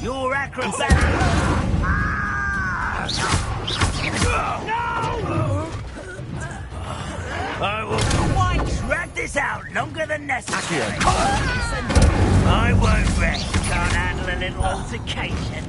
You're acrobatic. No! I will drag this out longer than necessary. I won't rest. Can't handle a little altercation.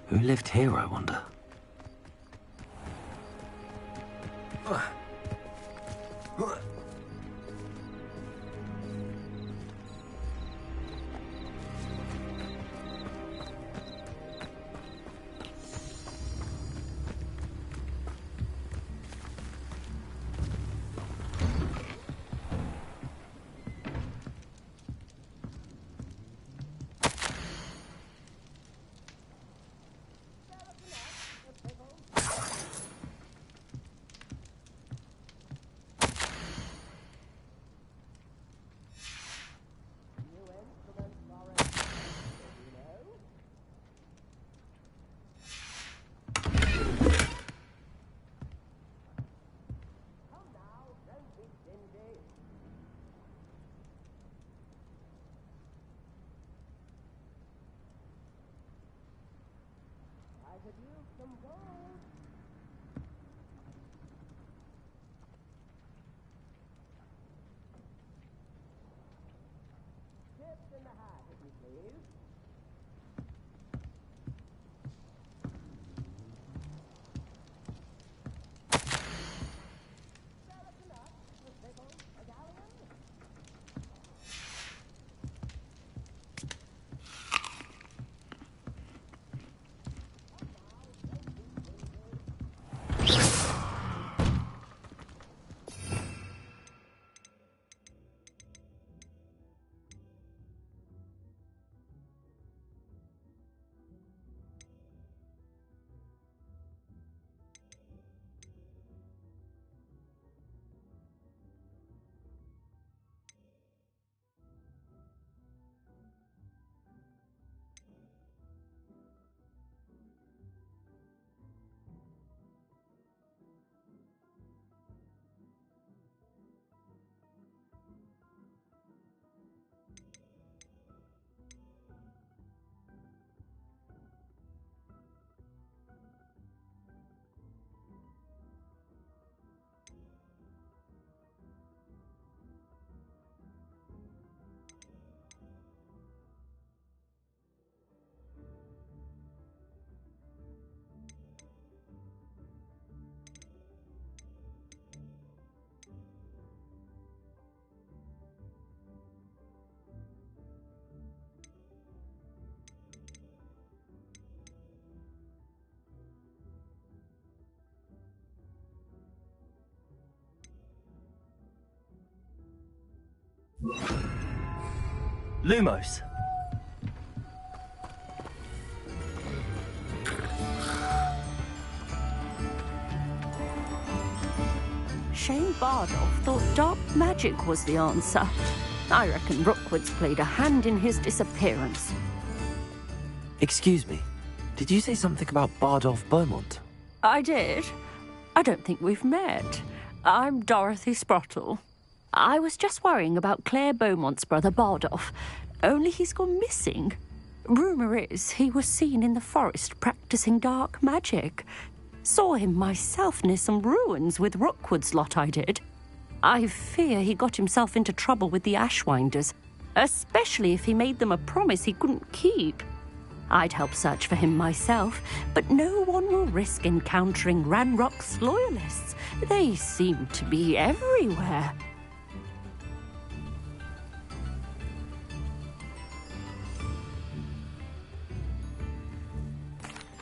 Who lived here, I wonder? Lumos. Shane Bardolph thought dark magic was the answer. I reckon Rookwood's played a hand in his disappearance. Excuse me. Did you say something about Bardolph Beaumont? I did. I don't think we've met. I'm Dorothy Sprottle. I was just worrying about Claire Beaumont's brother Bardolph, only he's gone missing. Rumour is he was seen in the forest practicing dark magic. Saw him myself near some ruins with Rookwood's lot I did. I fear he got himself into trouble with the Ashwinders, especially if he made them a promise he couldn't keep. I'd help search for him myself, but no one will risk encountering Ranrock's loyalists. They seem to be everywhere.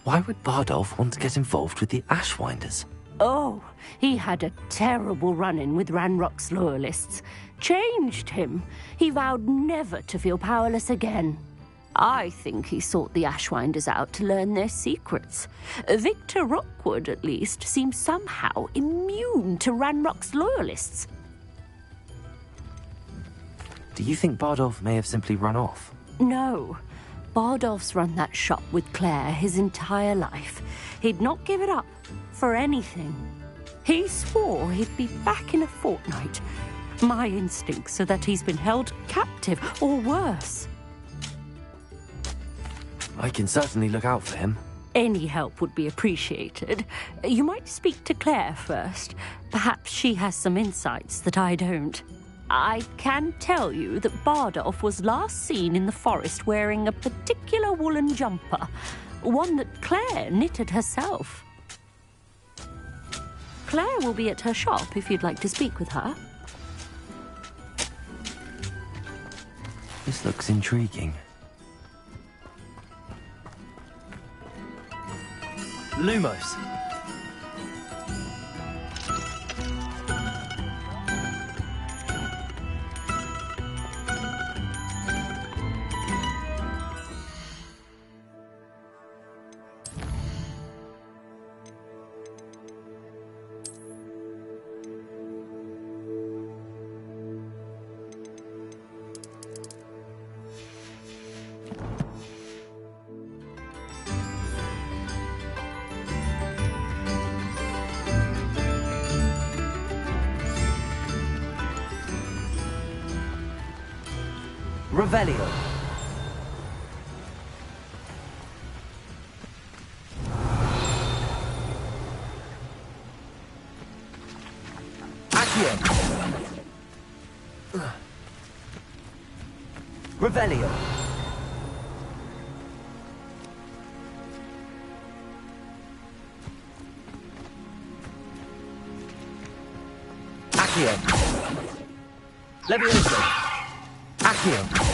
Why would Bardolph want to get involved with the Ashwinders? Oh, he had a terrible run-in with Ranrock's loyalists. Changed him. He vowed never to feel powerless again. I think he sought the Ashwinders out to learn their secrets. Victor Rookwood, at least, seems somehow immune to Ranrock's loyalists. Do you think Bardolph may have simply run off? No. Bardolph's run that shop with Claire his entire life. He'd not give it up for anything. He swore he'd be back in a fortnight. My instincts are that he's been held captive, or worse. I can certainly look out for him. Any help would be appreciated. You might speak to Claire first. Perhaps she has some insights that I don't. I can tell you that Bardolph was last seen in the forest wearing a particular woolen jumper, one that Claire knitted herself. Claire will be at her shop if you'd like to speak with her. This looks intriguing. Lumos! Revelio. Accio. Revelio. Accio. Levioso. Accio.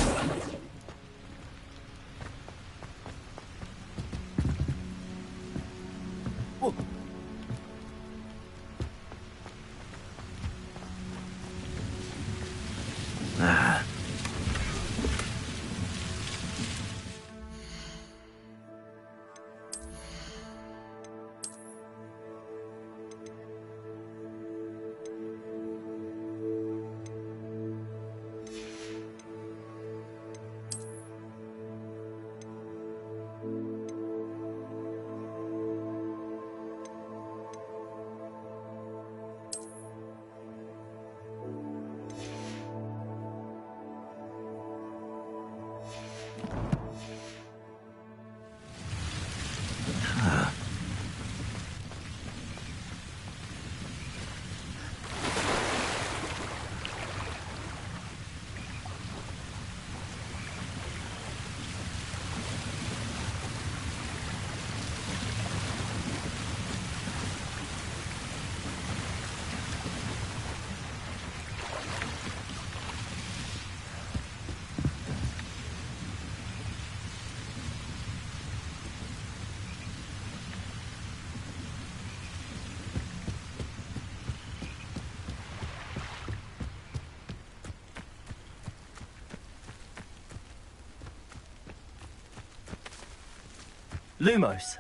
Lumos.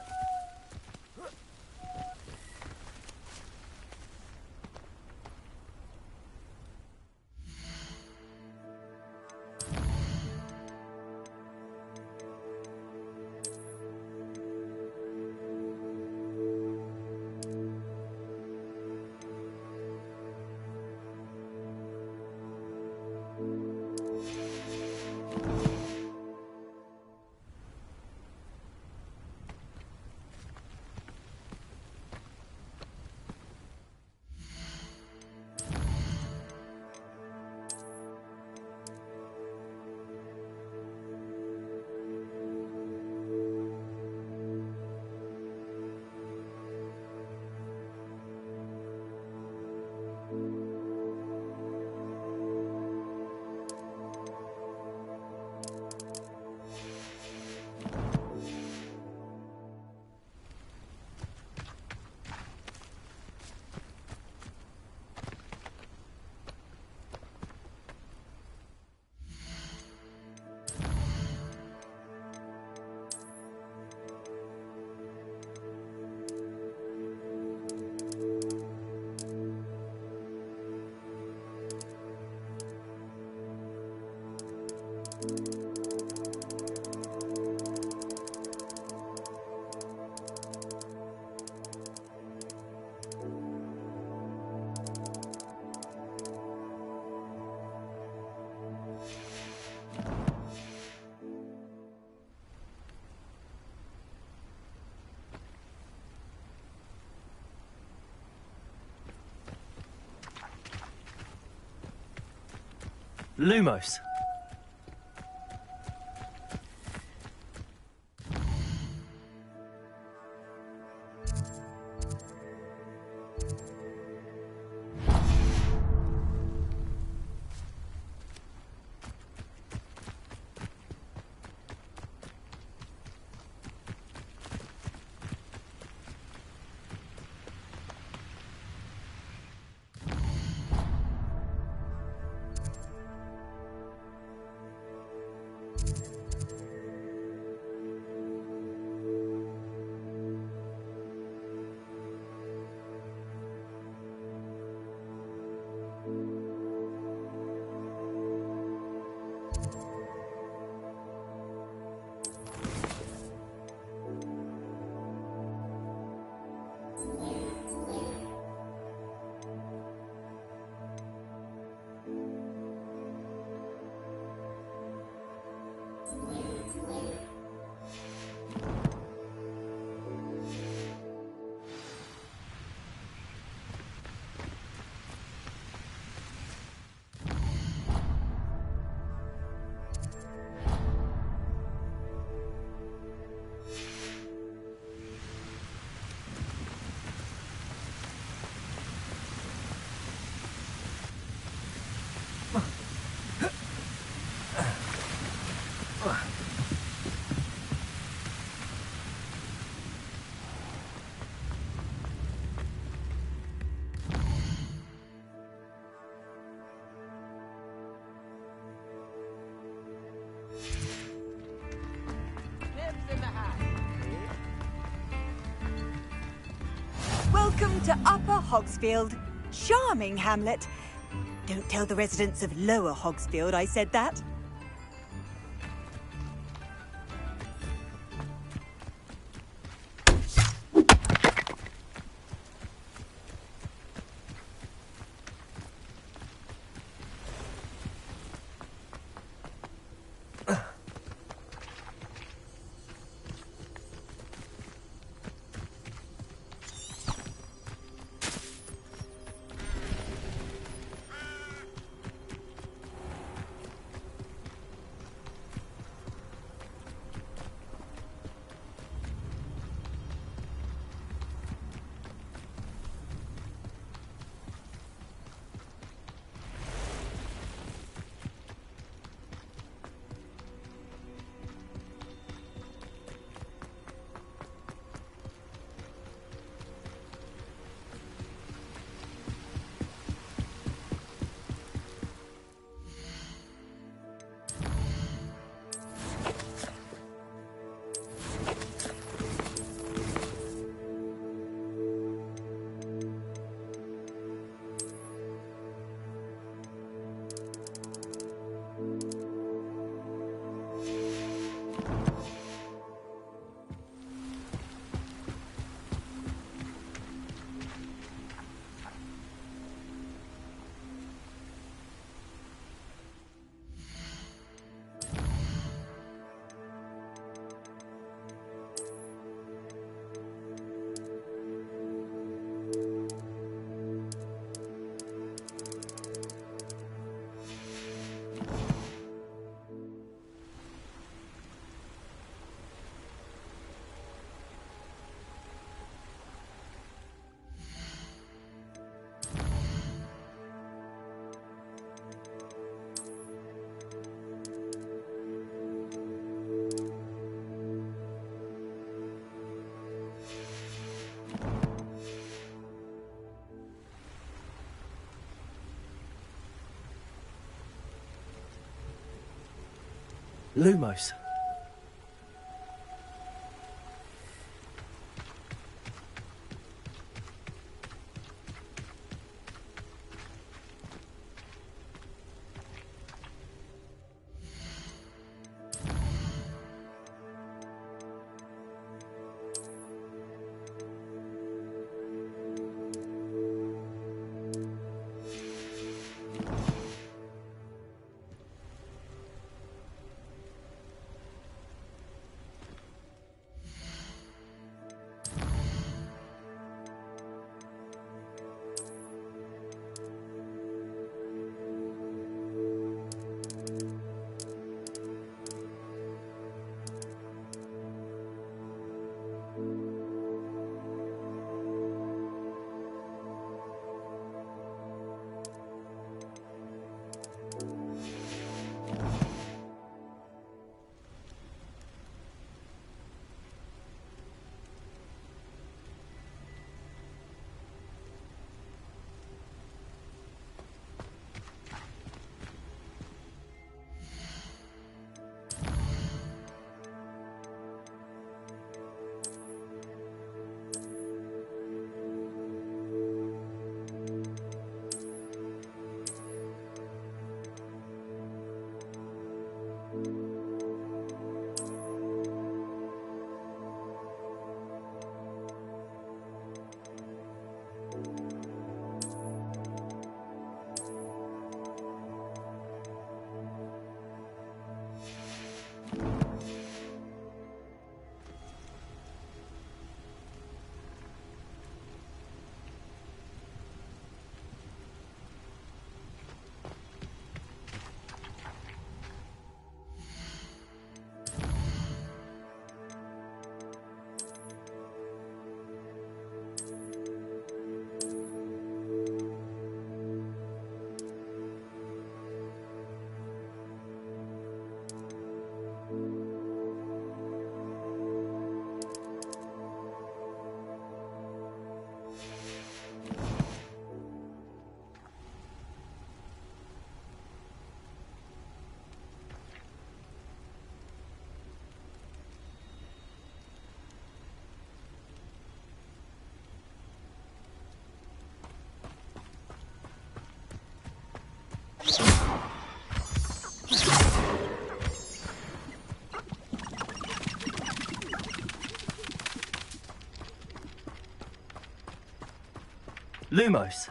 Lumos. Welcome to Upper Hogsfield. Charming hamlet. Don't tell the residents of Lower Hogsfield I said that. Lumos. Lumos.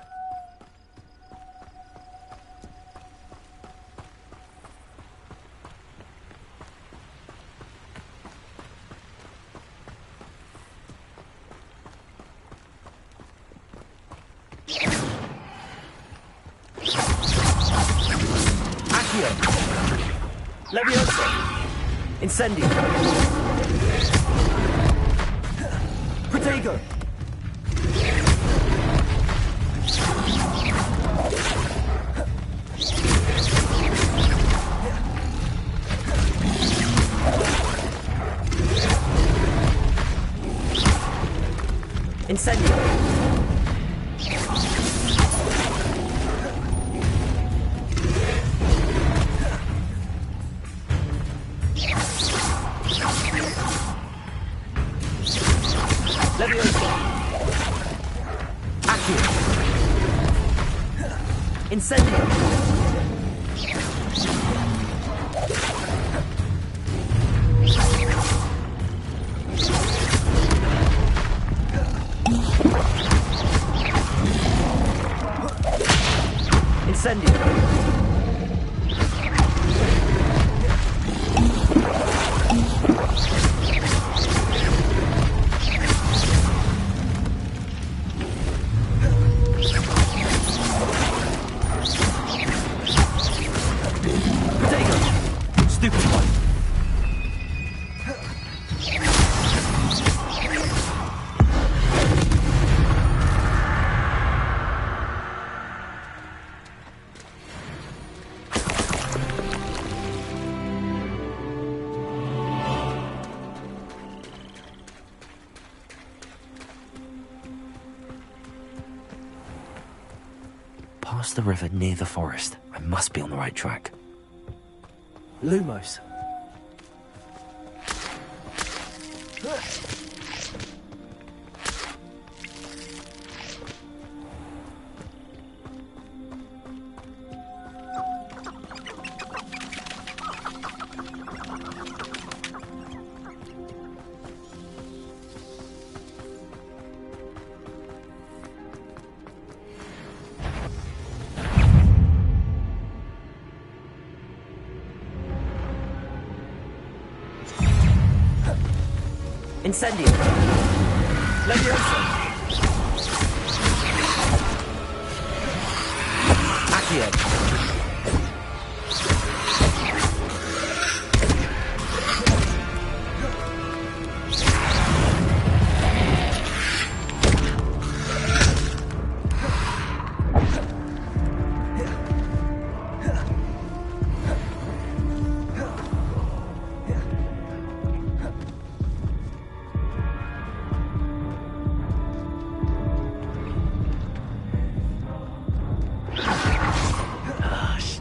Leviosa! Incendio! Protego! Incendio! Leviosa! Accio! Incendio! Incendio! Stupid one. Past the river near the forest. I must be on the right track. Lumos. Incendio! Leviosa! Accio!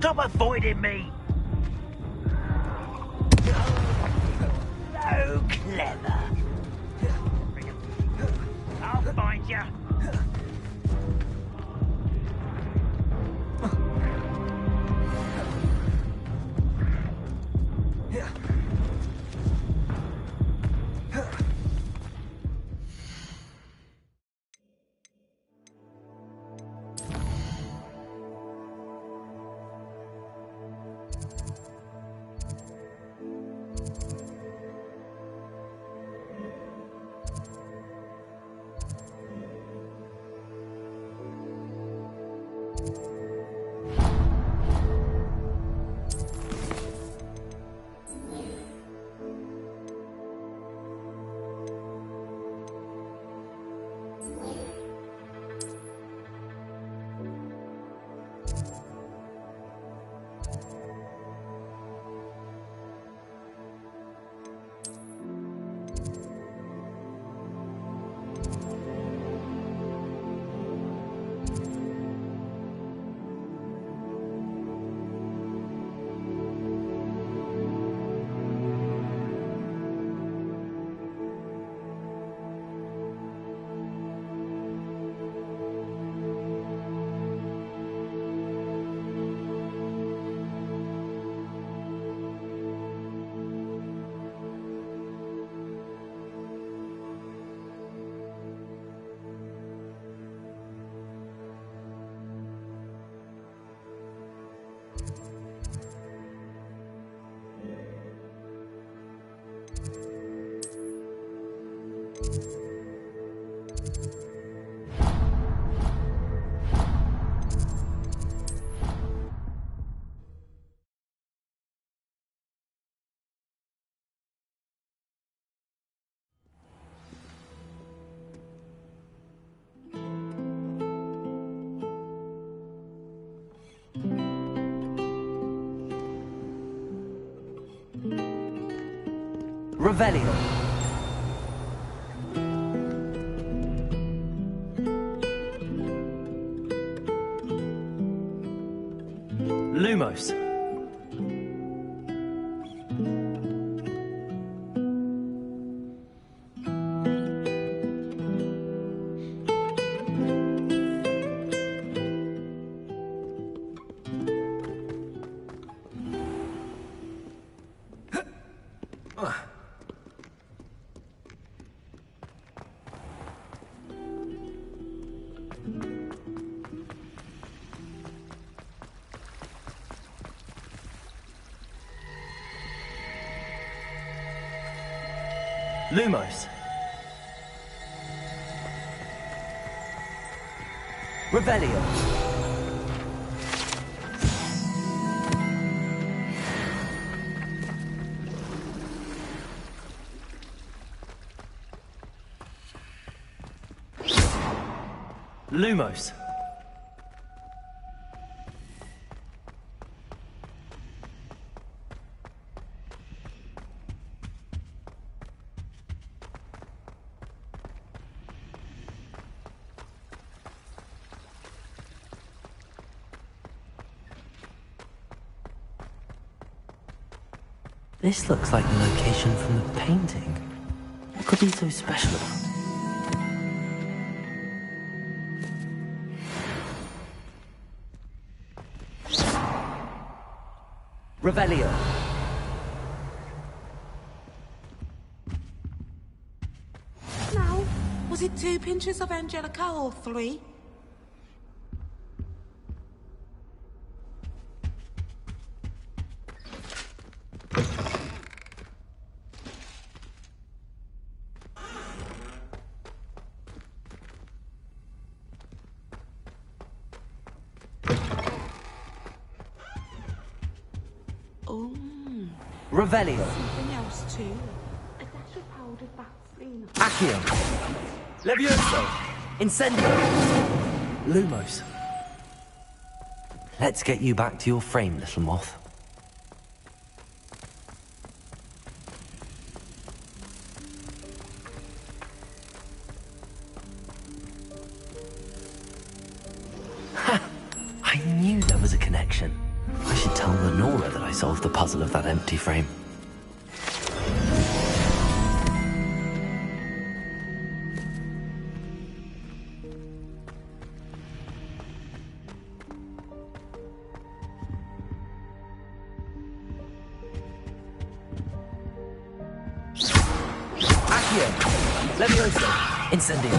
Stop avoiding me! So clever. I'll find you. Revelio. Lumos. Lumos. Revelio. Lumos. This looks like the location from the painting. What could be so special about it? Revelio. Now, was it 2 pinches of Angelica or 3? Oh, Revelio. something else too. A dash of powdered Vaseline. Accio. Levioso. Incendio. Lumos. Let's get you back to your frame, little moth. Ha! I knew there was a connection. I should tell Lenora that I solved the puzzle of that empty frame. Accio! Levioso! Incendio!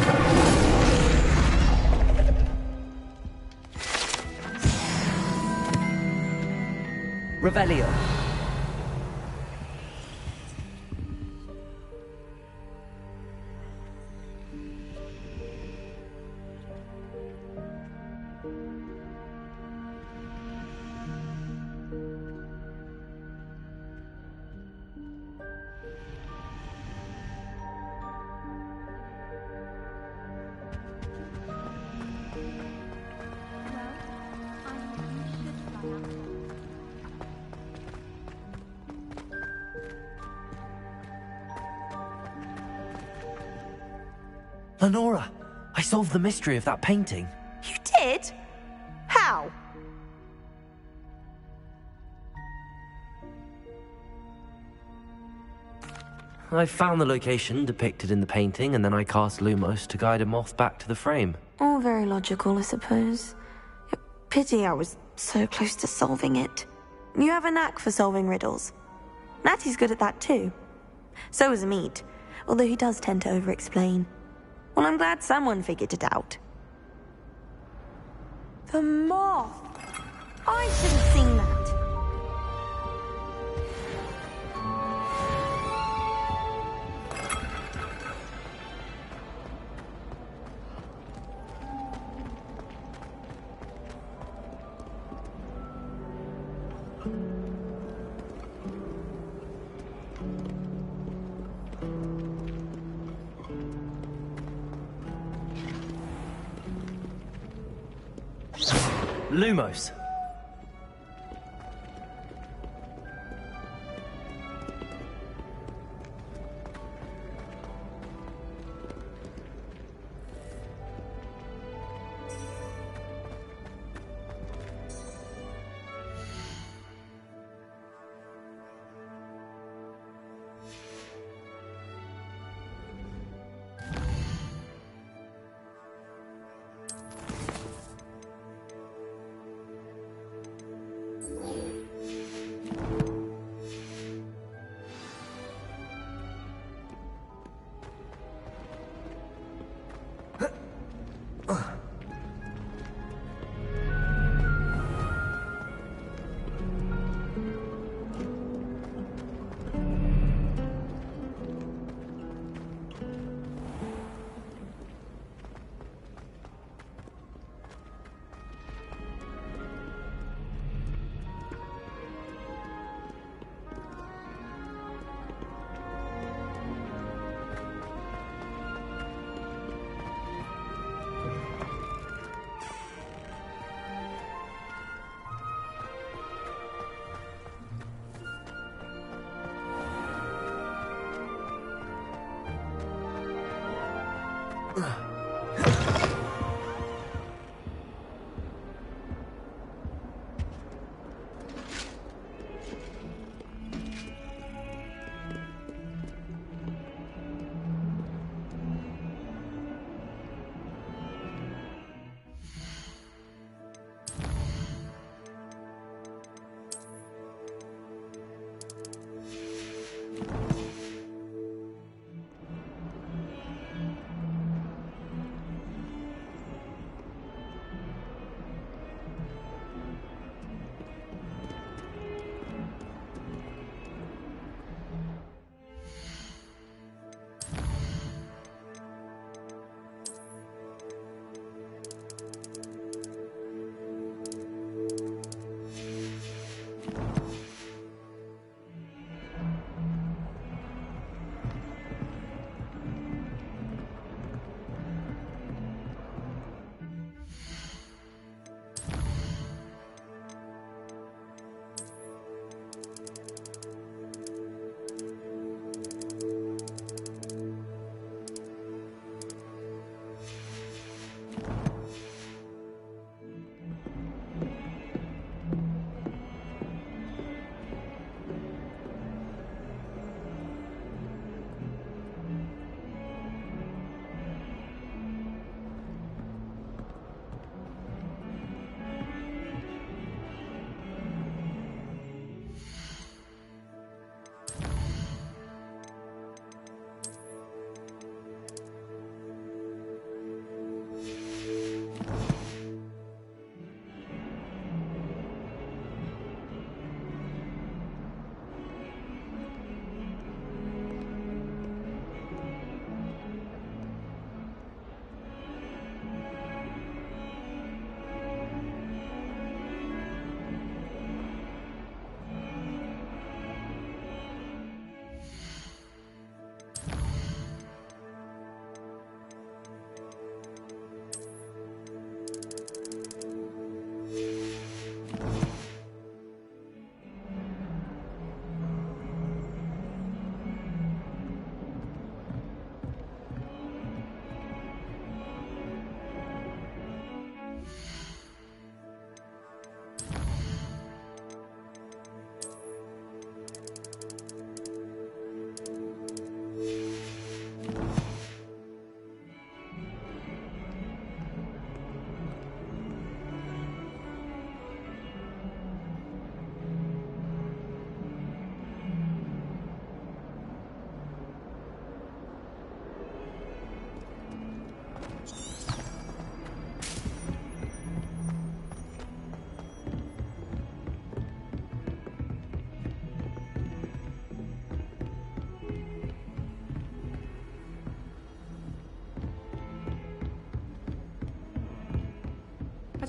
Revelio. Lenora, I solved the mystery of that painting. You did? How? I found the location depicted in the painting, and then I cast Lumos to guide a moth back to the frame. All very logical, I suppose. Pity I was so close to solving it. You have a knack for solving riddles. Natty's good at that too. So is Meat, although he does tend to over-explain. Well, I'm glad someone figured it out. The moth. I should have seen that. Lumos.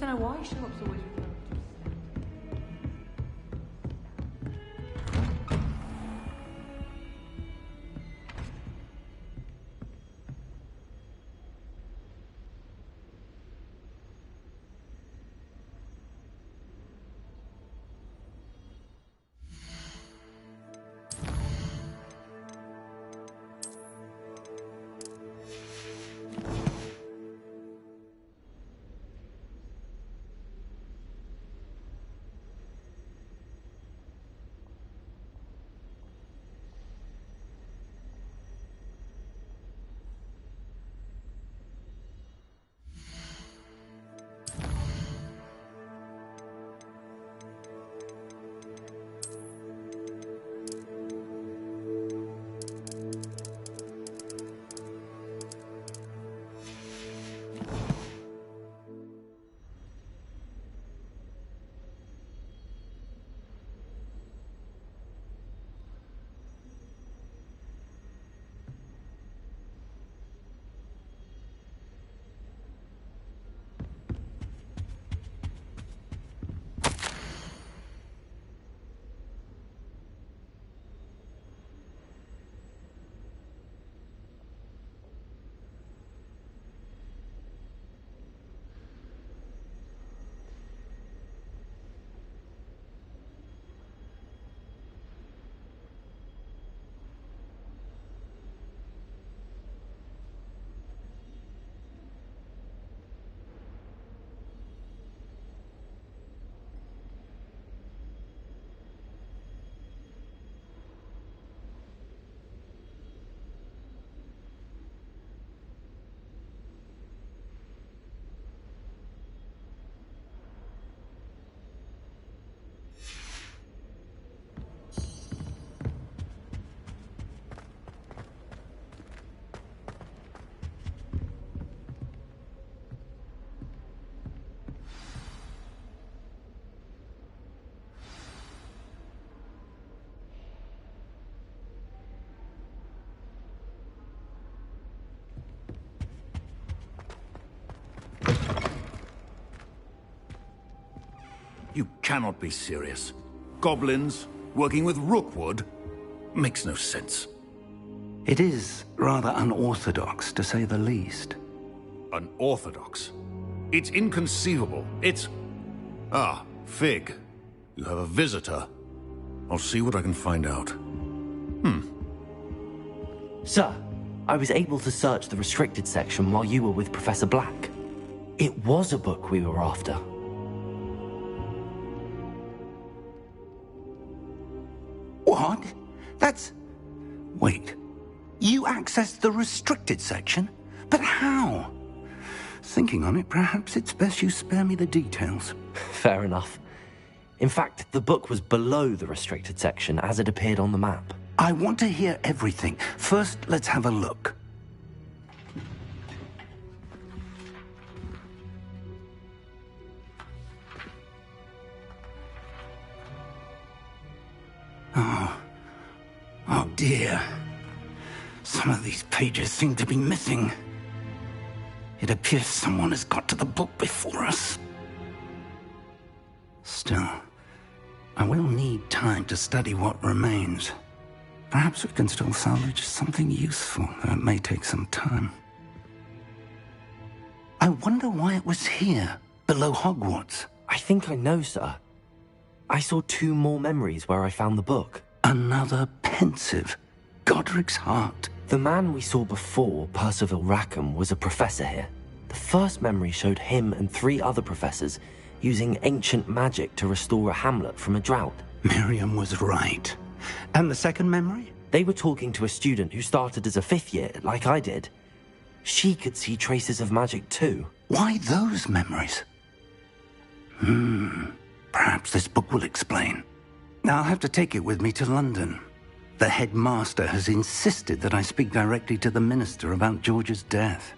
don't know why Sherlock's always referring to. You cannot be serious. Goblins working with Rookwood? Makes no sense. It is rather unorthodox, to say the least. Unorthodox? It's inconceivable. It's... Ah, Fig. You have a visitor. I'll see what I can find out. Sir, I was able to search the restricted section while you were with Professor Black. It was a book we were after. What? That's... Wait. You accessed the restricted section? But how? Thinking on it, perhaps it's best you spare me the details. Fair enough. In fact, the book was below the restricted section as it appeared on the map. I want to hear everything. First, let's have a look. Oh dear. Some of these pages seem to be missing. It appears someone has got to the book before us. Still, I will need time to study what remains. Perhaps we can still salvage something useful, though it may take some time. I wonder why it was here, below Hogwarts. I think I know, sir. I saw 2 more memories where I found the book. Another pensive. Godric's heart. The man we saw before, Percival Rackham, was a professor here. The first memory showed him and 3 other professors using ancient magic to restore a hamlet from a drought. Miriam was right. And the second memory? They were talking to a student who started as a 5th year, like I did. She could see traces of magic too. Why those memories? Perhaps this book will explain. I'll have to take it with me to London. The headmaster has insisted that I speak directly to the minister about George's death.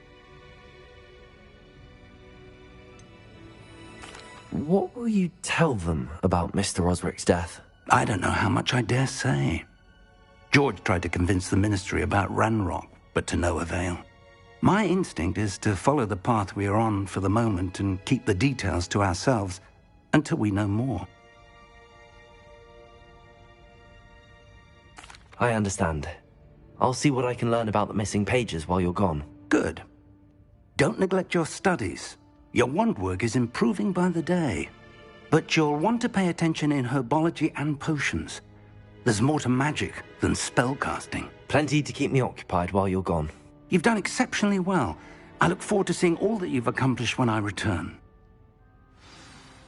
What will you tell them about Mr. Osric's death? I don't know how much I dare say. George tried to convince the ministry about Ranrock, but to no avail. My instinct is to follow the path we are on for the moment and keep the details to ourselves until we know more. I understand. I'll see what I can learn about the missing pages while you're gone. Good. Don't neglect your studies. Your wand work is improving by the day. But you'll want to pay attention in herbology and potions. There's more to magic than spellcasting. Plenty to keep me occupied while you're gone. You've done exceptionally well. I look forward to seeing all that you've accomplished when I return.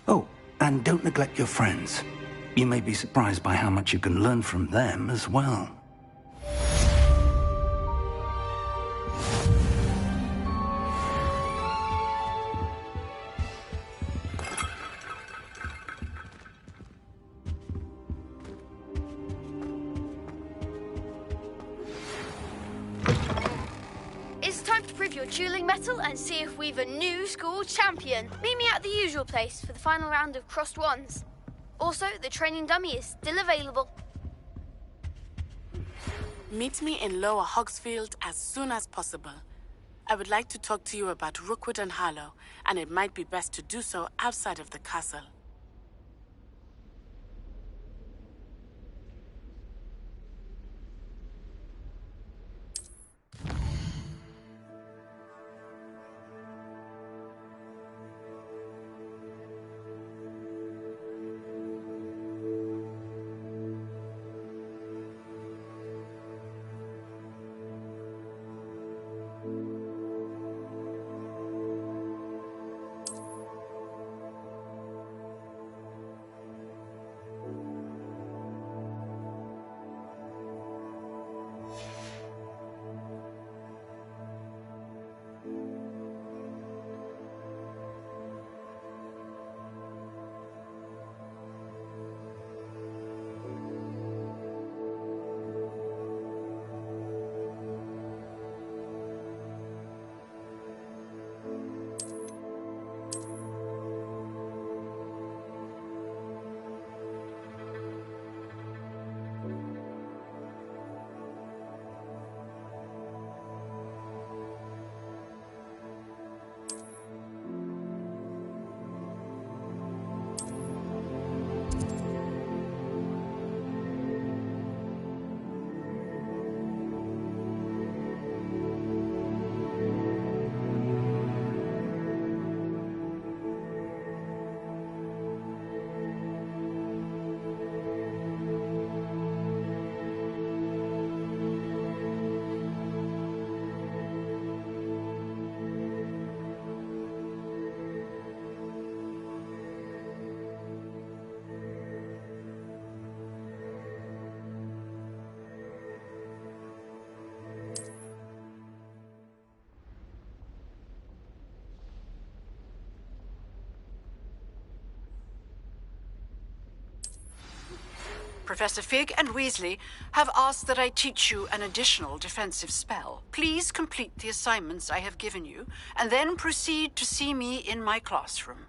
Oh, and don't neglect your friends. You may be surprised by how much you can learn from them as well. It's time to prove your dueling mettle and see if we've a new school champion. Meet me at the usual place for the final round of crossed wands. Also, the training dummy is still available. Meet me in Lower Hogsfield as soon as possible. I would like to talk to you about Rookwood and Harlow, and it might be best to do so outside of the castle. Professor Fig and Weasley have asked that I teach you an additional defensive spell. Please complete the assignments I have given you, and then proceed to see me in my classroom.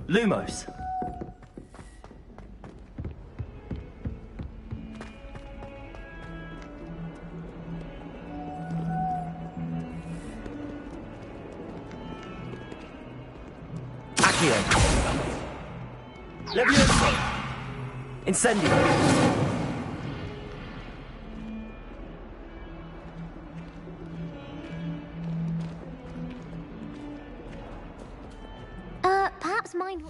Lumos. Accio. Levioso. Incendio. Perhaps mine.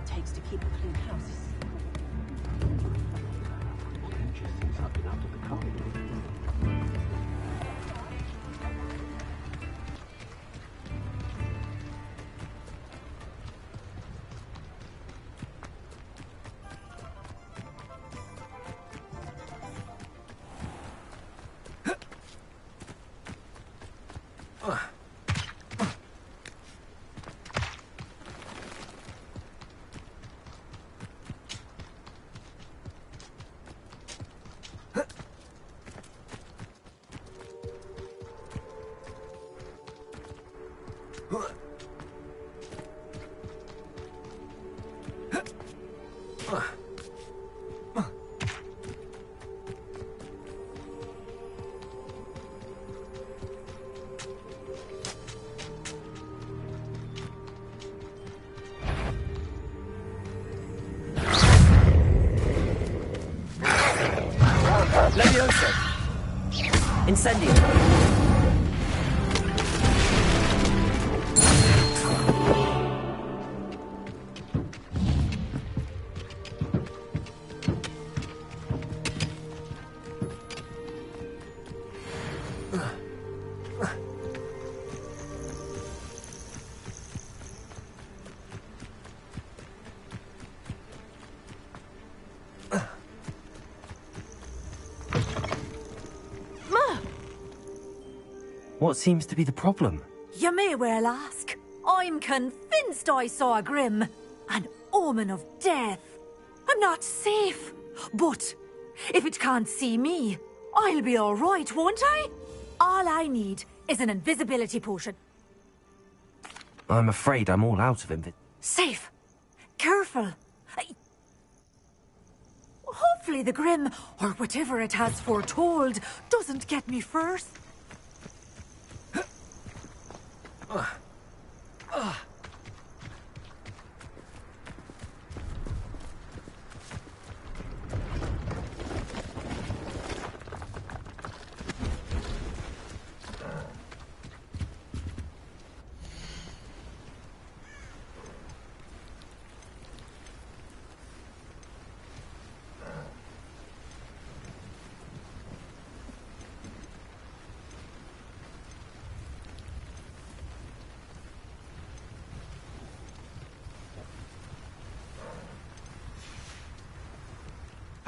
Takes to keep a clean house. Levioso. Incendio. What seems to be the problem? You may well ask. I'm convinced I saw a Grim, an omen of death. I'm not safe, but if it can't see me, I'll be all right, won't I? All I need is an invisibility potion. I'm afraid I'm all out of Safe. Careful. Hopefully the Grim, or whatever it has foretold, doesn't get me first.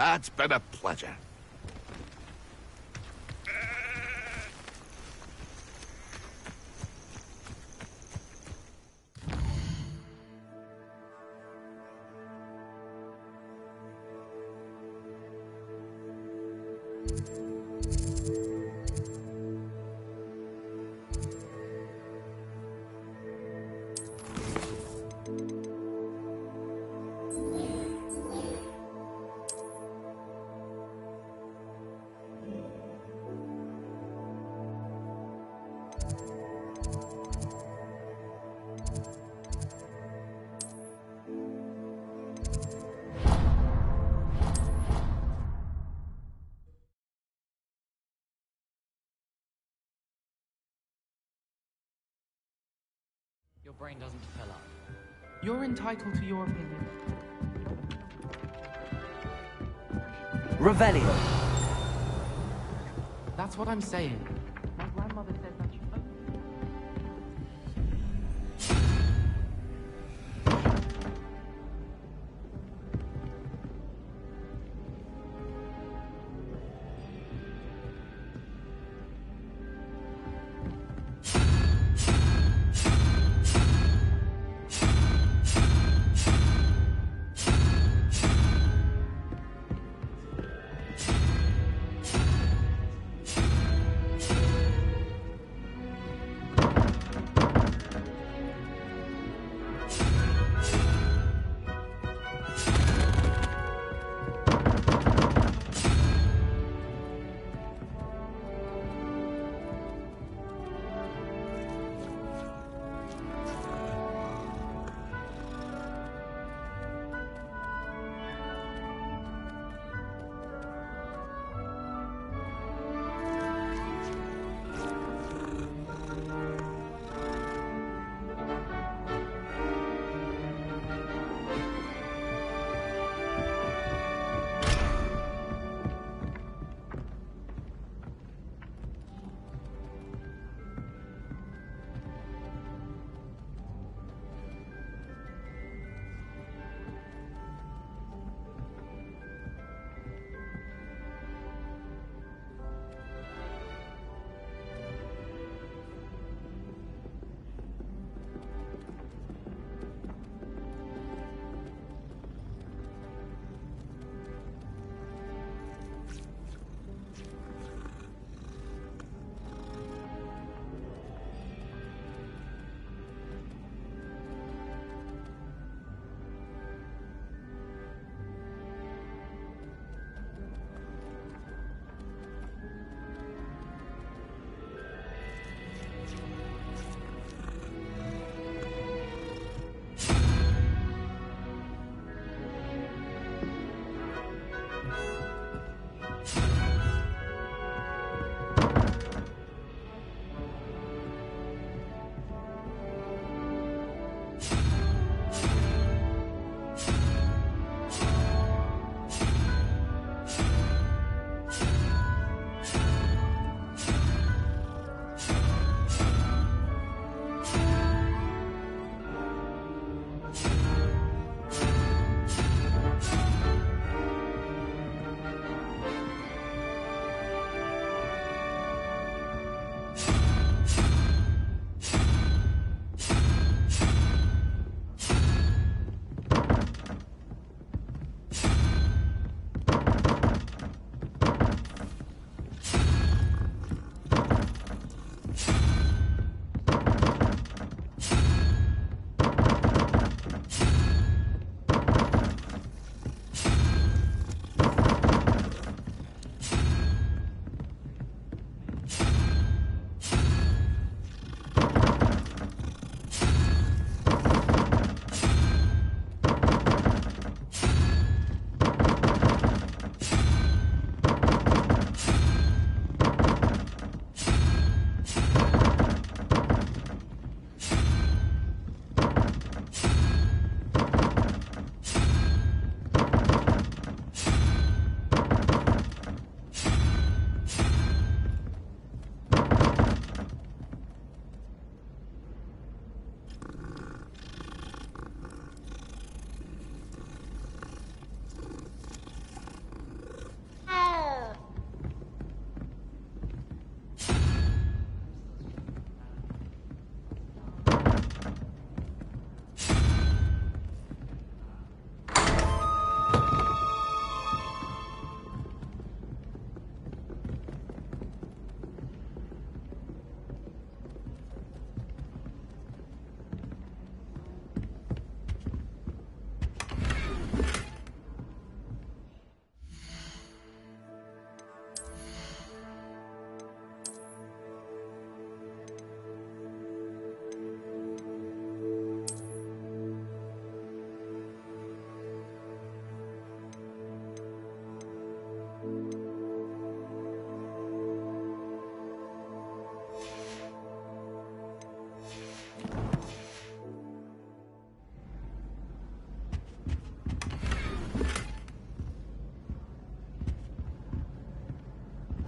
It's been a pleasure. Your brain doesn't fill up. You're entitled to your opinion. Revelio. That's what I'm saying. My grandmother said that you...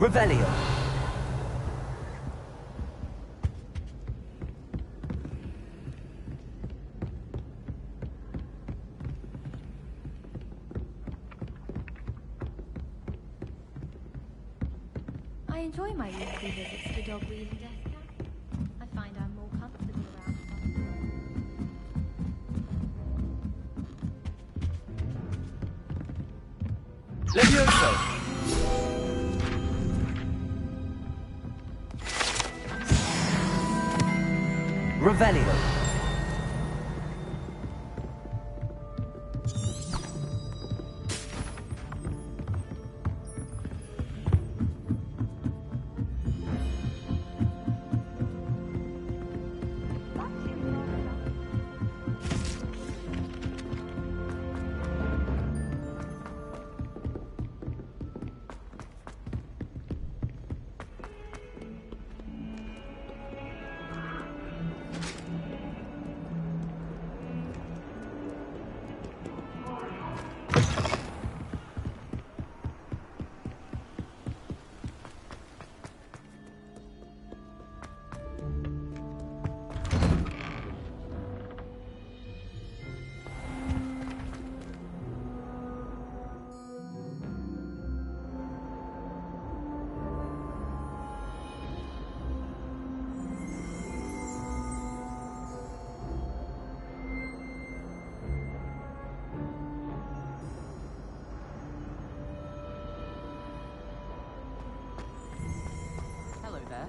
Revelio. I enjoy my weekly visits to Dog Wheel and Death Camp. I find I'm more comfortable around them. Levioso. Revelio.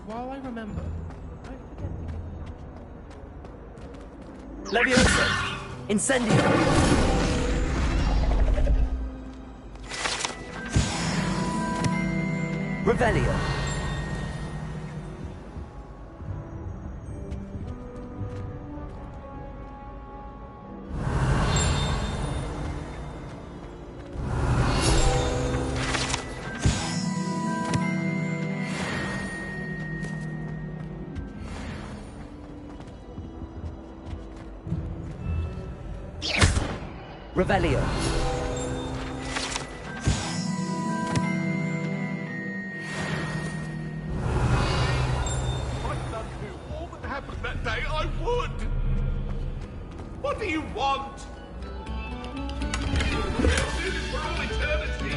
While I remember, Levioso. Incendio. Revelio. Revelio. I'd undo all that happened that day, I would! What do you want? We'll do this for all eternity!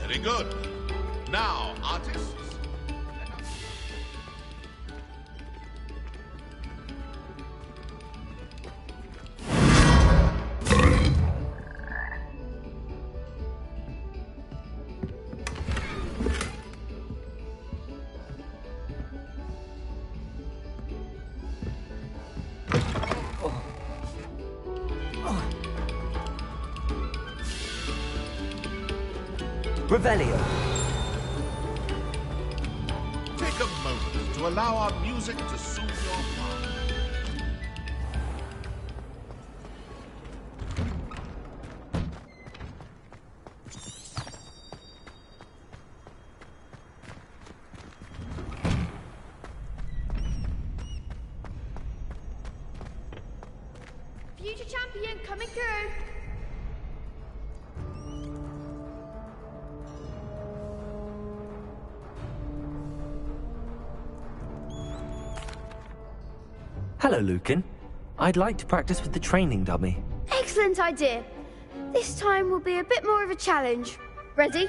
Very good. Now, artists. Revelio. Take a moment to allow our music to soothe your mind. Future champion coming through. Hello, Lucan. I'd like to practice with the training dummy. Excellent idea. This time will be a bit more of a challenge. Ready?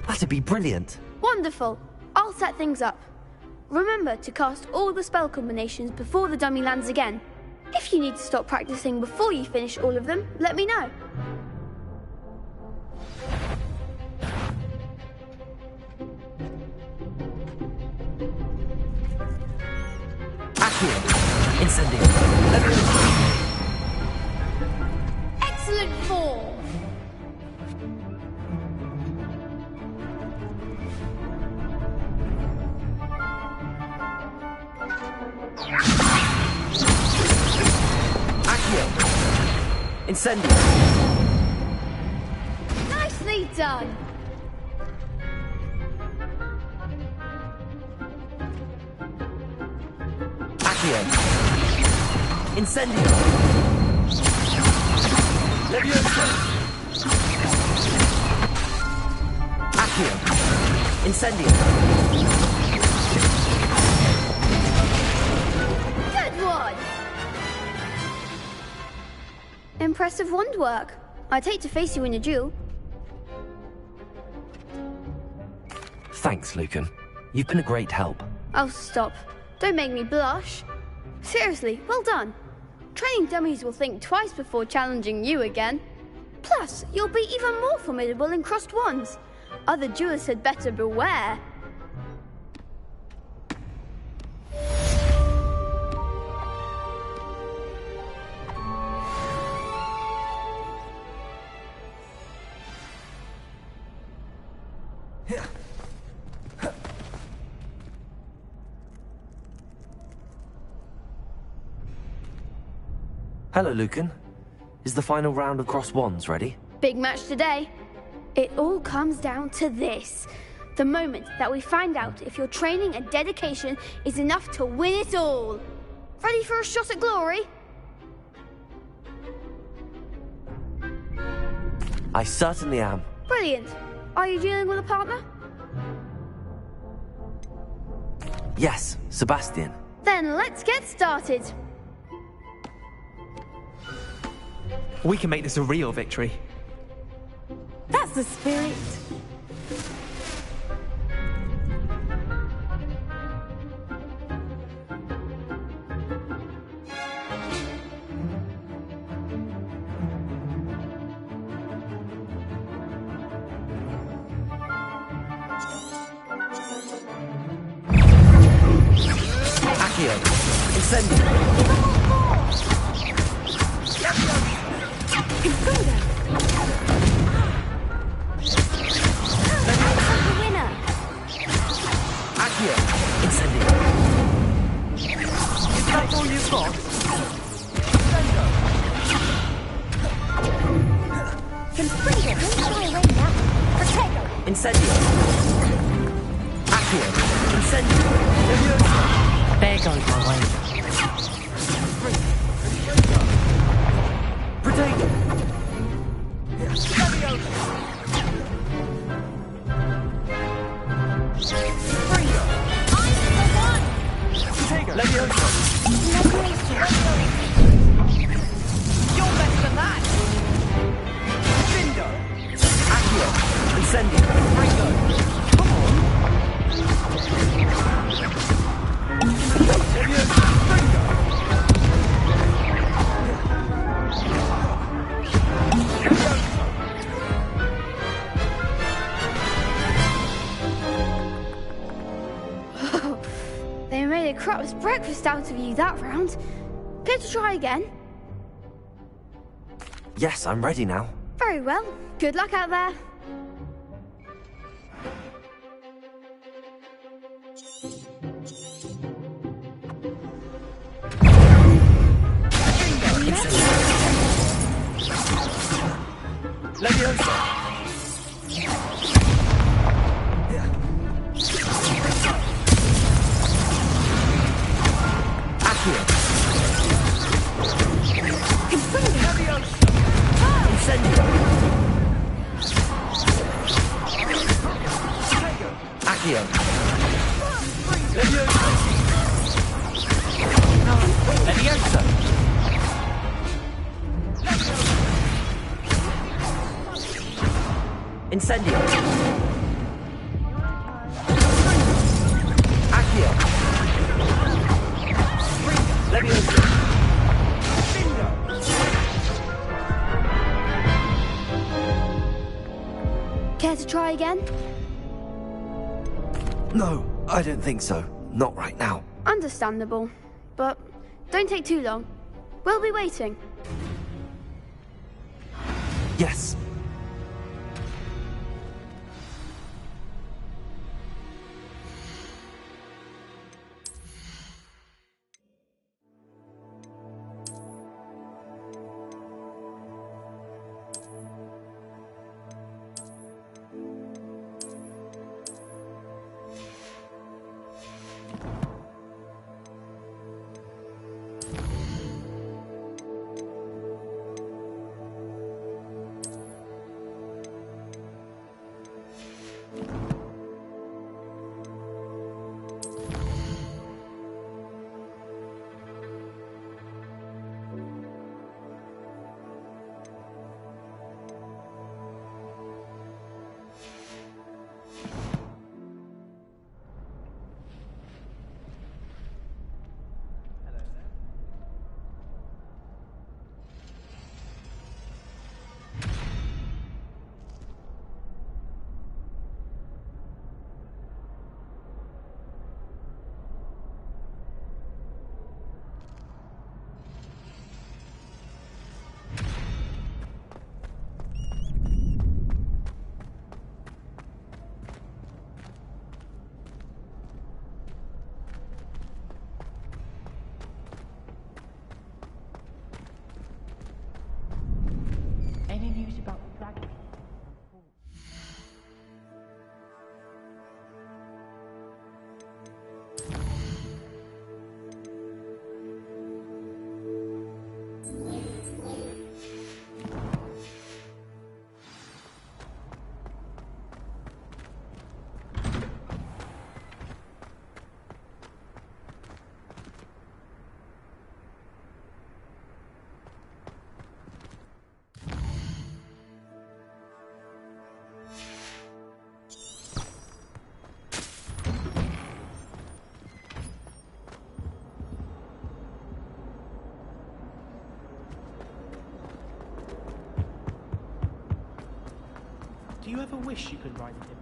That'd be brilliant. Wonderful. I'll set things up. Remember to cast all the spell combinations before the dummy lands again. If you need to stop practicing before you finish all of them, let me know. Incendio. Excellent form. Incendio. Nicely done. Accio. Incendio. Levioso. Accio. Incendio. Good one! Impressive wand work. I'd hate to face you in a duel. Thanks, Lucan. You've been a great help. Oh, stop. Don't make me blush. Seriously, well done. Training dummies will think twice before challenging you again. Plus, you'll be even more formidable in crossed wands. Other duelists had better beware. Hello, Lucan. Is the final round of Cross Wands ready? Big match today. It all comes down to this. The moment that we find out if your training and dedication is enough to win it all. Ready for a shot at glory? I certainly am. Brilliant. Are you dealing with a partner? Yes, Sebastian. Then let's get started. We can make this a real victory. That's the spirit. Accio. Incendio. Accio. Incendio. Is that all you've got? Confringo, don't shy away now. Protego. Incendio. Accio. Incendio. Levioso. There goes my way. Protego. Levioso. You're better than that! Cinder! Accio. Incendio. Ringo! Come on! Levioso. Ringo! They made a crap's breakfast out of you that round. Care to try again? Yes, I'm ready now. Very well. Good luck out there. Levioso. Accio. Incendio. Accio. Levioso. Levioso. Incendio. Accio. Levioso. Care to try again? No, I don't think so. Not right now. Understandable. But don't take too long. We'll be waiting. Yes. Do you ever wish you could ride with him?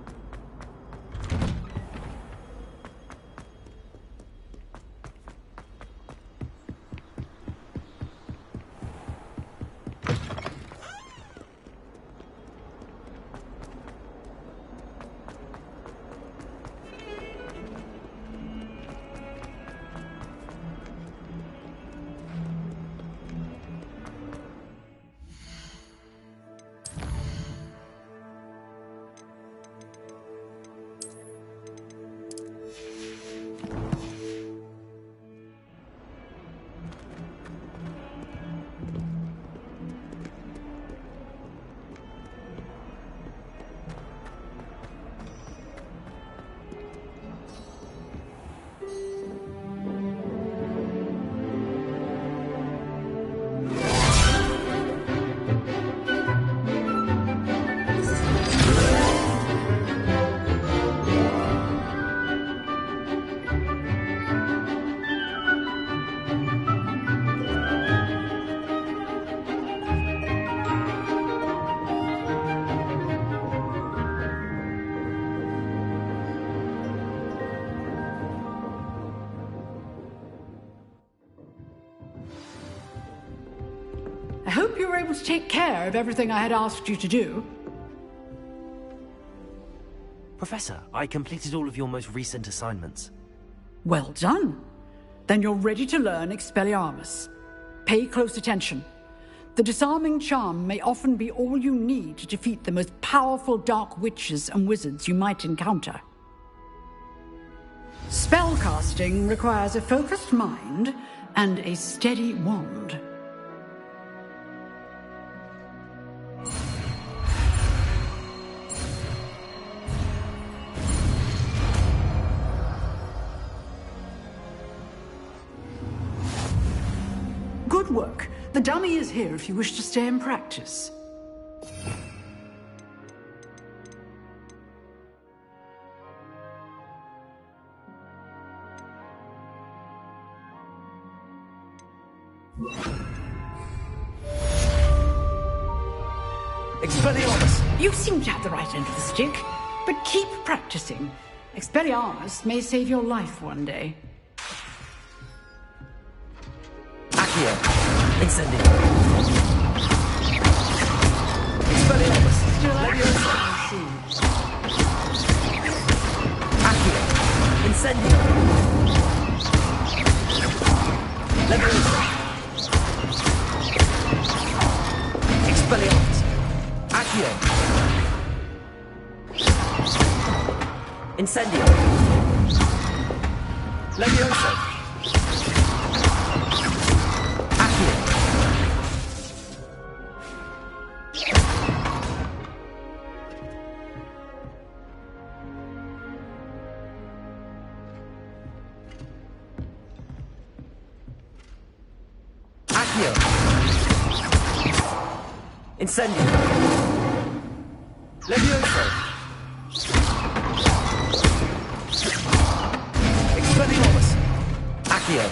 I hope you were able to take care of everything I had asked you to do. Professor, I completed all of your most recent assignments. Well done. Then you're ready to learn Expelliarmus. Pay close attention. The disarming charm may often be all you need to defeat the most powerful dark witches and wizards you might encounter. Spellcasting requires a focused mind and a steady wand. Good work. The dummy is here if you wish to stay and practice. Expelliarmus! You seem to have the right end of the stick, but keep practicing. Expelliarmus may save your life one day. Accio! Incendio! Expelliarmus! Leviosa! Accio! Incendio! Leviosa! Expelliarmus! Accio! Incendio! Leviosa! Incendio! Levioso! Expelliarmus! Accio!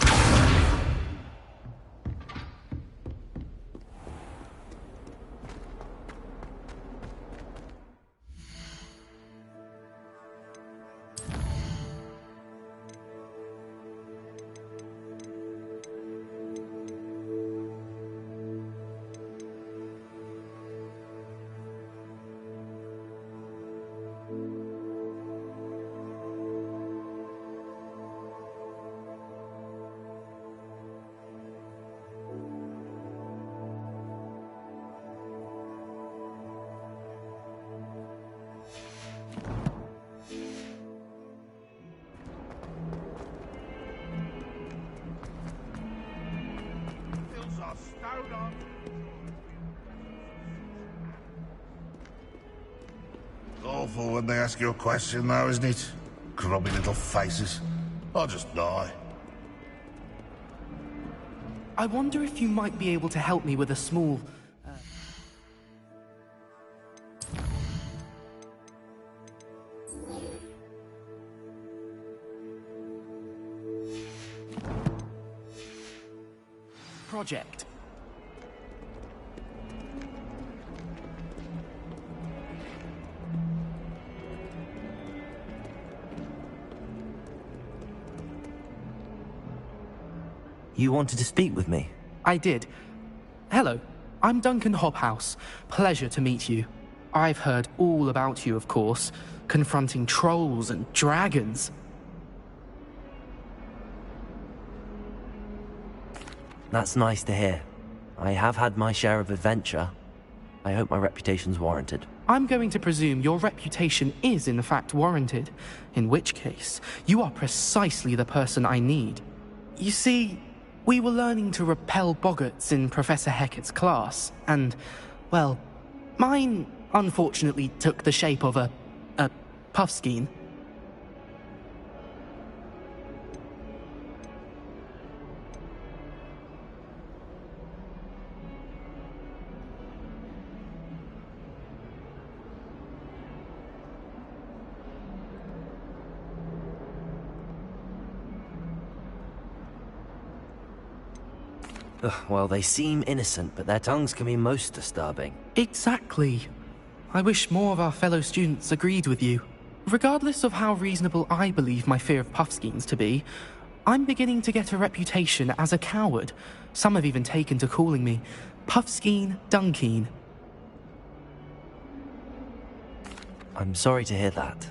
Awful when they ask you a question, though, isn't it? Grubby little faces. I'll just die. I wonder if you might be able to help me with a small... project. You wanted to speak with me? I did. Hello, I'm Duncan Hobhouse. Pleasure to meet you. I've heard all about you, of course, confronting trolls and dragons. That's nice to hear. I have had my share of adventure. I hope my reputation's warranted. I'm going to presume your reputation is in fact warranted, in which case, you are precisely the person I need. You see, we were learning to repel boggarts in Professor Hecat's class, and, well, mine unfortunately took the shape of a puffskein. Well, they seem innocent, but their tongues can be most disturbing. Exactly. I wish more of our fellow students agreed with you. Regardless of how reasonable I believe my fear of puffskeins to be, I'm beginning to get a reputation as a coward. Some have even taken to calling me Puffskeen Dunkeen. I'm sorry to hear that.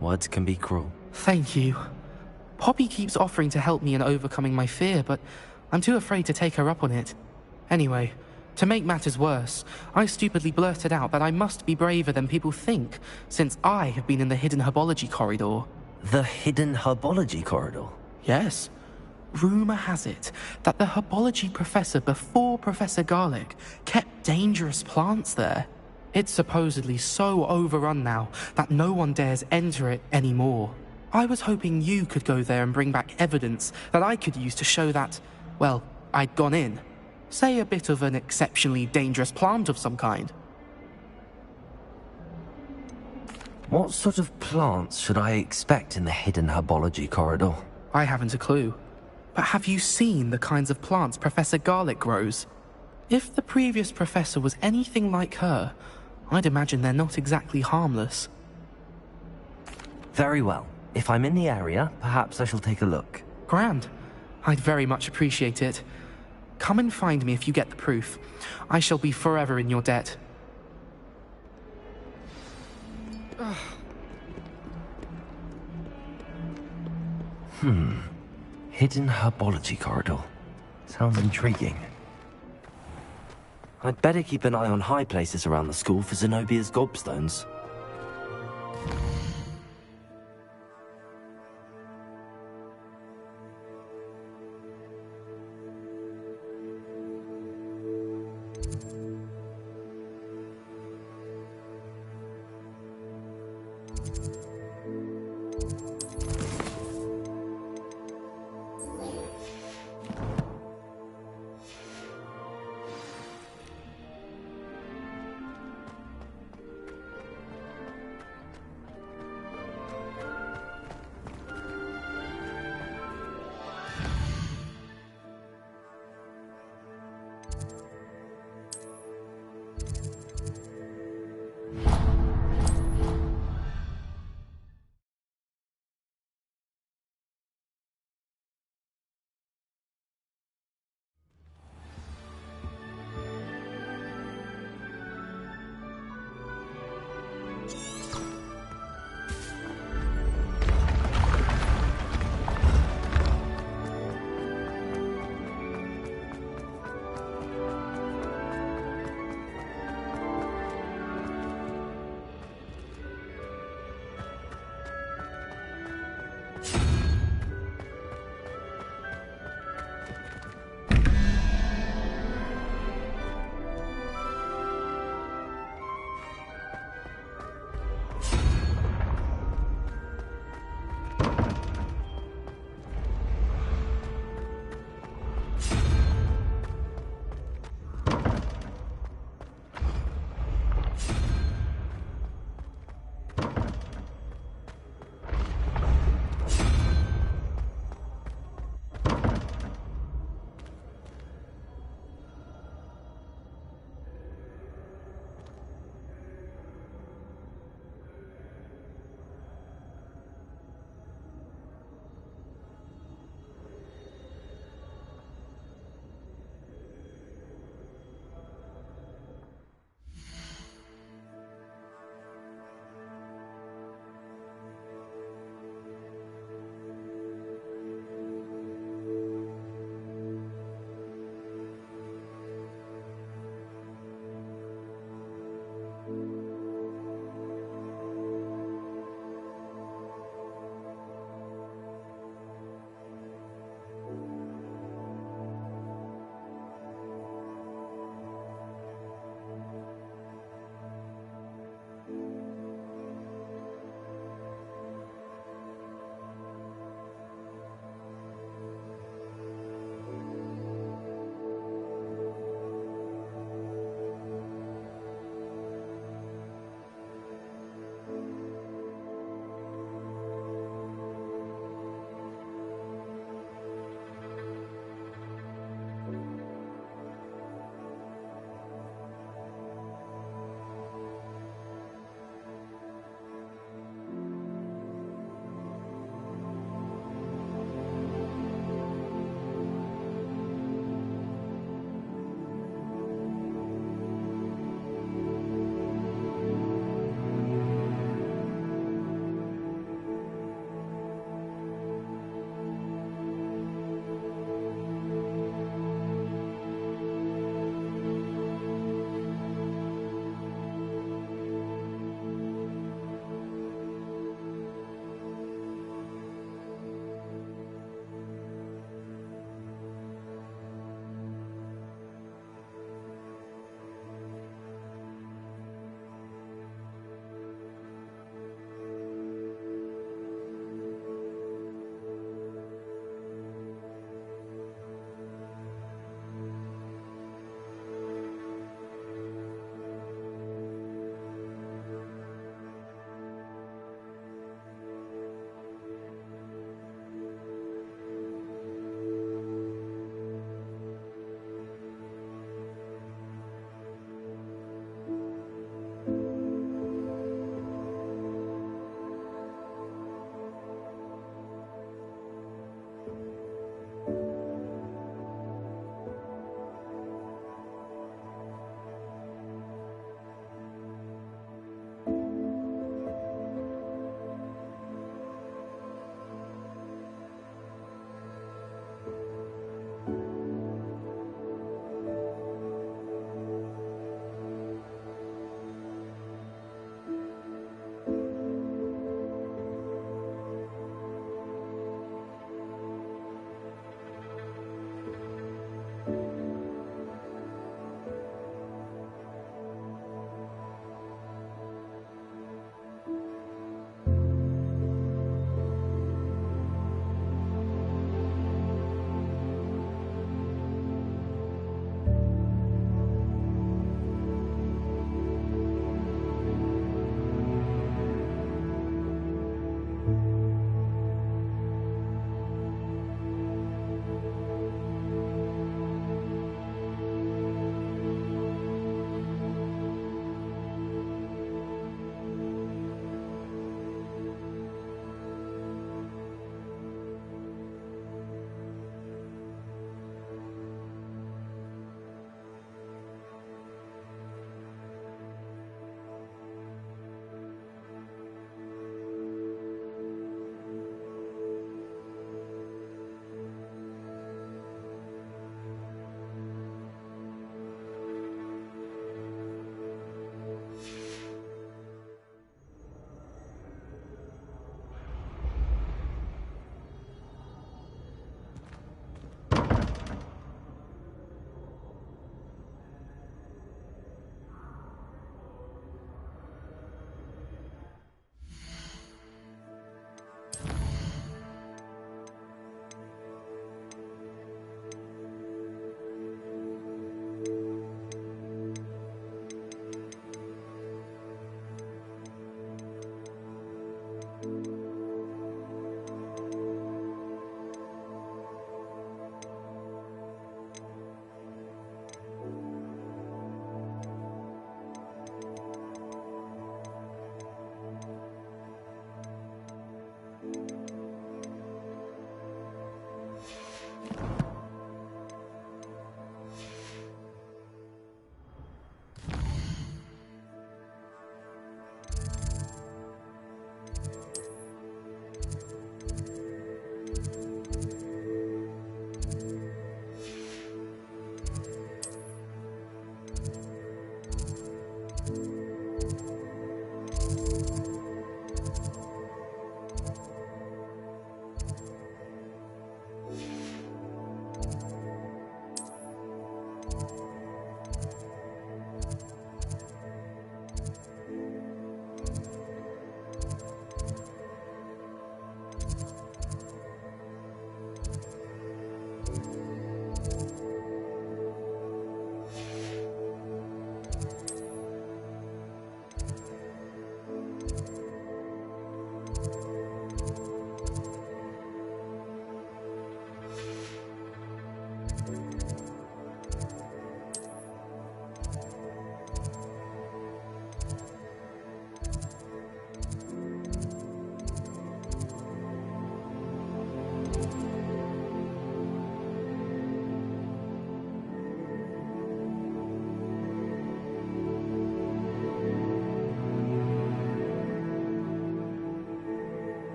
Words can be cruel. Thank you. Poppy keeps offering to help me in overcoming my fear, but I'm too afraid to take her up on it. Anyway, to make matters worse, I stupidly blurted out that I must be braver than people think, since I have been in the hidden herbology corridor. The hidden herbology corridor? Yes. Rumour has it that the herbology professor before Professor Garlic kept dangerous plants there. It's supposedly so overrun now that no one dares enter it anymore. I was hoping you could go there and bring back evidence that I could use to show that, well, I'd gone in. Say a bit of an exceptionally dangerous plant of some kind. What sort of plants should I expect in the hidden herbology corridor? I haven't a clue. But have you seen the kinds of plants Professor Garlic grows? If the previous professor was anything like her, I'd imagine they're not exactly harmless. Very well. If I'm in the area, perhaps I shall take a look. Grand. I'd very much appreciate it. Come and find me if you get the proof. I shall be forever in your debt. Hidden herbology corridor. Sounds intriguing. I'd better keep an eye on high places around the school for Zenobia's gobstones.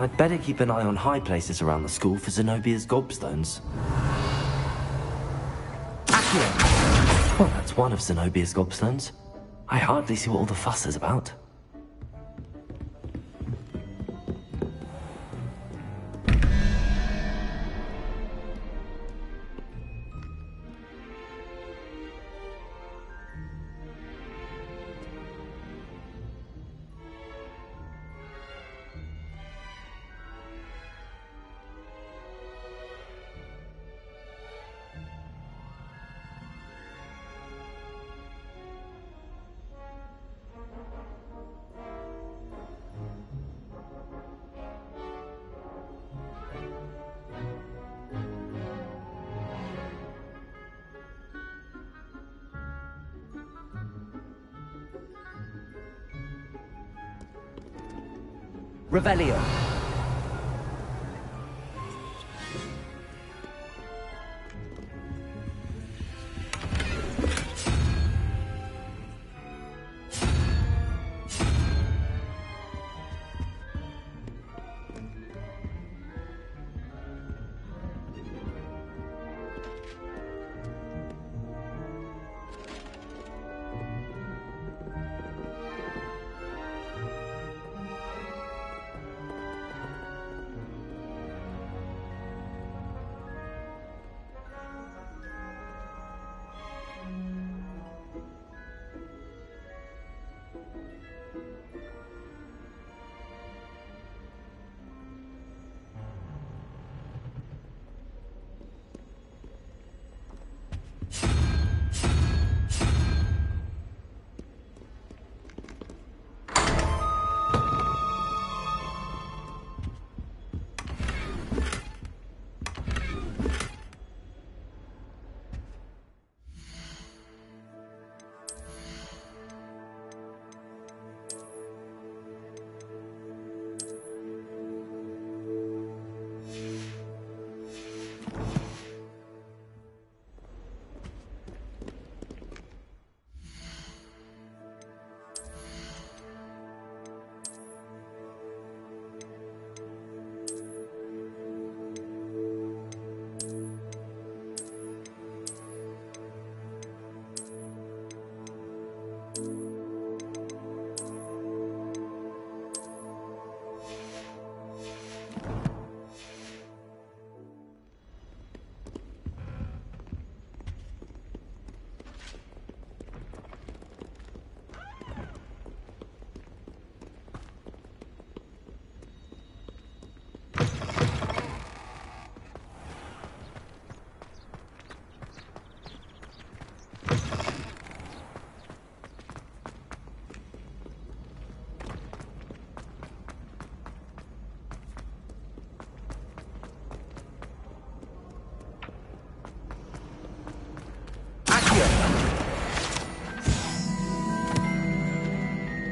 I'd better keep an eye on high places around the school for Zenobia's gobstones. Accio! Well, that's one of Zenobia's gobstones. I hardly see what all the fuss is about. Revelio.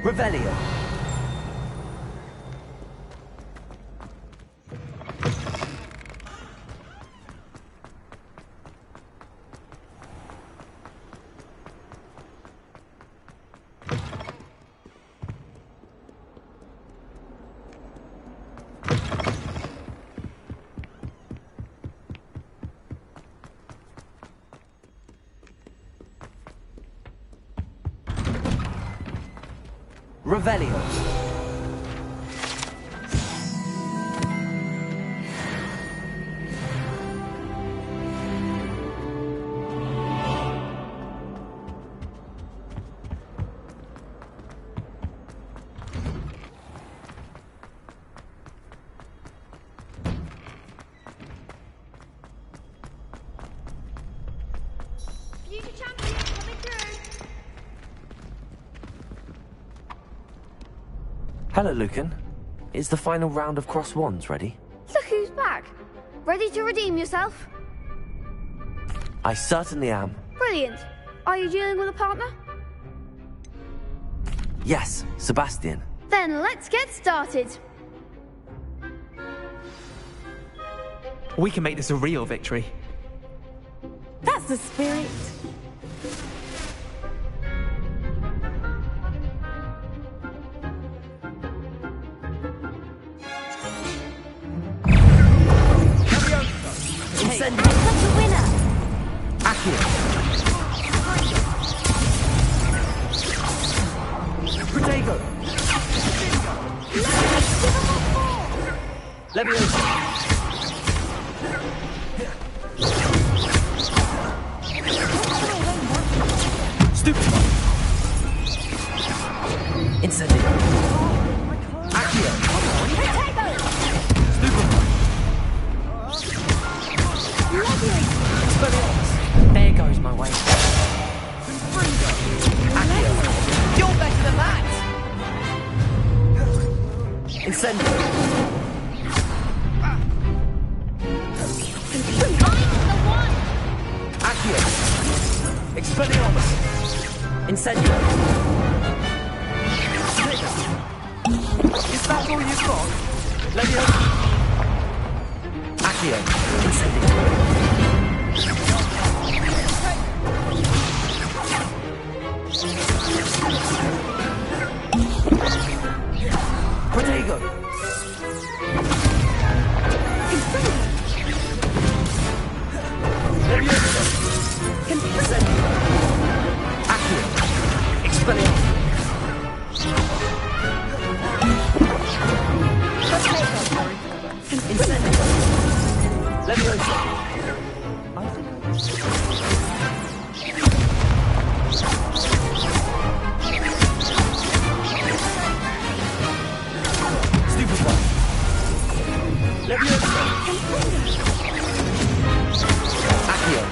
Revelio. Revelio. Future champion coming through. Hello, Lucan. Is the final round of Cross Wands ready? Look who's back. Ready to redeem yourself? I certainly am. Brilliant. Are you dealing with a partner? Yes, Sebastian. Then let's get started. We can make this a real victory. That's the spirit. Incendio. I've got the winner. Accio. Protego. Leviosa. Stupefy. Incendio. Accio. Stupefy. Expelliarmus. There goes my way. Accio. You're better than that. Incendio. Accio. Expelliarmus. Incendio. Is that all you've got? Leviosa. Accio. Incendio. Protego. Leviosa. Incendio. Accio. Expelliarmus. Incendio. Leviosa. Stupefy. Leviosa. Accio.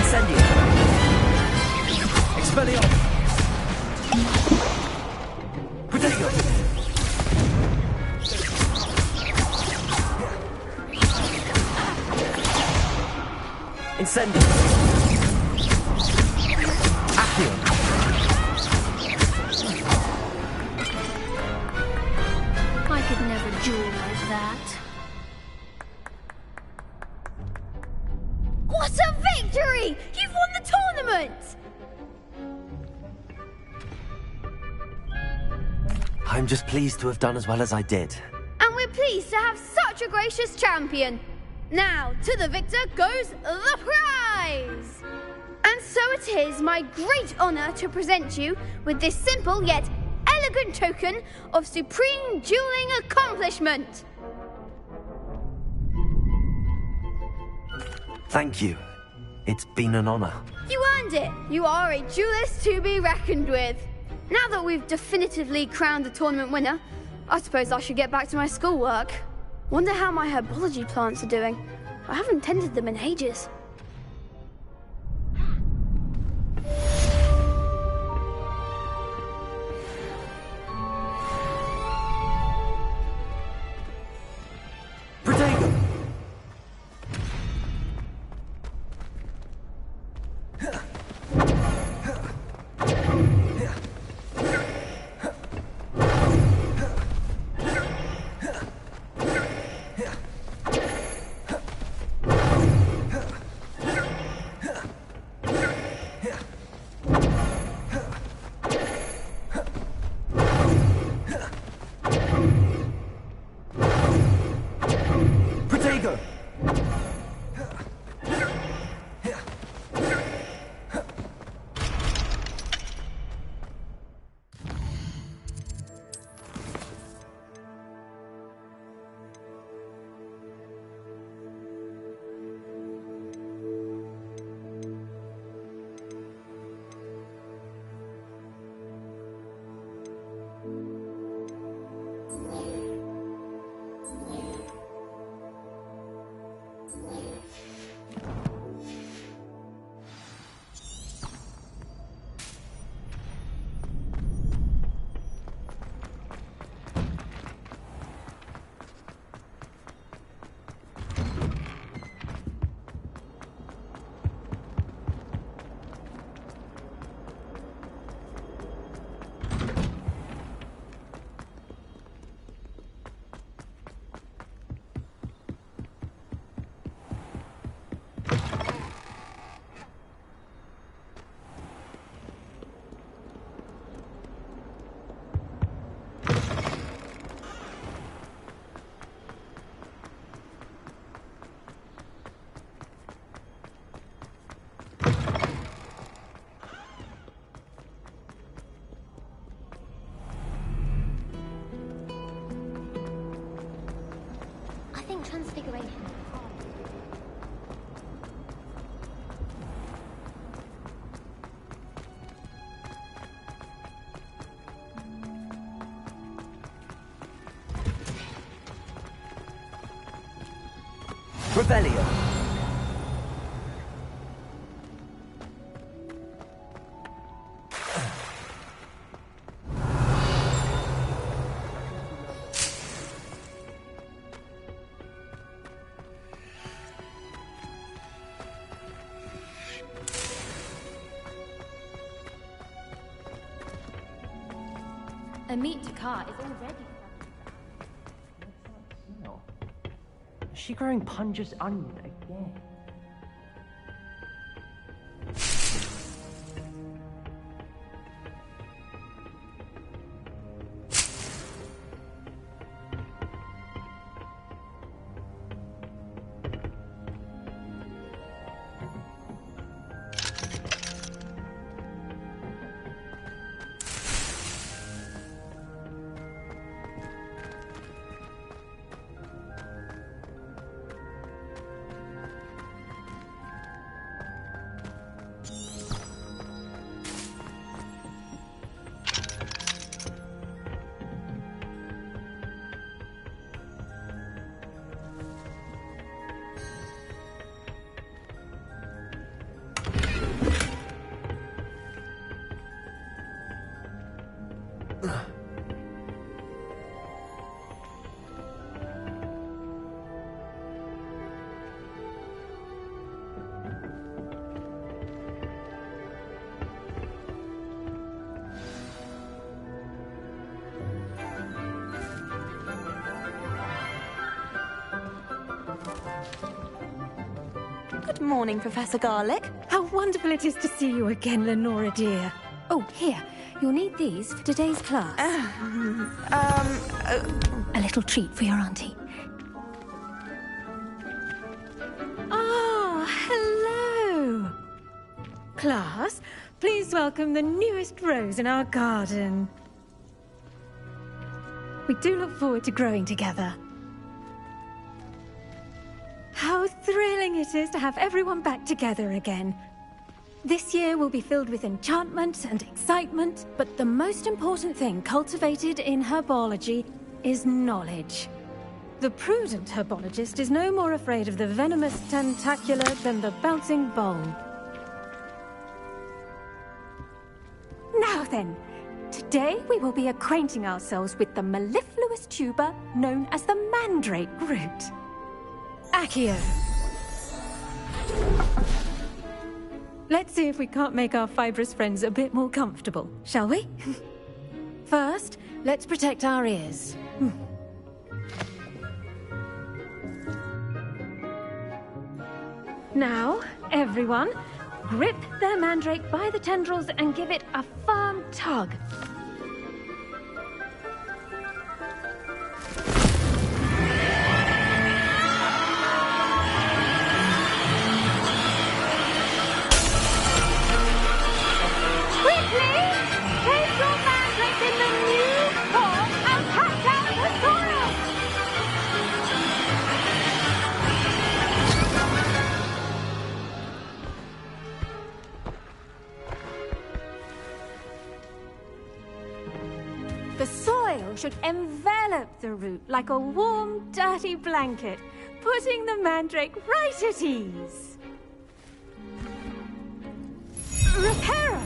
Incendio. Expelliarmus. Protego. Incendio. Accio. I could never duel like that. What a victory! You've won the tournament! I'm just pleased to have done as well as I did. And we're pleased to have such a gracious champion. Now, to the victor goes the prize! And so it is my great honor to present you with this simple yet elegant token of supreme dueling accomplishment. Thank you. It's been an honor. You earned it. You are a duelist to be reckoned with. Now that we've definitively crowned the tournament winner, I suppose I should get back to my schoolwork. Wonder how my herbology plants are doing. I haven't tended them in ages. Protego. Protego. Transfiguration. Revelio. A meat to car is already. Is she growing Punja's onion again? Good morning, Professor Garlic. How wonderful it is to see you again, Lenora dear. Oh, here. You'll need these for today's class. A little treat for your auntie. Ah, hello. Class, please welcome the newest rose in our garden. We do look forward to growing together. How thrilling it is to have everyone back together again. This year will be filled with enchantment and excitement, but the most important thing cultivated in herbology is knowledge. The prudent herbologist is no more afraid of the venomous tentacula than the bouncing bowl. Now then, today we will be acquainting ourselves with the mellifluous tuber known as the mandrake root. Accio. Let's see if we can't make our fibrous friends a bit more comfortable, shall we? First, let's protect our ears. Now, everyone, grip their mandrake by the tendrils and give it a firm tug. The soil should envelop the root like a warm, dirty blanket, putting the mandrake right at ease. Reparo!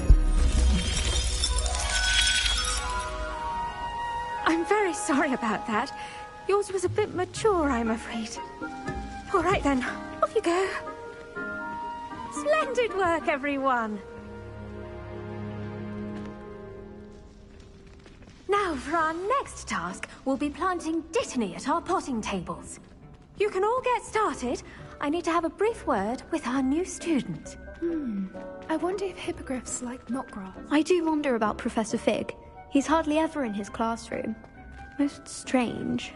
I'm very sorry about that. Yours was a bit mature, I'm afraid. All right then, off you go. Splendid work, everyone. Now, for our next task, we'll be planting dittany at our potting tables. You can all get started. I need to have a brief word with our new student. I wonder if hippogriffs like knotgrass. I do wonder about Professor Fig. He's hardly ever in his classroom. Most strange.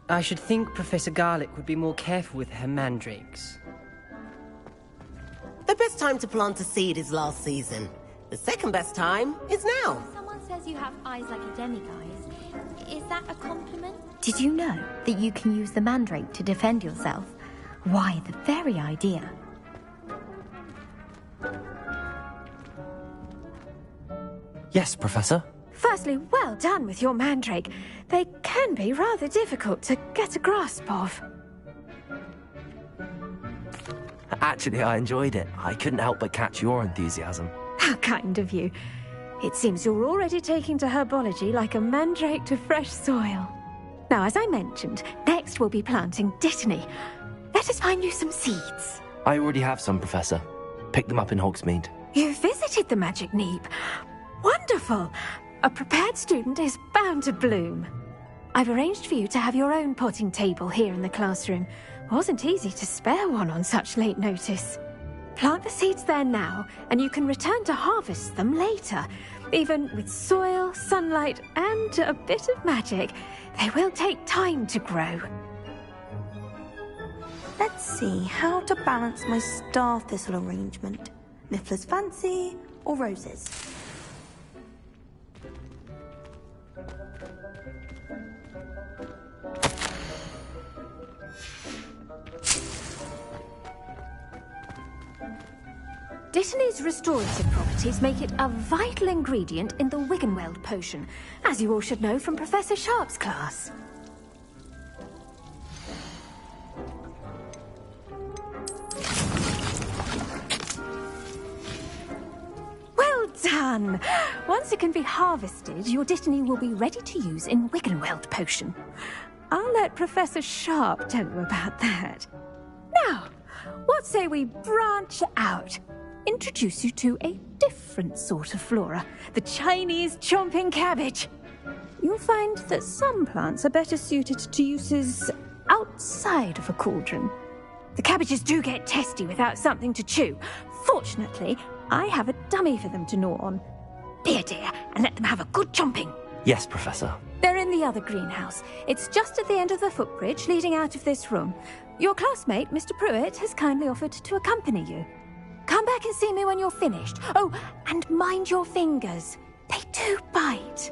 I should think Professor Garlic would be more careful with her mandrakes. The best time to plant a seed is last season. The second best time is now. Someone says you have eyes like a demiguise. Is that a compliment? Did you know that you can use the mandrake to defend yourself? Why, the very idea. Yes, Professor. Firstly, well done with your mandrake. They can be rather difficult to get a grasp of. Actually, I enjoyed it. I couldn't help but catch your enthusiasm. How kind of you. It seems you're already taking to herbology like a mandrake to fresh soil. Now, as I mentioned, next we'll be planting dittany. Let us find you some seeds. I already have some, Professor. Picked them up in Hogsmeade. You visited the Magic Neep. Wonderful! A prepared student is bound to bloom. I've arranged for you to have your own potting table here in the classroom. Wasn't easy to spare one on such late notice. Plant the seeds there now, and you can return to harvest them later. Even with soil, sunlight, and a bit of magic, they will take time to grow. Let's see how to balance my star thistle arrangement. Miffler's Fancy or roses? Dittany's restorative properties make it a vital ingredient in the Wiggenweld potion, as you all should know from Professor Sharp's class. Well done! Once it can be harvested, your Dittany will be ready to use in Wiggenweld potion. I'll let Professor Sharp tell you about that. Now, what say we branch out? Introduce you to a different sort of flora, the Chinese chomping cabbage. You'll find that some plants are better suited to uses outside of a cauldron. The cabbages do get testy without something to chew. Fortunately, I have a dummy for them to gnaw on. Be a dear and let them have a good chomping. Yes, Professor. They're in the other greenhouse. It's just at the end of the footbridge leading out of this room. Your classmate, Mr. Pruitt, has kindly offered to accompany you. Come back and see me when you're finished. Oh, and mind your fingers. They do bite.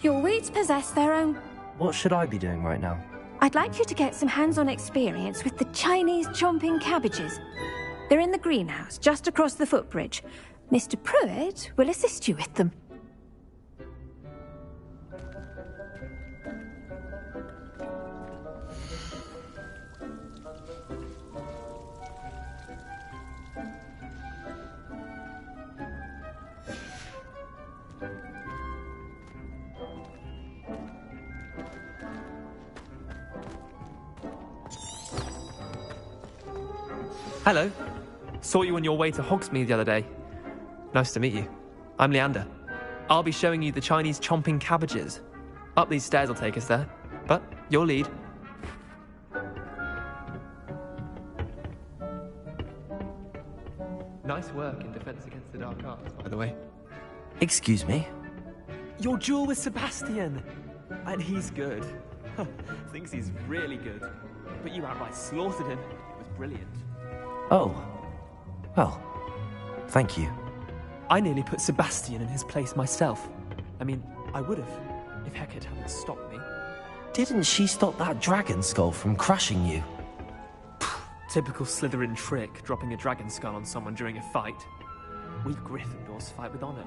Your weeds possess their own... What should I be doing right now? I'd like you to get some hands-on experience with the Chinese chomping cabbages. They're in the greenhouse, just across the footbridge. Mr. Pruitt will assist you with them. Hello. Saw you on your way to Hogsmeade the other day. Nice to meet you. I'm Leander. I'll be showing you the Chinese chomping cabbages. Up these stairs will take us there, but your lead. Nice work in Defense Against the Dark Arts, by the way. Excuse me? Your duel with Sebastian! And he's good. Thinks he's really good. But you outright slaughtered him. It was brilliant. Oh. Well, thank you. I nearly put Sebastian in his place myself. I mean, I would have, if Hecate hadn't stopped me. Didn't she stop that dragon skull from crushing you? Typical Slytherin trick, dropping a dragon skull on someone during a fight. We Gryffindors fight with honor.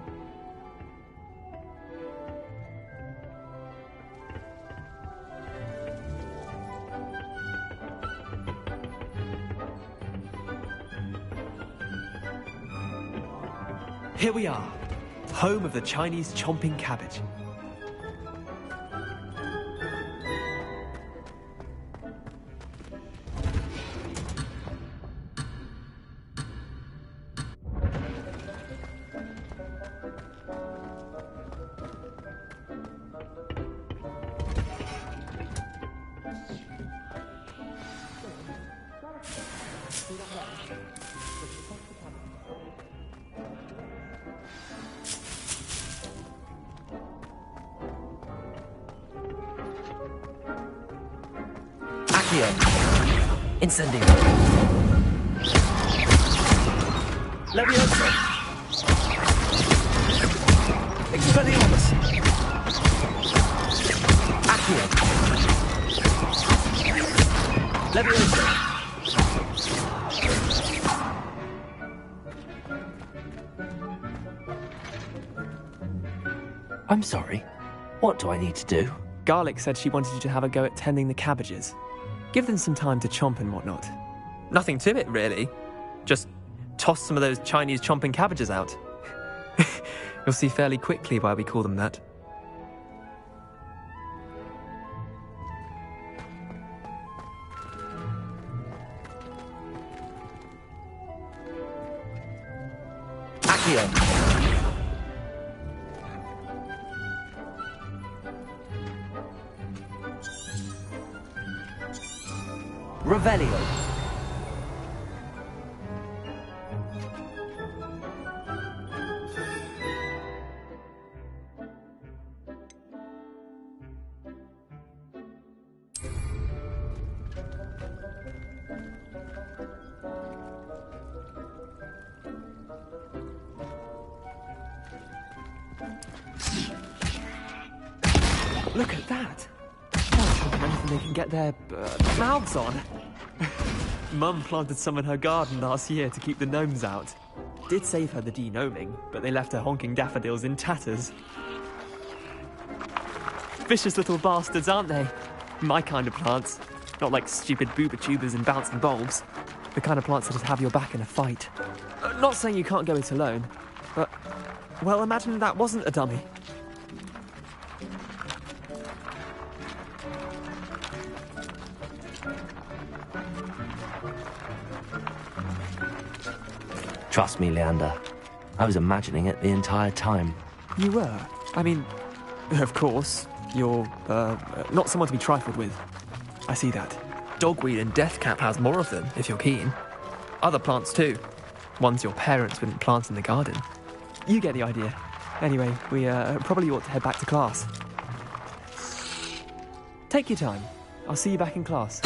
Here we are, home of the Chinese chomping cabbage. Incendio. Leviosa! Expelliarmus! Accio! Leviosa! I'm sorry. What do I need to do? Garlic said she wanted you to have a go at tending the cabbages. Give them some time to chomp and whatnot. Nothing to it, really. Just toss some of those Chinese chomping cabbages out. You'll see fairly quickly why we call them that. Accio! Revelio. Look at that! Oh, anything they can get their mouths on. Mum planted some in her garden last year to keep the gnomes out. Did save her the de-gnoming, but they left her honking daffodils in tatters. Vicious little bastards, aren't they? My kind of plants. Not like stupid booba tubers and bouncing bulbs. The kind of plants that'd have your back in a fight. Not saying you can't go it alone, but... well, imagine that wasn't a dummy. Trust me, Leander. I was imagining it the entire time. You were? I mean, of course, you're, not someone to be trifled with. I see that. Dogweed and deathcap has more of them, if you're keen. Other plants too. Ones your parents wouldn't plant in the garden. You get the idea. Anyway, we, probably ought to head back to class. Take your time. I'll see you back in class.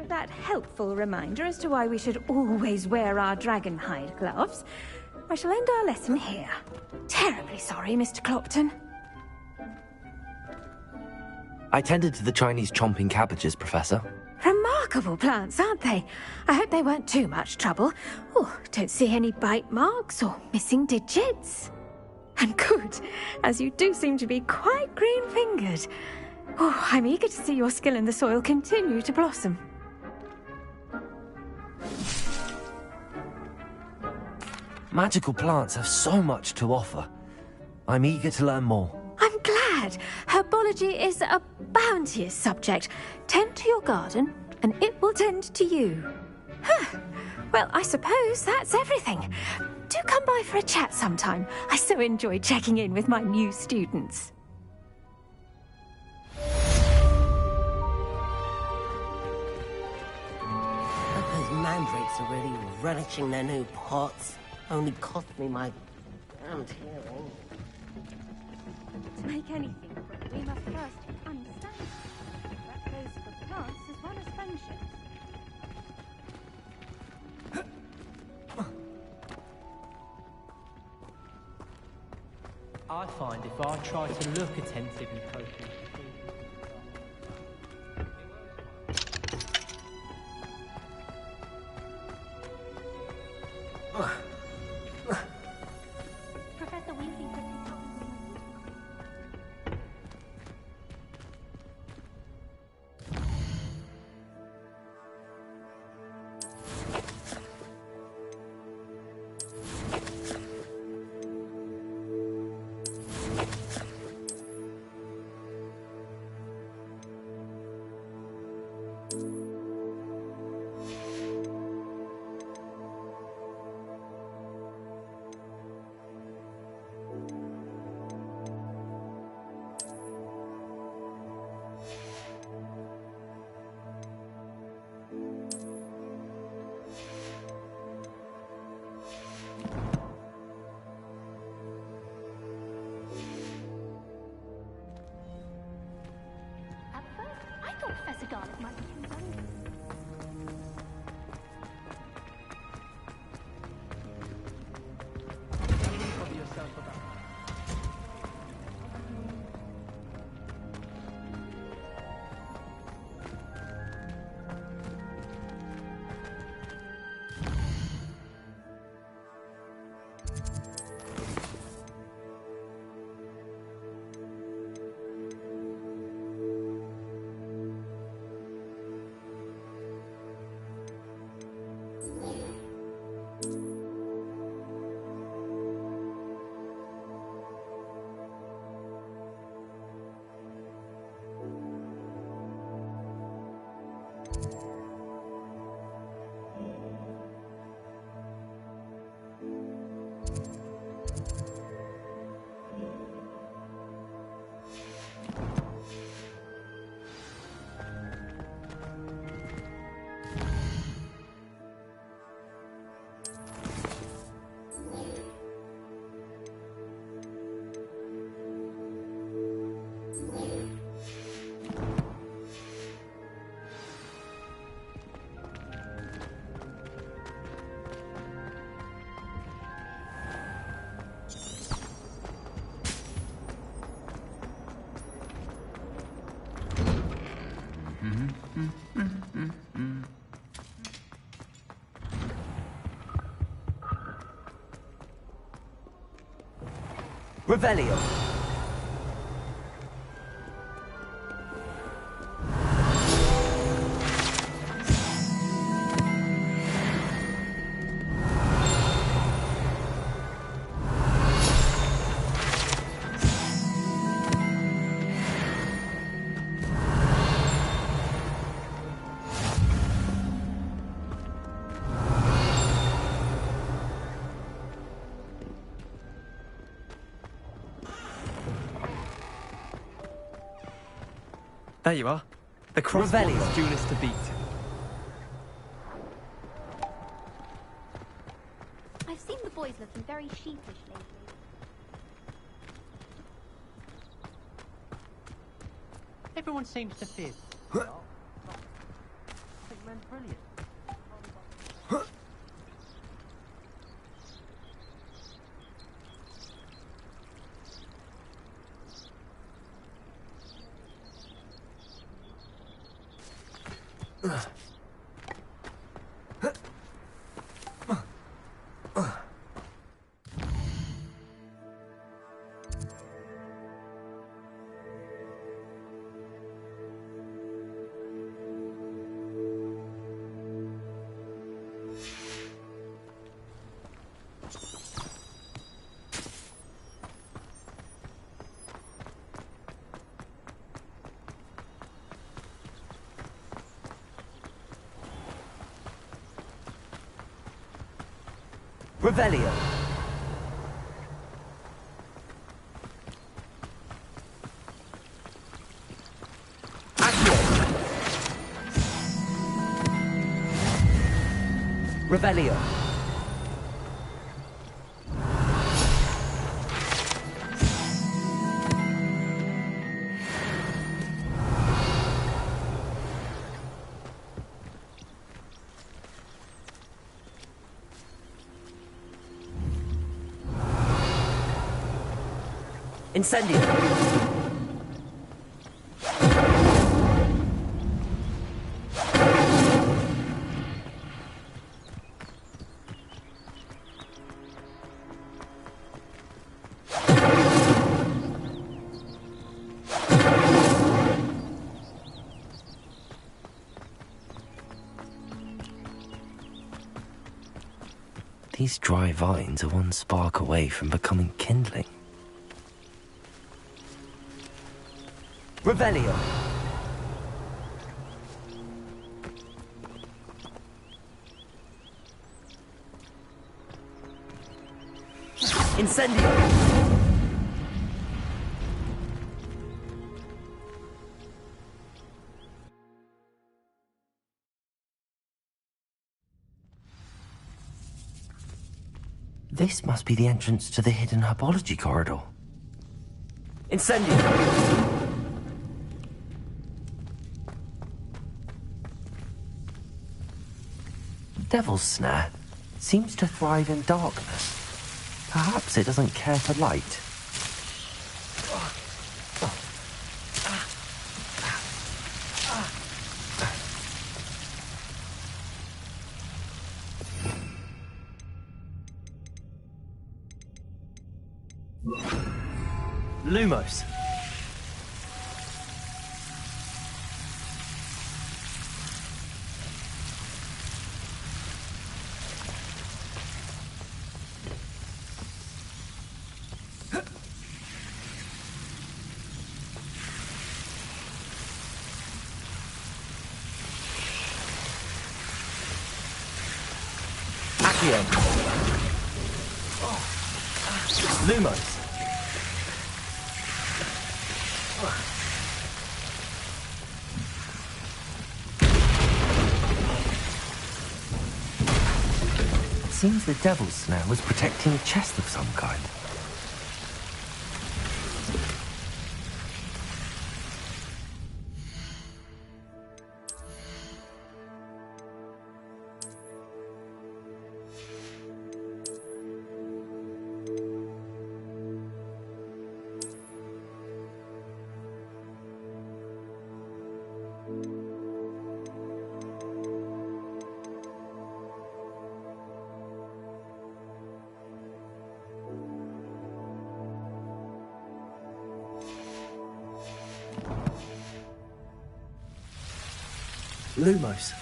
That helpful reminder as to why we should always wear our dragon hide gloves, I shall end our lesson here. Terribly sorry, Mr. Clopton. I tended to the Chinese chomping cabbages, Professor. Remarkable plants, aren't they? I hope they weren't too much trouble. Oh, don't see any bite marks or missing digits. And good, as you do seem to be quite green-fingered. Oh, I'm eager to see your skill in the soil continue to blossom. Magical plants have so much to offer. I'm eager to learn more. I'm glad. Herbology is a bounteous subject. Tend to your garden, and it will tend to you. Huh. Well, I suppose that's everything. Do come by for a chat sometime. I so enjoy checking in with my new students. Those mandrakes are really relishing their new pots. Only cost me my damned hearing. To make anything grow, we must first understand. That goes for plants as well as friendships. I find if I try to look attentively poking. Professor Weasley could be talking. Professor Garlic might be concerned. Bother yourself about that. Revelio. There you are. The crossbones duelist to beat. I've seen the boys looking very sheepish lately. Everyone seems to fib. I think men's brilliant. Revelio. Accio. Revelio. Incendio. These dry vines are one spark away from becoming kindling. Revelio. Incendio. This must be the entrance to the hidden herbology corridor. Incendio. devil's snare seems to thrive in darkness. Perhaps it doesn't care for light. Lumos. Accio. Lumos. It seems the devil's snare was protecting a chest of some kind. Lumos.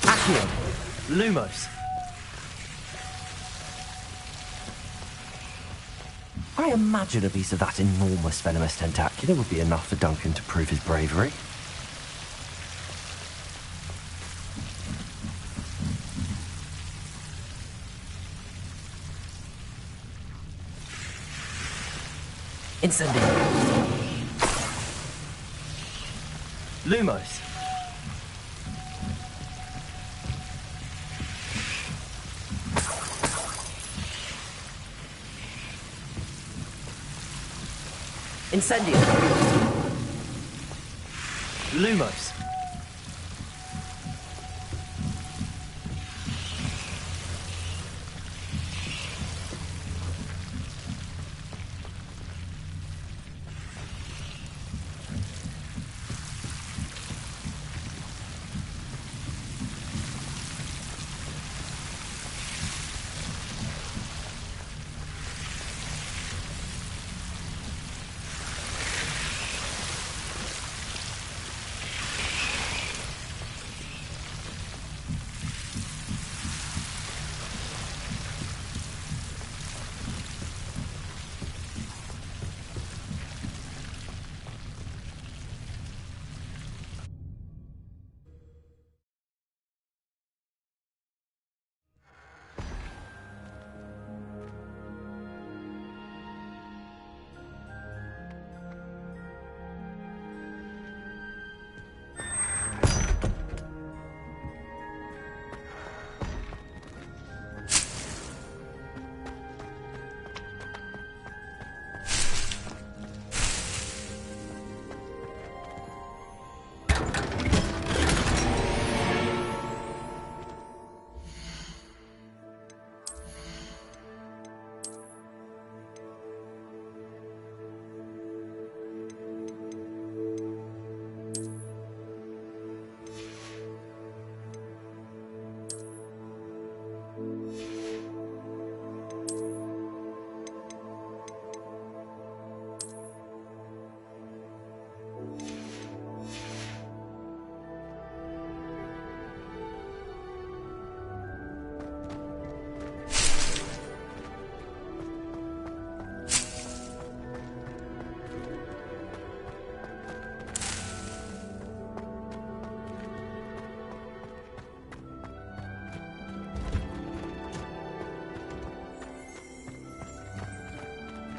Accio. Lumos. I imagine a piece of that enormous venomous tentacula would be enough for Duncan to prove his bravery. Incendio. Lumos. Incendio. Lumos.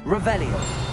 Revelio.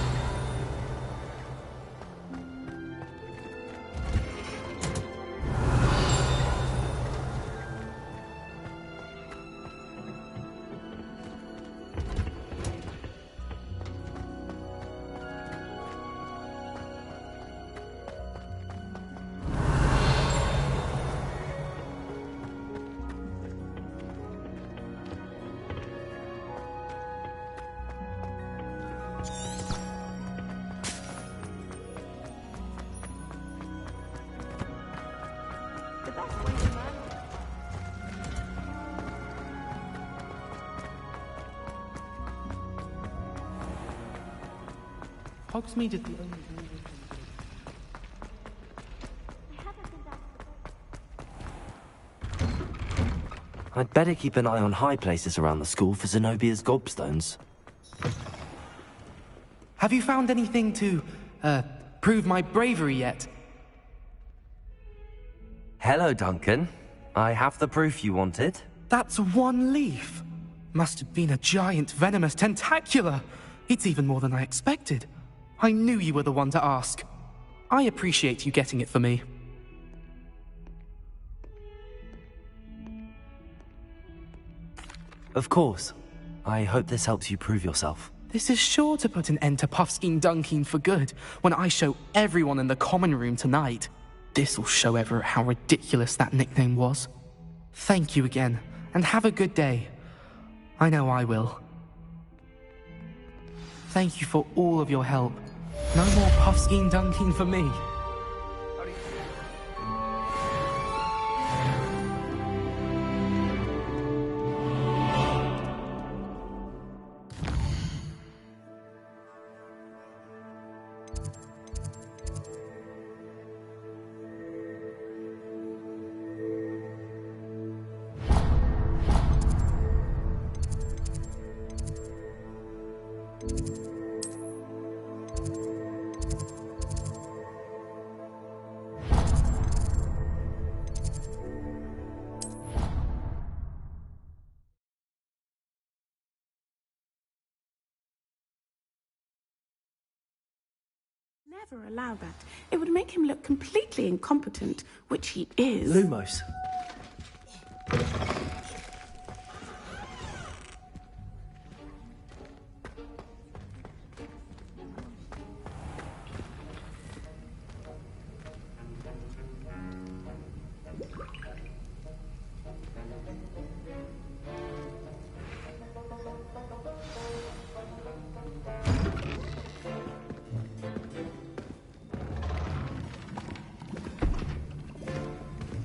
The best way to learn. Hogsmeade is the only... I'd better keep an eye on high places around the school for Zenobia's gobstones. Have you found anything to, prove my bravery yet? Hello, Duncan. I have the proof you wanted. That's one leaf. Must have been a giant venomous tentacula. It's even more than I expected. I knew you were the one to ask. I appreciate you getting it for me. Of course. I hope this helps you prove yourself. This is sure to put an end to Puffskein Dunkeen for good when I show everyone in the common room tonight. This'll show Everett how ridiculous that nickname was. Thank you again, and have a good day. I know I will. Thank you for all of your help. No more Puffskein Dunkeen for me. Never allow that. It would make him look completely incompetent, which he is. Lumos.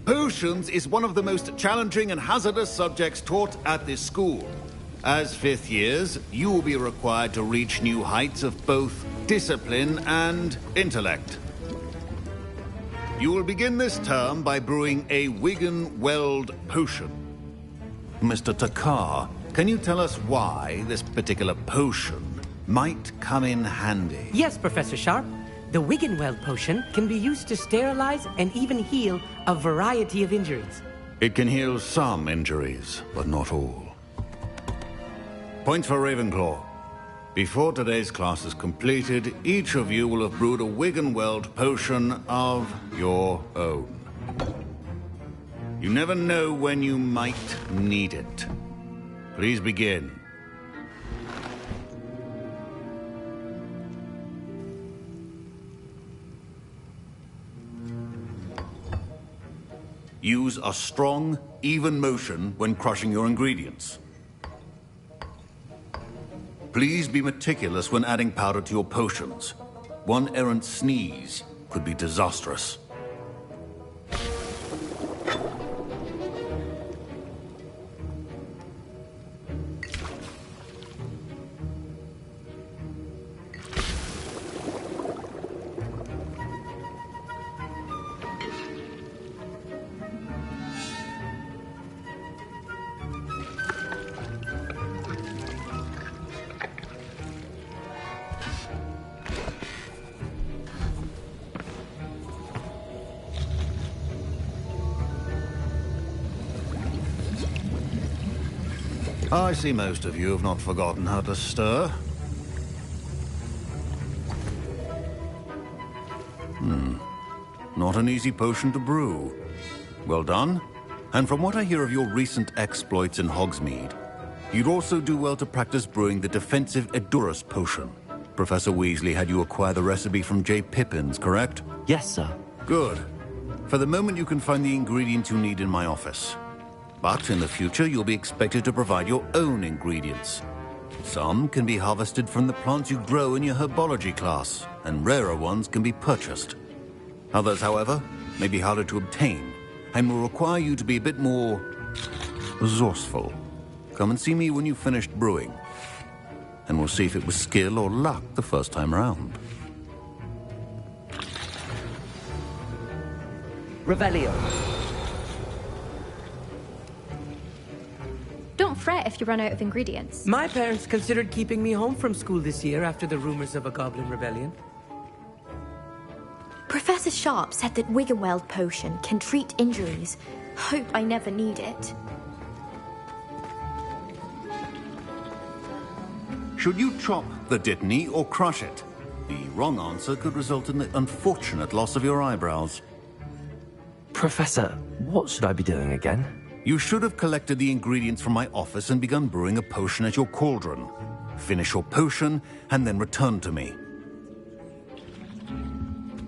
Potions is one of the most challenging and hazardous subjects taught at this school. As fifth years, you will be required to reach new heights of both discipline and intellect. You will begin this term by brewing a Wigan-Weld potion. Mr. Takar, can you tell us why this particular potion might come in handy? Yes, Professor Sharp. The Wigan-Weld potion can be used to sterilize and even heal a variety of injuries. It can heal some injuries, but not all. Points for Ravenclaw. Before today's class is completed, each of you will have brewed a Wigan-Weld potion of your own. You never know when you might need it. Please begin. Use a strong, even motion when crushing your ingredients. Please be meticulous when adding powder to your potions. One errant sneeze could be disastrous. I see most of you have not forgotten how to stir. Not an easy potion to brew. Well done. And from what I hear of your recent exploits in Hogsmeade, you'd also do well to practice brewing the defensive Edurus potion. Professor Weasley had you acquire the recipe from J. Pippins, correct? Yes, sir. Good. For the moment, you can find the ingredients you need in my office. But in the future, you'll be expected to provide your own ingredients. Some can be harvested from the plants you grow in your herbology class, and rarer ones can be purchased. Others, however, may be harder to obtain, and will require you to be a bit more resourceful. Come and see me when you've finished brewing, and we'll see if it was skill or luck the first time round. Revelio. Don't fret if you run out of ingredients. My parents considered keeping me home from school this year after the rumors of a goblin rebellion. Professor Sharp said that Wiggenweld potion can treat injuries. Hope I never need it. Should you chop the Dittany or crush it? The wrong answer could result in the unfortunate loss of your eyebrows. Professor, what should I be doing again? You should have collected the ingredients from my office and begun brewing a potion at your cauldron. Finish your potion and then return to me.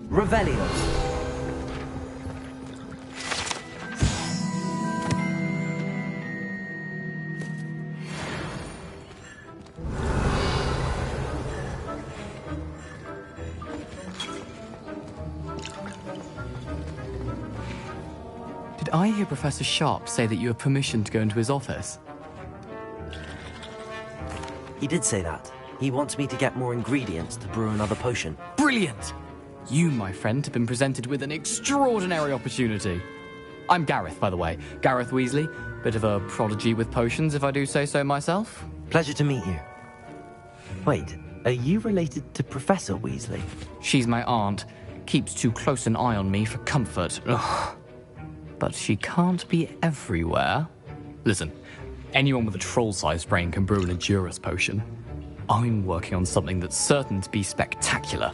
Revelio. Did I hear Professor Sharp say that you have permission to go into his office? He did say that. He wants me to get more ingredients to brew another potion. Brilliant! You, my friend, have been presented with an extraordinary opportunity. I'm Gareth, by the way. Gareth Weasley. Bit of a prodigy with potions, if I do say so myself. Pleasure to meet you. Wait, are you related to Professor Weasley? She's my aunt. Keeps too close an eye on me for comfort. Ugh. But she can't be everywhere. Listen, anyone with a troll-sized brain can brew an Endurus potion. I'm working on something that's certain to be spectacular.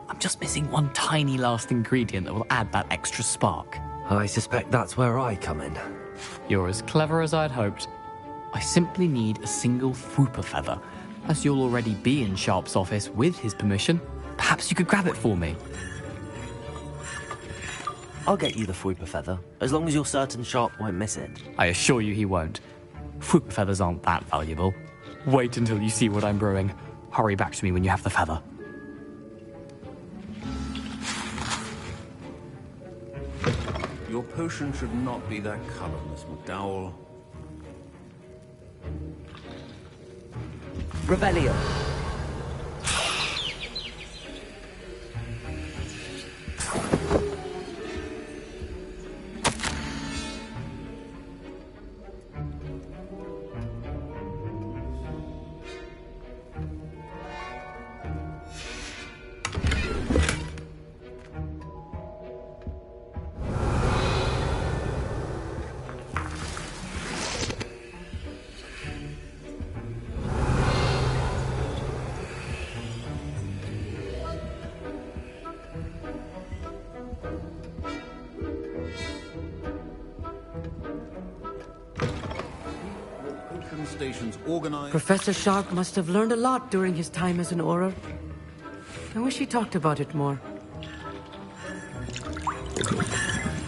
I'm just missing one tiny last ingredient that will add that extra spark. I suspect that's where I come in. You're as clever as I'd hoped. I simply need a single Fwooper feather. As you'll already be in Sharp's office with his permission, perhaps you could grab it for me. I'll get you the Fwooper feather, as long as you're certain Sharp won't miss it. I assure you he won't. Fwooper feathers aren't that valuable. Wait until you see what I'm brewing. Hurry back to me when you have the feather. Your potion should not be that color, Miss McDowell. Revelio. Stations organized. Professor Sharp must have learned a lot during his time as an Auror. I wish he talked about it more.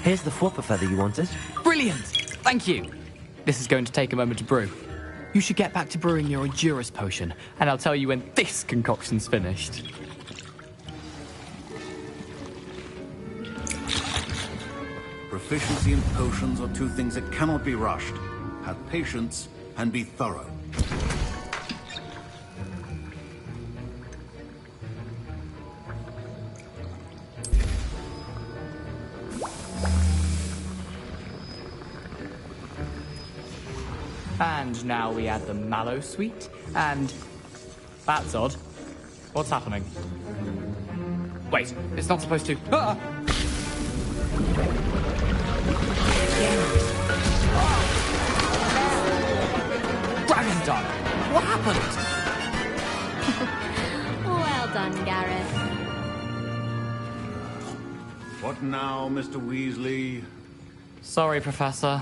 Here's the Fwooper feather you wanted. Brilliant! Thank you. This is going to take a moment to brew. You should get back to brewing your Endurus potion, and I'll tell you when this concoction's finished. Proficiency and potions are two things that cannot be rushed. Have patience and be thorough. And now we add the mallow sweet, and... That's odd. What's happening? Wait, it's not supposed to... Ah! Dragon Dog! What happened? Well done, Gareth. What now, Mr. Weasley? Sorry, Professor.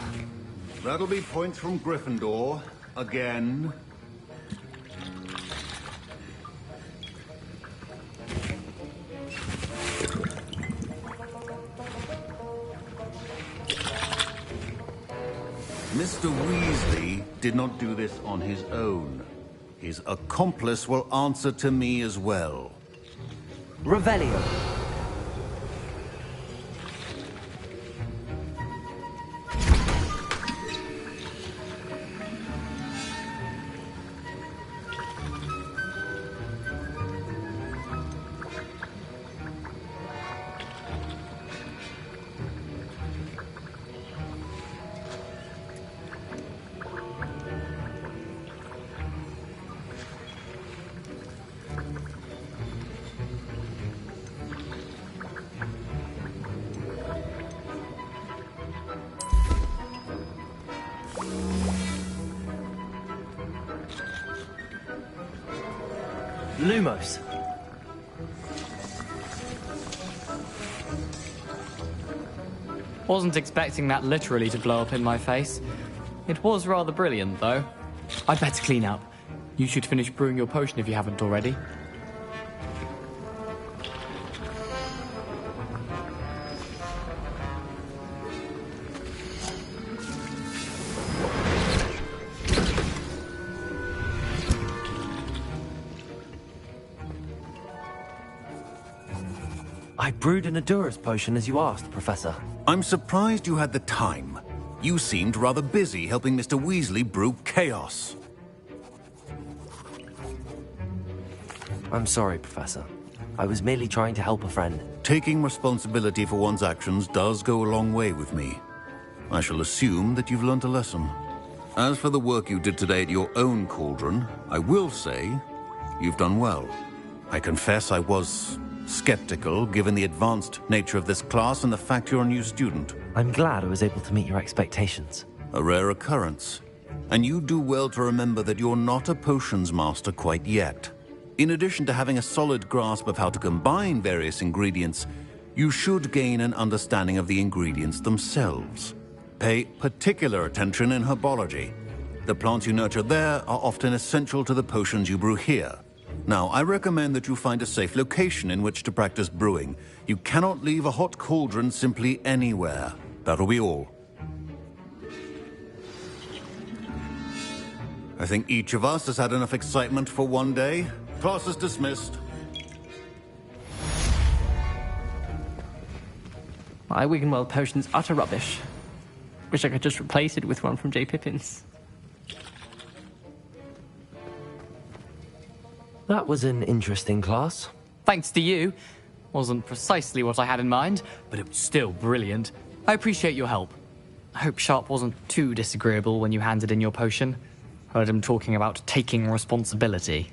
That'll be points from Gryffindor. Again. Mr. Weasley did not do this on his own. His accomplice will answer to me as well. Revelio. Lumos. Wasn't expecting that literally to blow up in my face. It was rather brilliant, though. I'd better clean up. You should finish brewing your potion if you haven't already. I brewed an Adurus potion as you asked, Professor. I'm surprised you had the time. You seemed rather busy helping Mr. Weasley brew chaos. I'm sorry, Professor. I was merely trying to help a friend. Taking responsibility for one's actions does go a long way with me. I shall assume that you've learnt a lesson. As for the work you did today at your own cauldron, I will say you've done well. I confess I was skeptical, given the advanced nature of this class and the fact you're a new student. I'm glad I was able to meet your expectations. A rare occurrence. And you do well to remember that you're not a potions master quite yet. In addition to having a solid grasp of how to combine various ingredients, you should gain an understanding of the ingredients themselves. Pay particular attention in herbology. The plants you nurture there are often essential to the potions you brew here. Now, I recommend that you find a safe location in which to practice brewing. You cannot leave a hot cauldron simply anywhere. That'll be all. I think each of us has had enough excitement for one day. Class is dismissed. My Wiggenweld potion's utter rubbish. Wish I could just replace it with one from J. Pippin's. That was an interesting class. Thanks to you. Wasn't precisely what I had in mind, but it was still brilliant. I appreciate your help. I hope Sharp wasn't too disagreeable when you handed in your potion. Heard him talking about taking responsibility.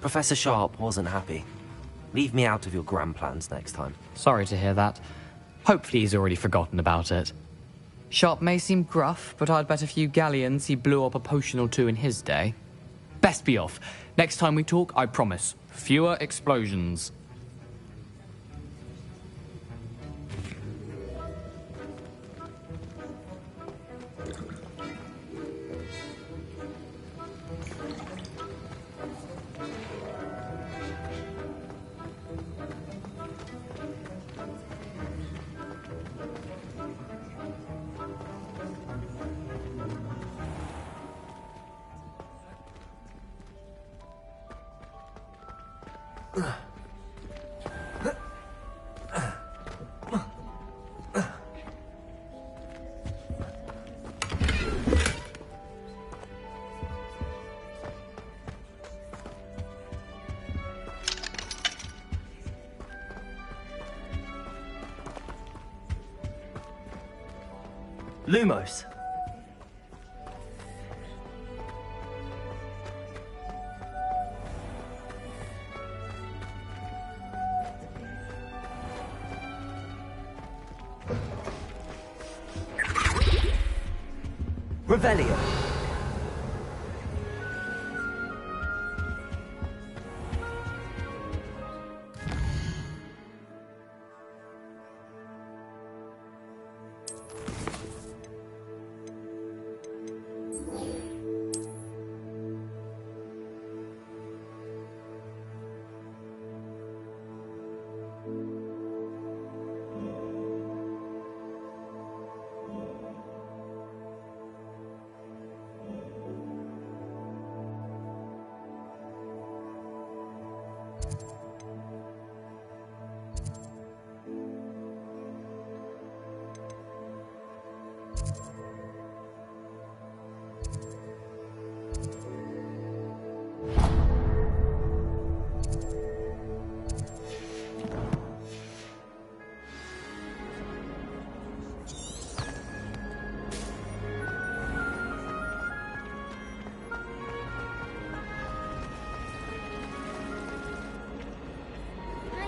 Professor Sharp wasn't happy. Leave me out of your grand plans next time. Sorry to hear that. Hopefully he's already forgotten about it. Sharp may seem gruff, but I'd bet a few galleons he blew up a potion or two in his day. Best be off. Next time we talk, I promise, fewer explosions. Lumos. Revelio.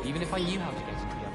Even if I knew how to get into the other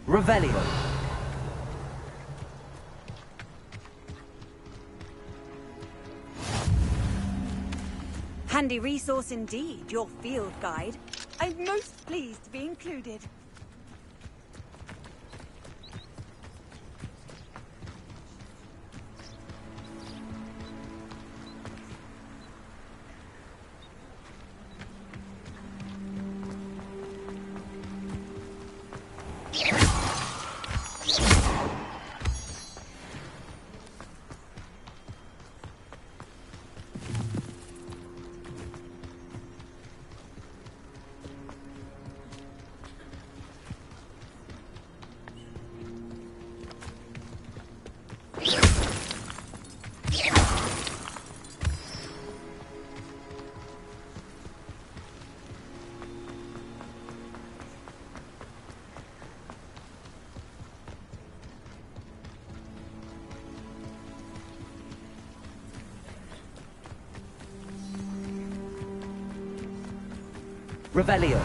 Revelio. Handy resource indeed, your field guide. I'm most pleased to be included. Revelio.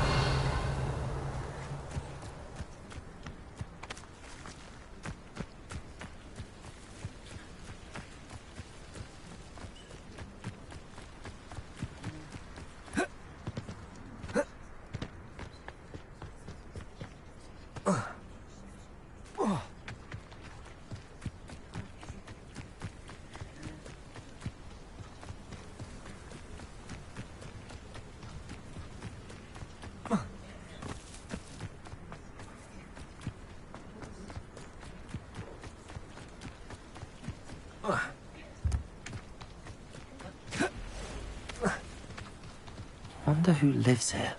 Wonder who lives here.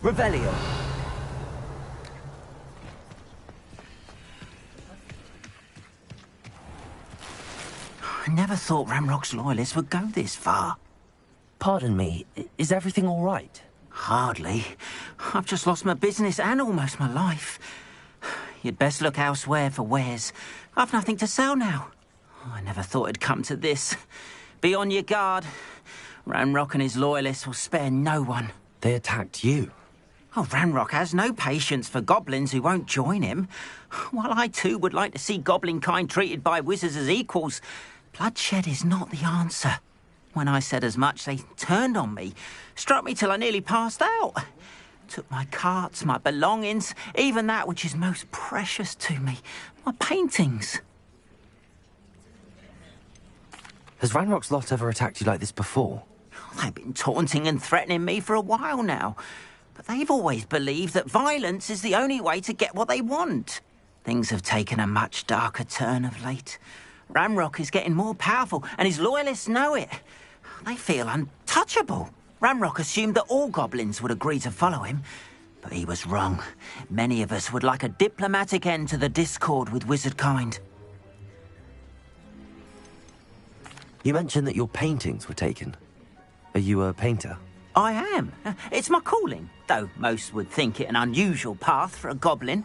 Revelio. I never thought Ramrock's loyalists would go this far. Pardon me, is everything all right? Hardly. I've just lost my business and almost my life. You'd best look elsewhere for wares. I've nothing to sell now. I never thought it'd come to this. Be on your guard. Ranrock and his loyalists will spare no one. They attacked you. Oh, Ranrock has no patience for goblins who won't join him. While I too would like to see goblin kind treated by wizards as equals, bloodshed is not the answer. When I said as much, they turned on me, struck me till I nearly passed out. Took my carts, my belongings, even that which is most precious to me, my paintings. Has Ranrock's lot ever attacked you like this before? They've been taunting and threatening me for a while now. But they've always believed that violence is the only way to get what they want. Things have taken a much darker turn of late. Ranrock is getting more powerful, and his loyalists know it. They feel untouchable. Ranrock assumed that all goblins would agree to follow him, but he was wrong. Many of us would like a diplomatic end to the discord with wizard kind. You mentioned that your paintings were taken. Are you a painter? I am. It's my calling, though most would think it an unusual path for a goblin.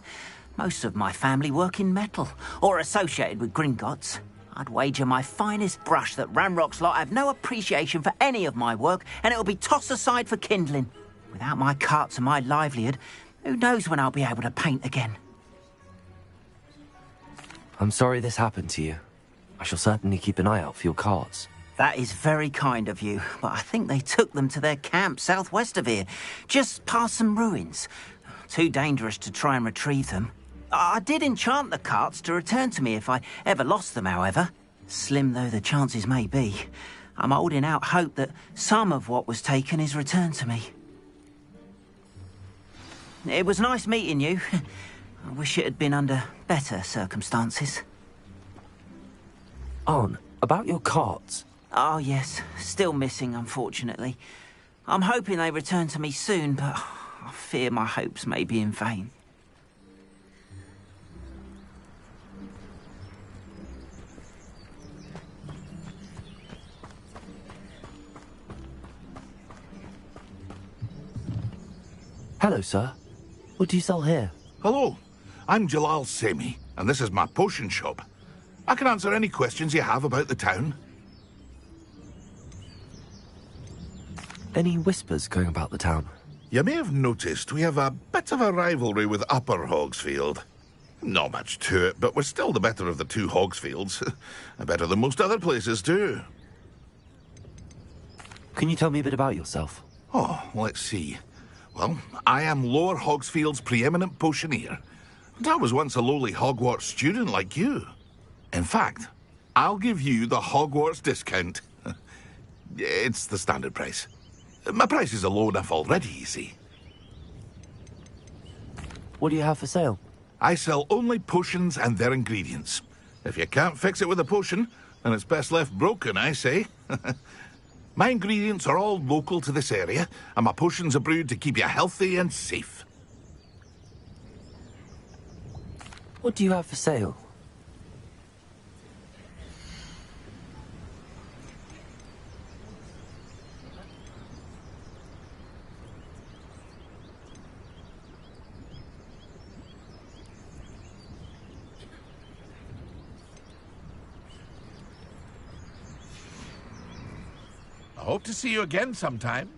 Most of my family work in metal, or associated with Gringotts. I'd wager my finest brush that Ranrock's lot have no appreciation for any of my work, and it'll be tossed aside for kindling. Without my carts and my livelihood, who knows when I'll be able to paint again. I'm sorry this happened to you. I shall certainly keep an eye out for your carts. That is very kind of you, but I think they took them to their camp southwest of here, just past some ruins. Too dangerous to try and retrieve them. I did enchant the carts to return to me if I ever lost them, however. Slim though the chances may be, I'm holding out hope that some of what was taken is returned to me. It was nice meeting you. I wish it had been under better circumstances. Arn, about your carts. Oh, yes. Still missing, unfortunately. I'm hoping they return to me soon, but I fear my hopes may be in vain. Hello, sir. What do you sell here? Hello, I'm Jalal Semi, and this is my potion shop. I can answer any questions you have about the town. Any whispers going about the town? You may have noticed we have a bit of a rivalry with Upper Hogsfield. Not much to it, but we're still the better of the two Hogsfields. Better than most other places, too. Can you tell me a bit about yourself? Oh, let's see. Well, I am Lower Hogsfield's preeminent potioneer. And I was once a lowly Hogwarts student like you. In fact, I'll give you the Hogwarts discount. It's the standard price. My prices are low enough already, you see. What do you have for sale? I sell only potions and their ingredients. If you can't fix it with a potion, then it's best left broken, I say. My ingredients are all local to this area, and my potions are brewed to keep you healthy and safe. What do you have for sale? I hope to see you again sometime.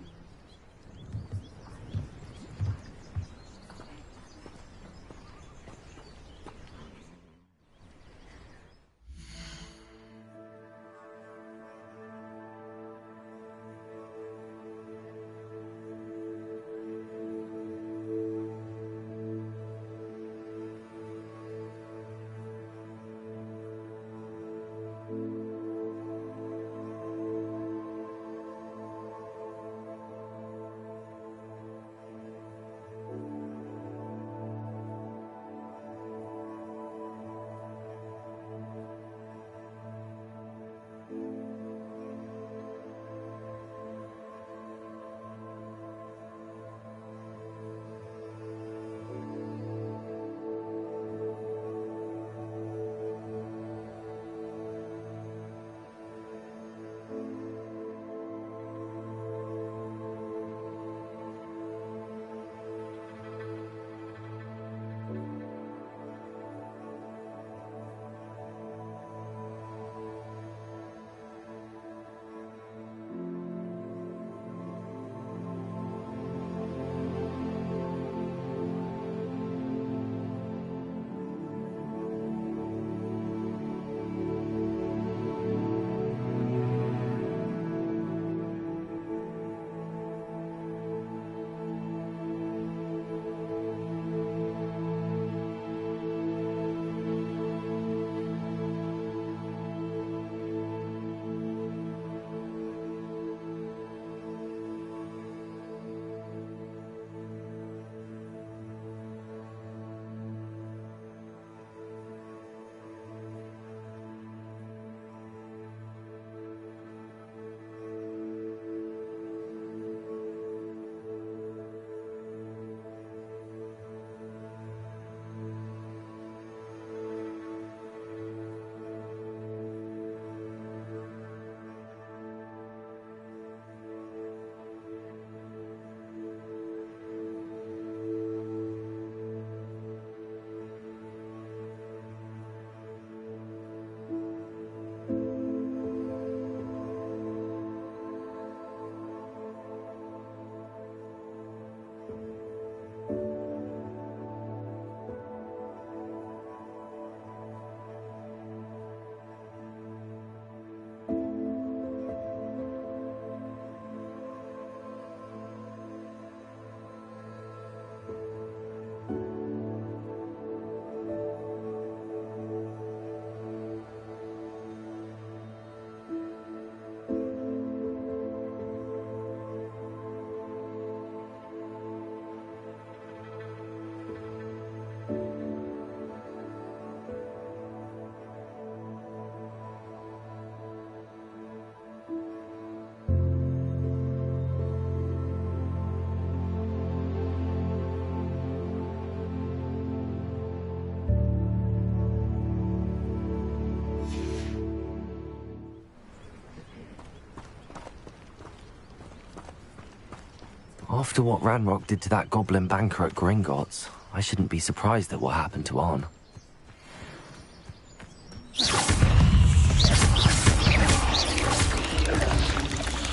After what Ranrock did to that goblin banker at Gringotts, I shouldn't be surprised at what happened to Arn.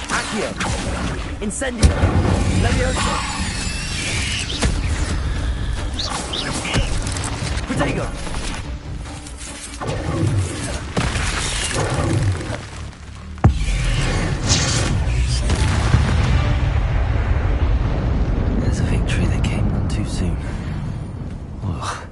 Accio! Incendio! Leviosa! Protego! There's a victory that came none too soon. Ugh.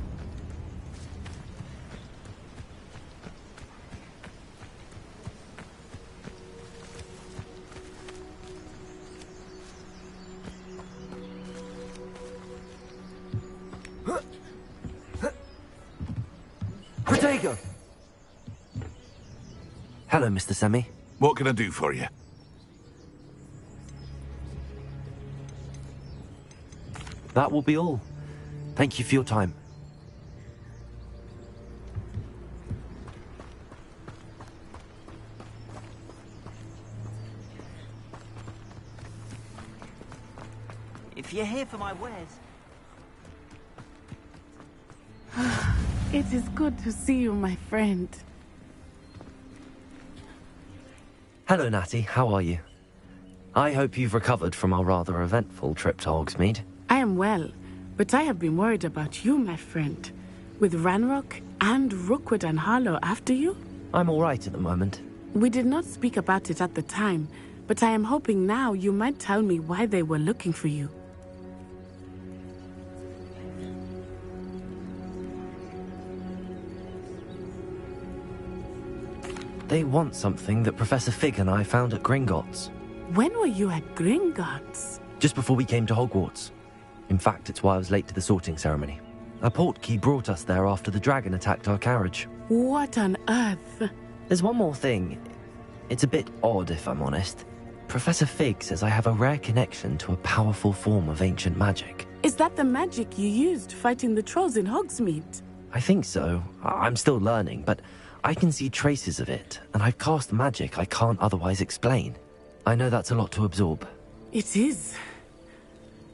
Protego! Hello, Mr. Semi. What can I do for you? That will be all. Thank you for your time. If you're here for my wares... It is good to see you, my friend. Hello, Natty. How are you? I hope you've recovered from our rather eventful trip to Hogsmeade. I am well, but I have been worried about you, my friend. With Ranrock and Rookwood and Harlow after you? I'm all right at the moment. We did not speak about it at the time, but I am hoping now you might tell me why they were looking for you. They want something that Professor Fig and I found at Gringotts. When were you at Gringotts? Just before we came to Hogwarts. In fact, it's why I was late to the sorting ceremony. A portkey brought us there after the dragon attacked our carriage. What on earth? There's one more thing. It's a bit odd, if I'm honest. Professor Fig says I have a rare connection to a powerful form of ancient magic. Is that the magic you used fighting the trolls in Hogsmeade? I think so. I'm still learning, but I can see traces of it, and I've cast magic I can't otherwise explain. I know that's a lot to absorb. It is.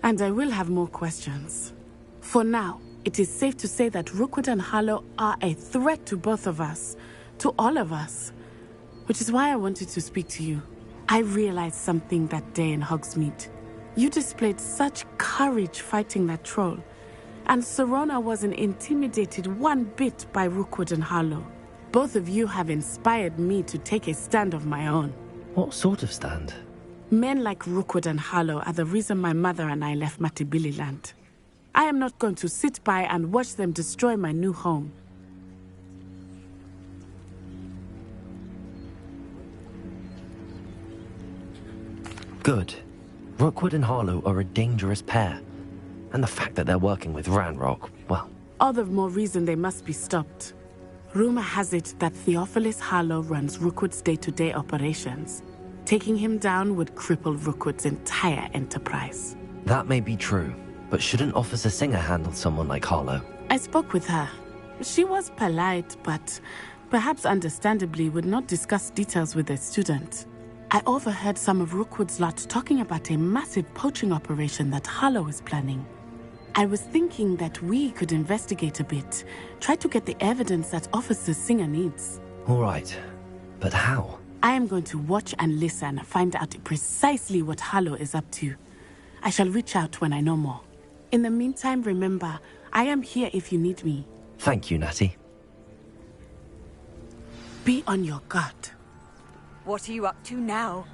And I will have more questions. For now, it is safe to say that Rookwood and Harlow are a threat to both of us. To all of us. Which is why I wanted to speak to you. I realized something that day in Hogsmeade. You displayed such courage fighting that troll. And Serona wasn't intimidated one bit by Rookwood and Harlow. Both of you have inspired me to take a stand of my own. What sort of stand? Men like Rookwood and Harlow are the reason my mother and I left Matibili-land. I am not going to sit by and watch them destroy my new home. Good. Rookwood and Harlow are a dangerous pair. And the fact that they're working with Ranrock, well... All the more reason they must be stopped. Rumor has it that Theophilus Harlow runs Rookwood's day-to-day operations. Taking him down would cripple Rookwood's entire enterprise. That may be true, but shouldn't Officer Singer handle someone like Harlow? I spoke with her. She was polite, but perhaps understandably would not discuss details with a student. I overheard some of Rookwood's lot talking about a massive poaching operation that Harlow is planning. I was thinking that we could investigate a bit, try to get the evidence that Officer Singer needs. All right, but how? I am going to watch and listen, find out precisely what Harlow is up to. I shall reach out when I know more. In the meantime, remember, I am here if you need me. Thank you, Natty. Be on your guard. What are you up to now?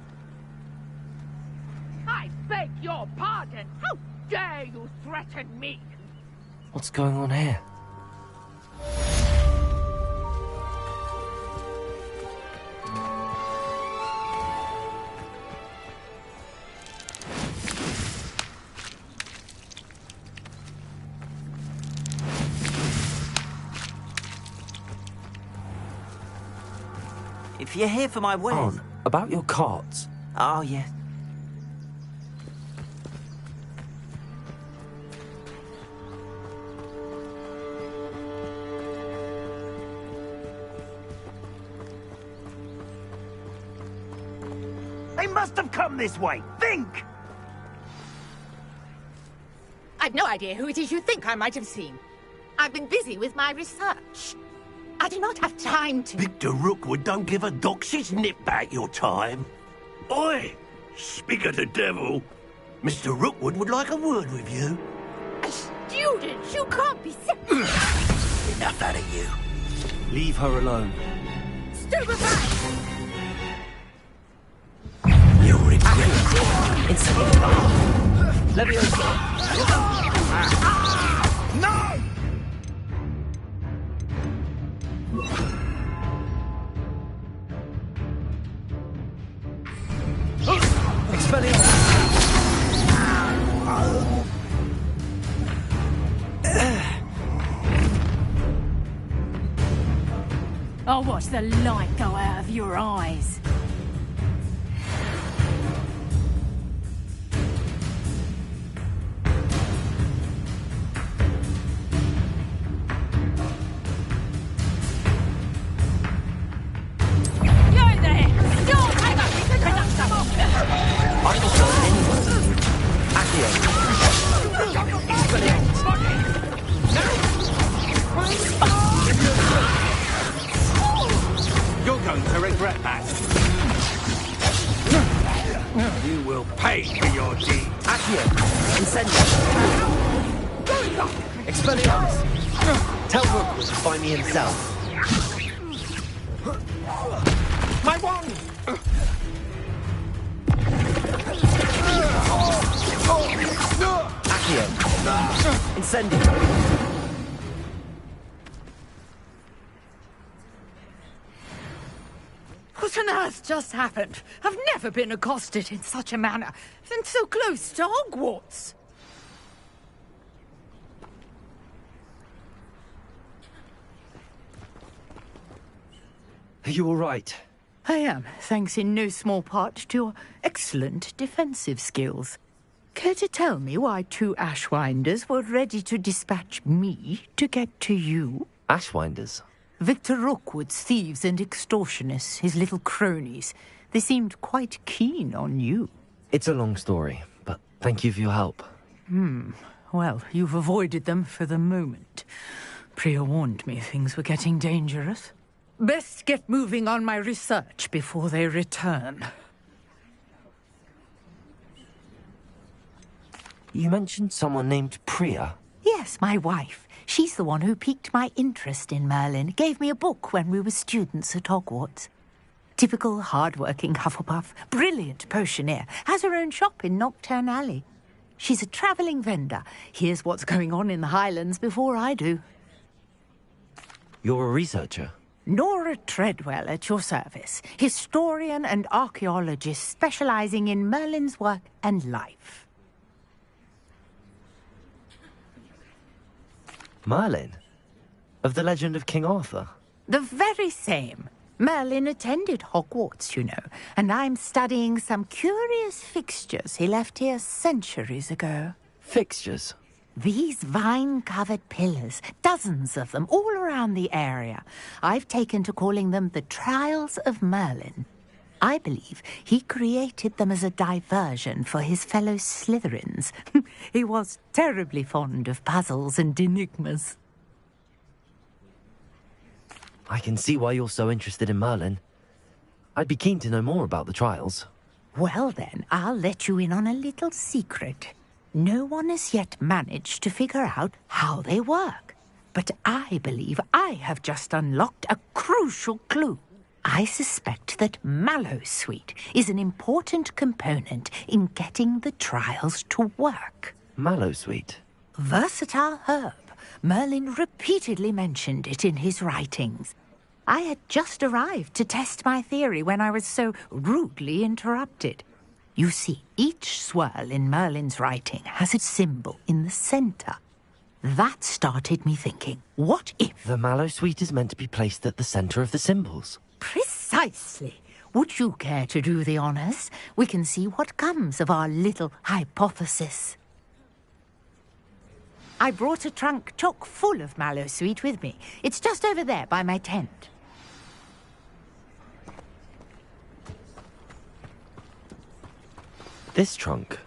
I beg your pardon! How dare you threaten me? What's going on here? If you're here for my wares... Arn, about your carts. Oh, yes. They must have come this way. Think! I've no idea who it is you think I might have seen. I've been busy with my research. I do not have time to... Victor Rookwood don't give a doxy's nip back your time. Oi! Speak of the devil. Mr. Rookwood would like a word with you. A student? You can't be serious. Enough out of you. Leave her alone. Stupefy! You'll regret it. Instantly. Leviosa. No! Expelliarmus. I'll watch the light go out of your eyes. You're going to regret that. You will pay for your deed. Accio. Incendio. Expelliarmus. Tell Rookwood to find me himself. My wand! Accio. Incendio. What on earth just happened? I've never been accosted in such a manner, and so close to Hogwarts. Are you all right? I am, thanks in no small part to your excellent defensive skills. Care to tell me why two Ashwinders were ready to dispatch me to get to you? Ashwinders? Victor Rookwood's thieves and extortionists, his little cronies. They seemed quite keen on you. It's a long story, but thank you for your help. Well, you've avoided them for the moment. Priya warned me things were getting dangerous. Best get moving on my research before they return. You mentioned someone named Priya. Yes, my wife. She's the one who piqued my interest in Merlin, gave me a book when we were students at Hogwarts. Typical hard-working Hufflepuff, brilliant potioneer, has her own shop in Nocturne Alley. She's a travelling vendor, hears what's going on in the Highlands before I do. You're a researcher? Nora Treadwell at your service, historian and archaeologist specialising in Merlin's work and life. Merlin? Of the legend of King Arthur? The very same. Merlin attended Hogwarts, you know, and I'm studying some curious fixtures he left here centuries ago. Fixtures? These vine-covered pillars, dozens of them, all around the area. I've taken to calling them the Trials of Merlin. I believe he created them as a diversion for his fellow Slytherins. He was terribly fond of puzzles and enigmas. I can see why you're so interested in Merlin. I'd be keen to know more about the trials. Well then, I'll let you in on a little secret. No one has yet managed to figure out how they work. But I believe I have just unlocked a crucial clue. I suspect that Mallowsweet is an important component in getting the trials to work. Mallowsweet? Versatile herb. Merlin repeatedly mentioned it in his writings. I had just arrived to test my theory when I was so rudely interrupted. You see, each swirl in Merlin's writing has a symbol in the centre. That started me thinking, what if... The Mallowsweet is meant to be placed at the centre of the symbols. Precisely. Would you care to do the honours? We can see what comes of our little hypothesis. I brought a trunk chock full of Mallowsweet with me. It's just over there by my tent. This trunk?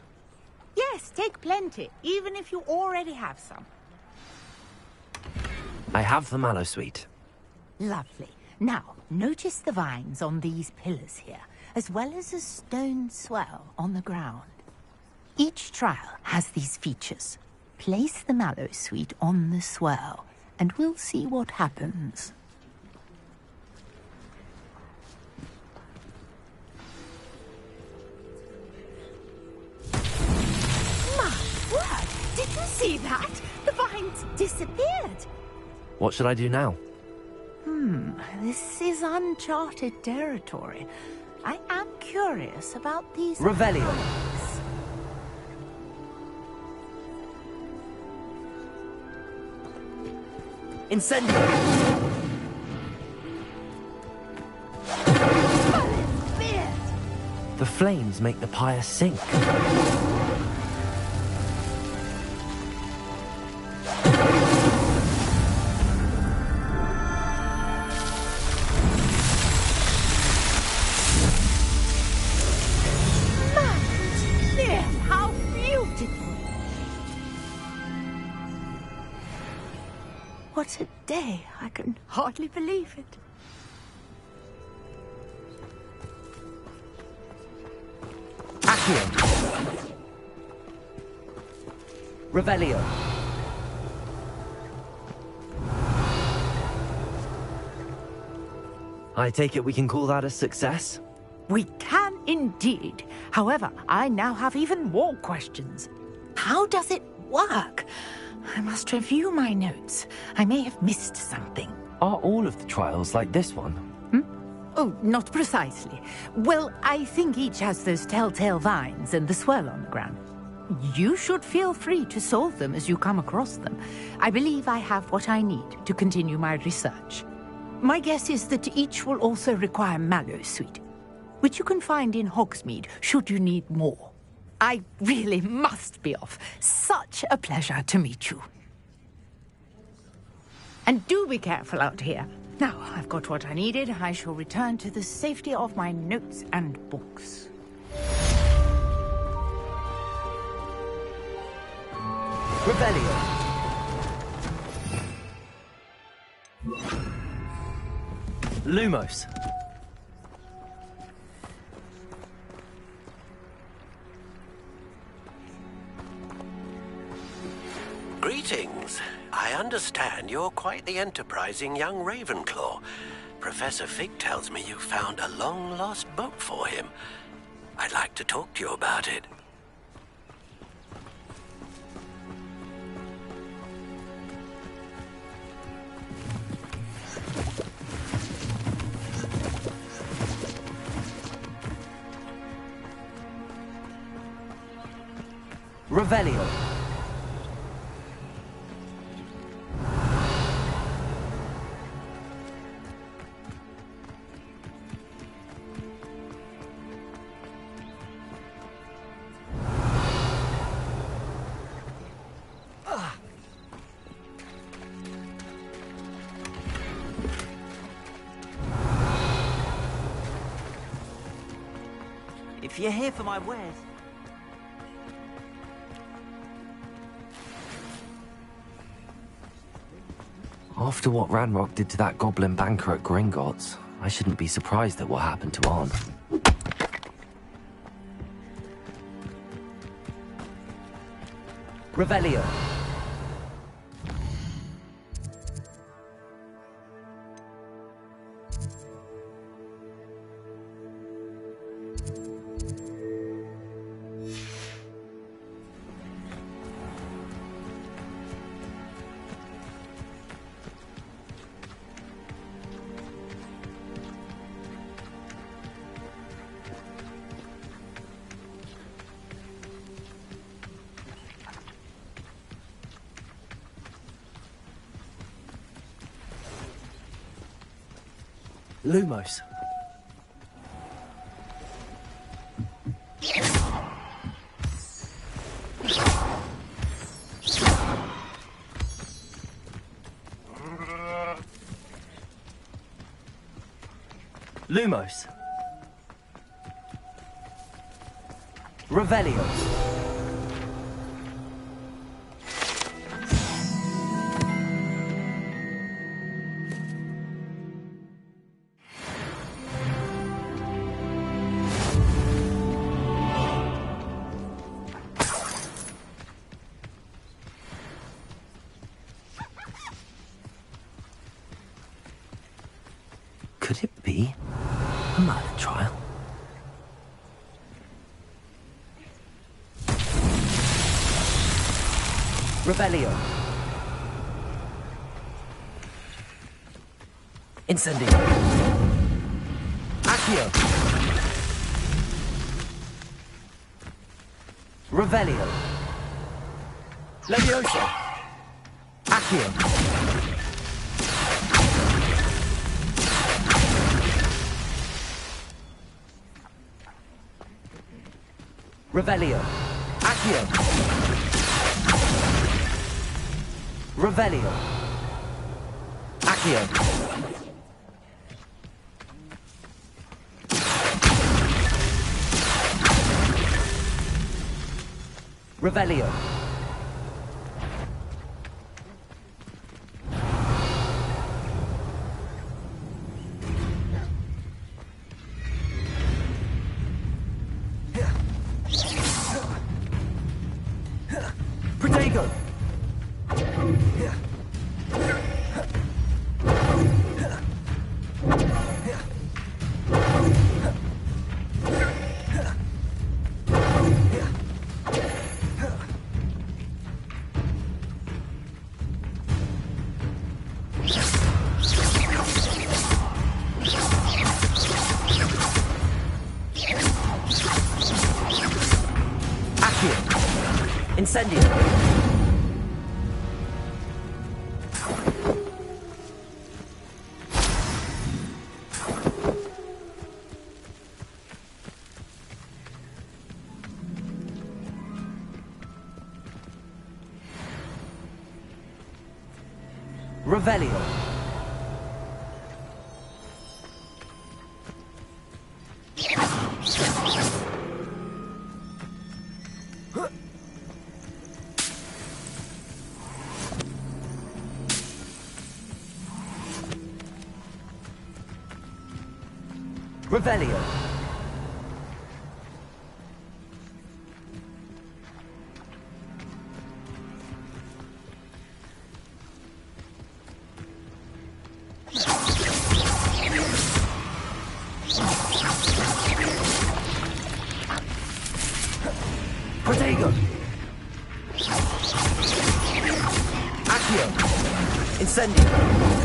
Yes, Yes, take plenty, even if you already have some. I have the mallow sweet. Lovely. Now, notice the vines on these pillars here, as well as a stone swell on the ground. Each trial has these features. Place the mallow sweet on the swell, and we'll see what happens. My word! Did you see that? The vines disappeared. What should I do now? This is uncharted territory. I am curious about these... Revelio. vines. Incendio. The flames make the pyre sink. How beautiful! What a day. I can hardly believe it. Accio. Revelio. I take it we can call that a success? We can indeed. However, I now have even more questions. How does it work? I must review my notes. I may have missed something. Are all of the trials like this one? Oh, not precisely. Well, I think each has those telltale vines and the swirl on the ground. You should feel free to solve them as you come across them. I believe I have what I need to continue my research. My guess is that each will also require mallow sweet, which you can find in Hogsmeade should you need more. I really must be off. Such a pleasure to meet you. And do be careful out here. Now, I've got what I needed. I shall return to the safety of my notes and books. Revelio. Lumos. Greetings. I understand you're quite the enterprising young Ravenclaw. Professor Fig tells me you found a long-lost book for him. I'd like to talk to you about it. Revelio. If you're here for my wares... After what Ranrock did to that goblin banker at Gringotts, I shouldn't be surprised at what happened to Arn. Revelio. Lumos. Lumos. Revelio. Could it be a murder trial? Revelio. Incendio. Accio. Revelio. Levioso. Accio. Revelio. Accio. Revelio. Accio. Revelio. Protego. Incendio. Revelio. Revelio. Protego. Accio. Incendio.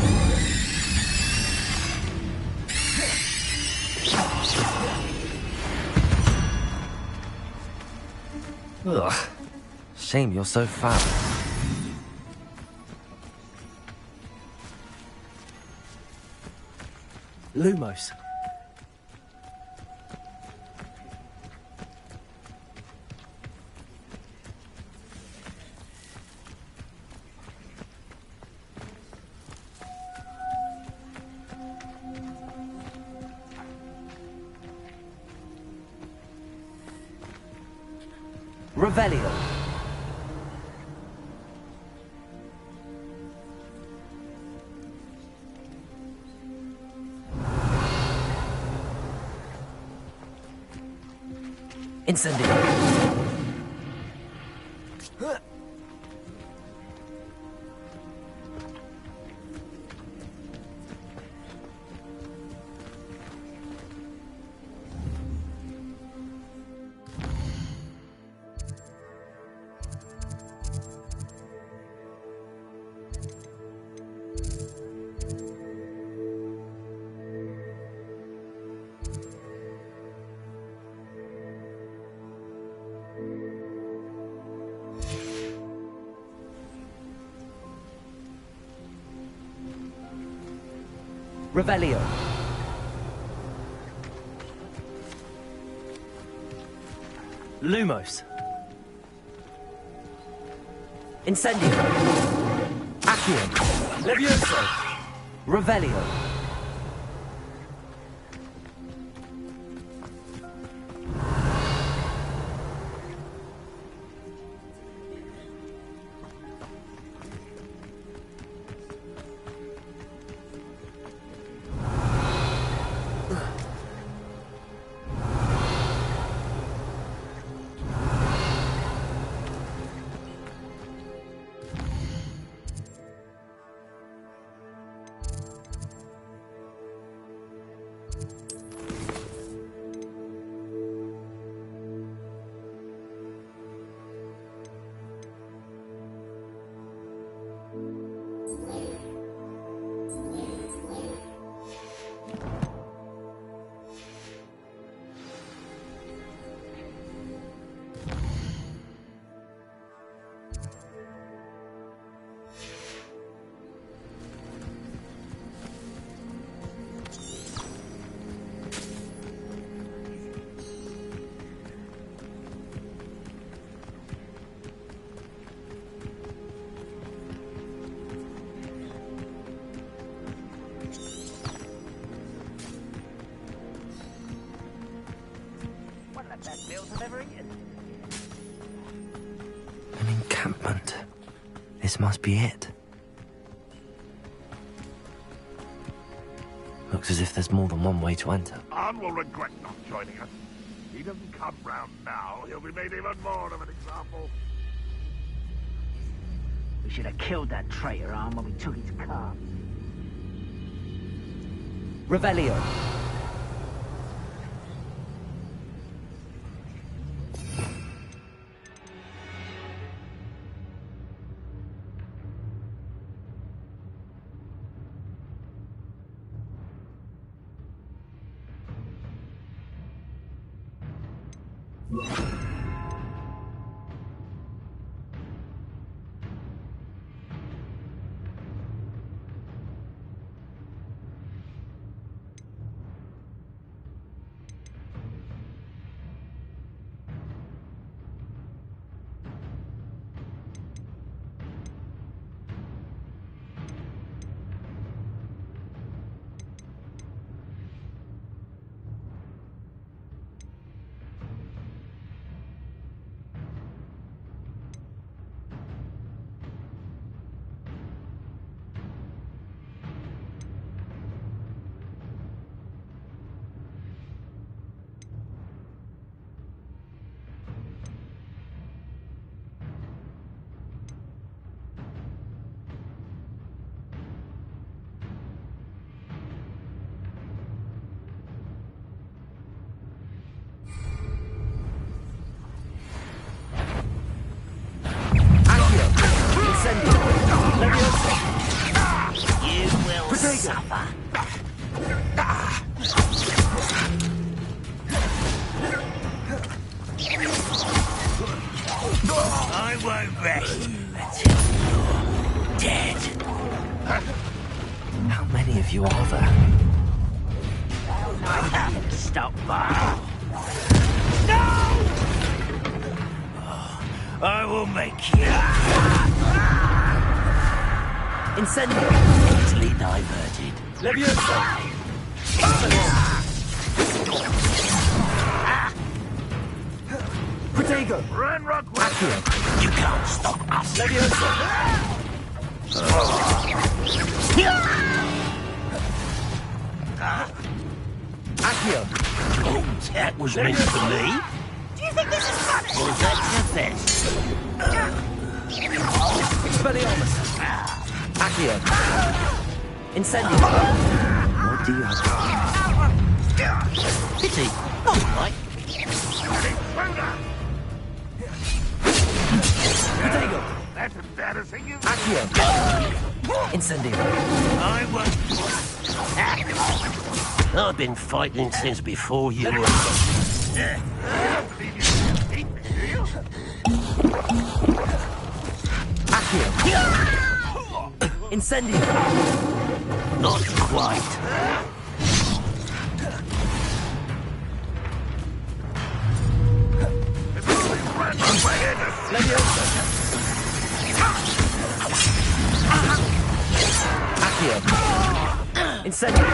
Ugh. Shame you're so fat. Lumos. Revelio. Incendio. Revelio. Lumos. Incendio. Accio. Levioso. Revelio. encampment. This must be it. Looks as if there's more than one way to enter. Arn will regret not joining us. He doesn't come round now, he'll be made even more of an example. We should have killed that traitor, Arn, when we took his car. Revelio. I won't rest until you're dead. How many of you are there? I haven't stopped by. No! I will make you. Incendio. Easily diverted. Levioso. Protego. Run, Rockwell. Accio. You can't stop us. Levioso. Accio. Oh, that was meant for me. Do you think this is funny? Or is that your best? Expelliarmus. Accio. Incendio. What do you have? Pity. Not right. Protego. That's embarrassing, isn't it? Accio. Incendio. I won't. I've been fighting since before you were. Accio. Incendio. Not quite. Levioso. Accio. Incendio.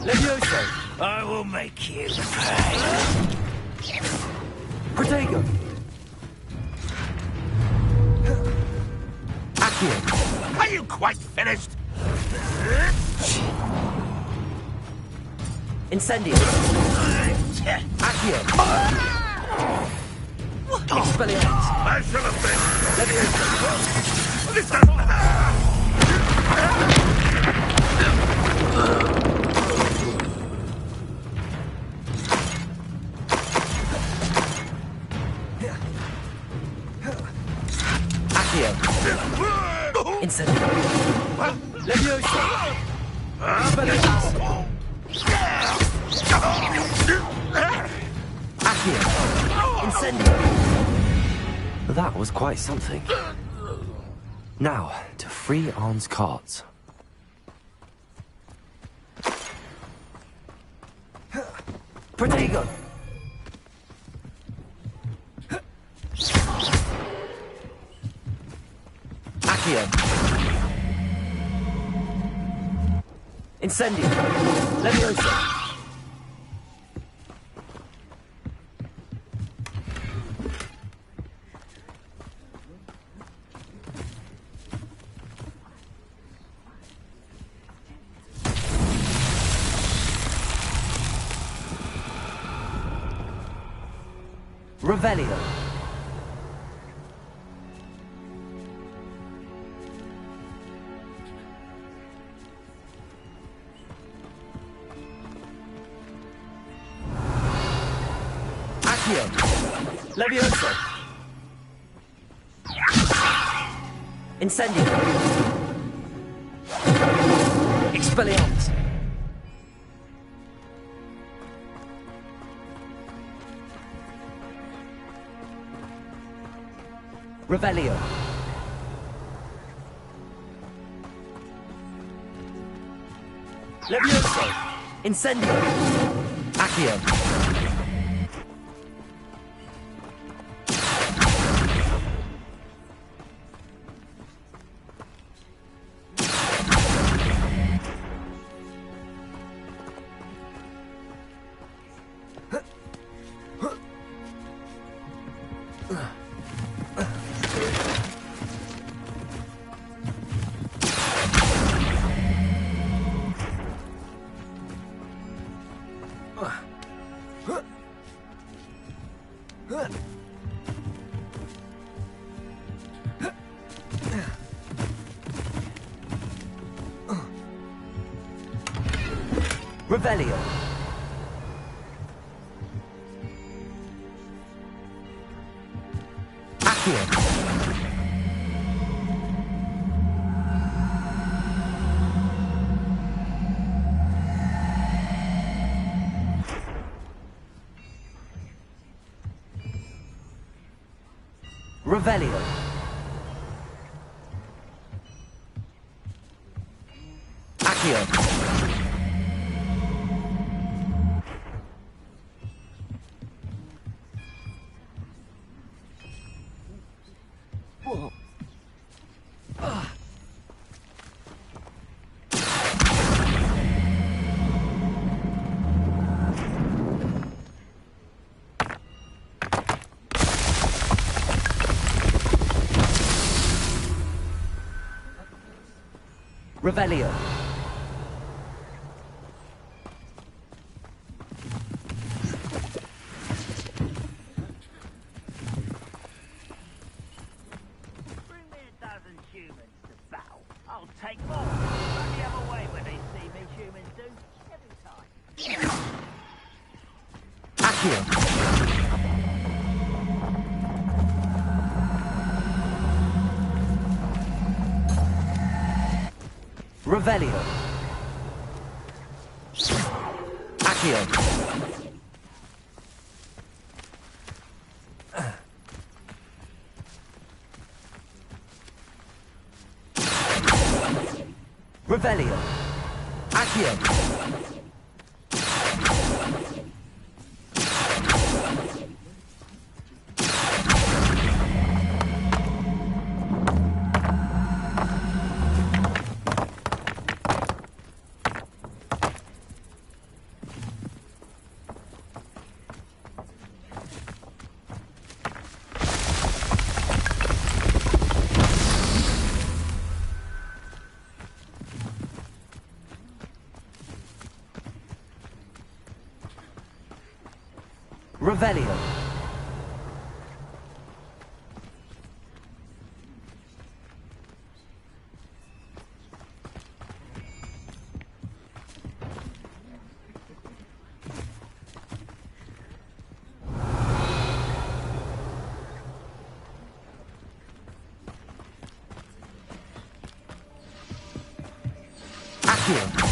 Levioso. I will make you pay. Protego. Accio. Are you quite finished? Incendio. Accio. Expelliarmus. I shall have been. Levioso. This doesn't... Accio. Incendio. Levioso. Expelliarmus. Accio. Incendio. That was quite something. Now, to free Arn's carts. Protego. Accio. Incendio. Levioso. Revelio. Accio. Levioso. Incendio. Expelliarmus. Revelio. Levioso. Incendio. Accio. Revelio. Accio. Revelio. Accio. Revelio. Bring me 1,000 humans to battle. I'll take more. Run the other way when they see me, humans do. Every time. Accio. Revelio. Accio. Revelio. Accio. Revelio. Accio.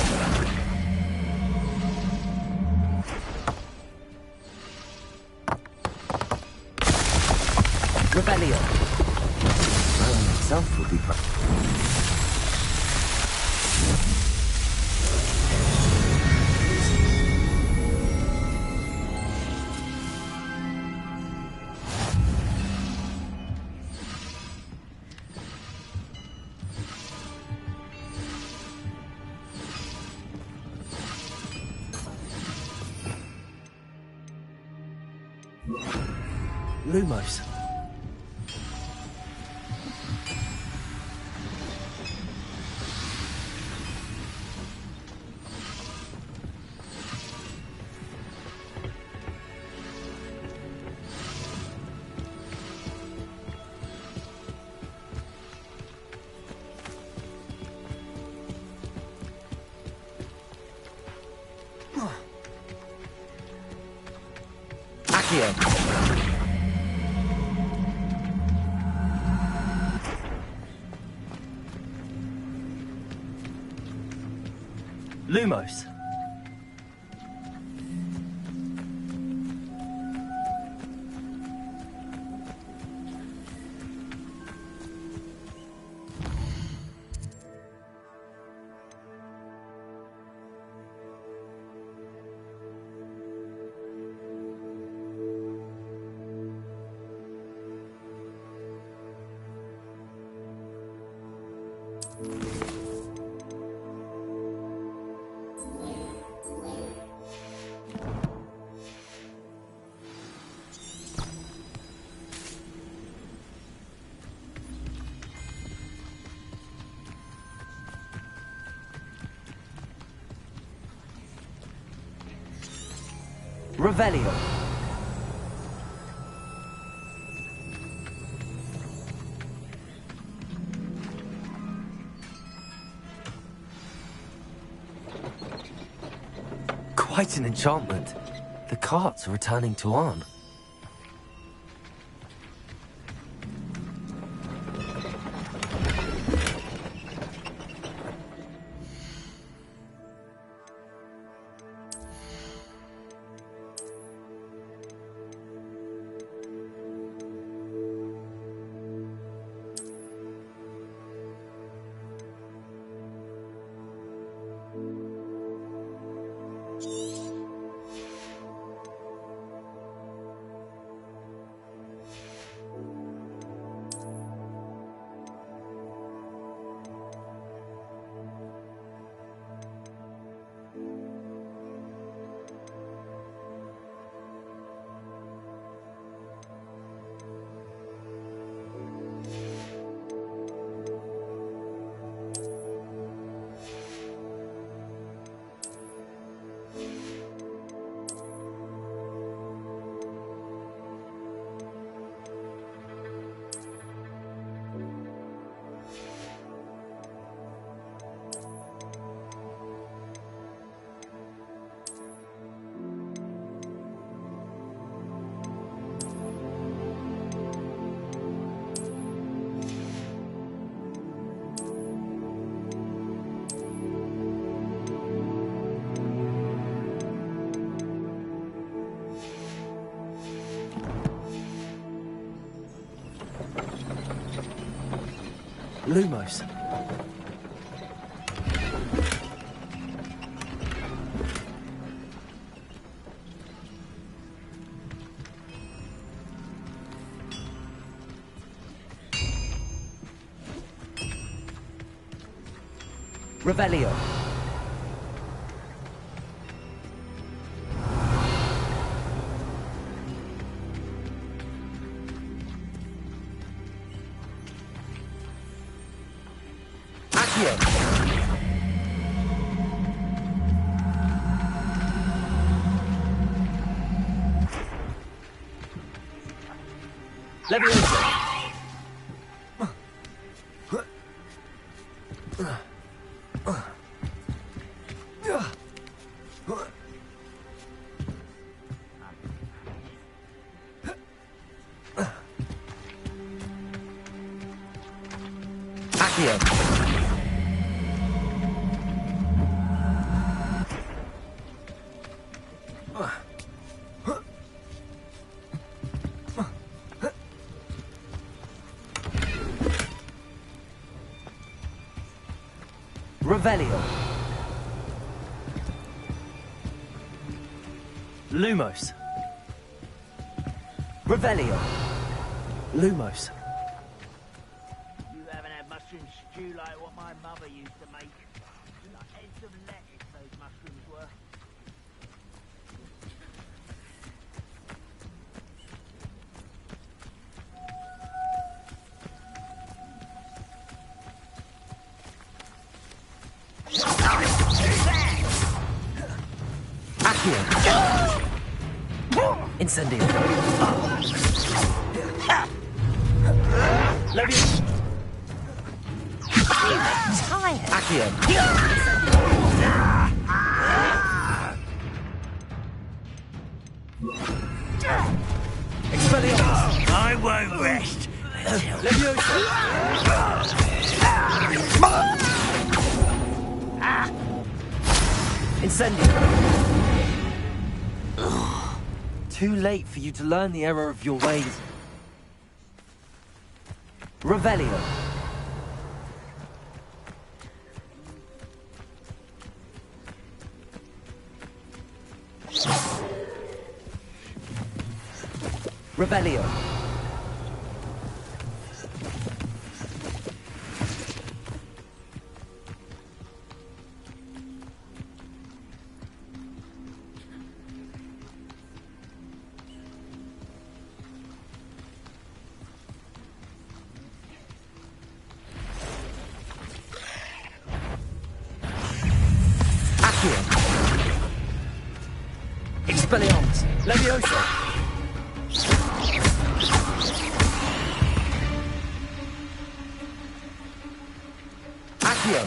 Revelio. Merlin himself would be proud. Lumos. Accio. Lumos. Revelio. Quite an enchantment. The carts are returning to Arn. Lumos. Revelio. Accio. Leviosa. Accio. Revelio. Lumos. Revelio. Lumos. You haven't had mushroom stew like what my mother used to make. Like heads of lettuce, those mushrooms were. Accio. Incendio. Leviosa. Tired. Accio. Expelliarmus! I won't rest. Incendio! Too late for you to learn the error of your ways. Revelio. Revelio. Accio. Expelliarmus. Levioso. Accio.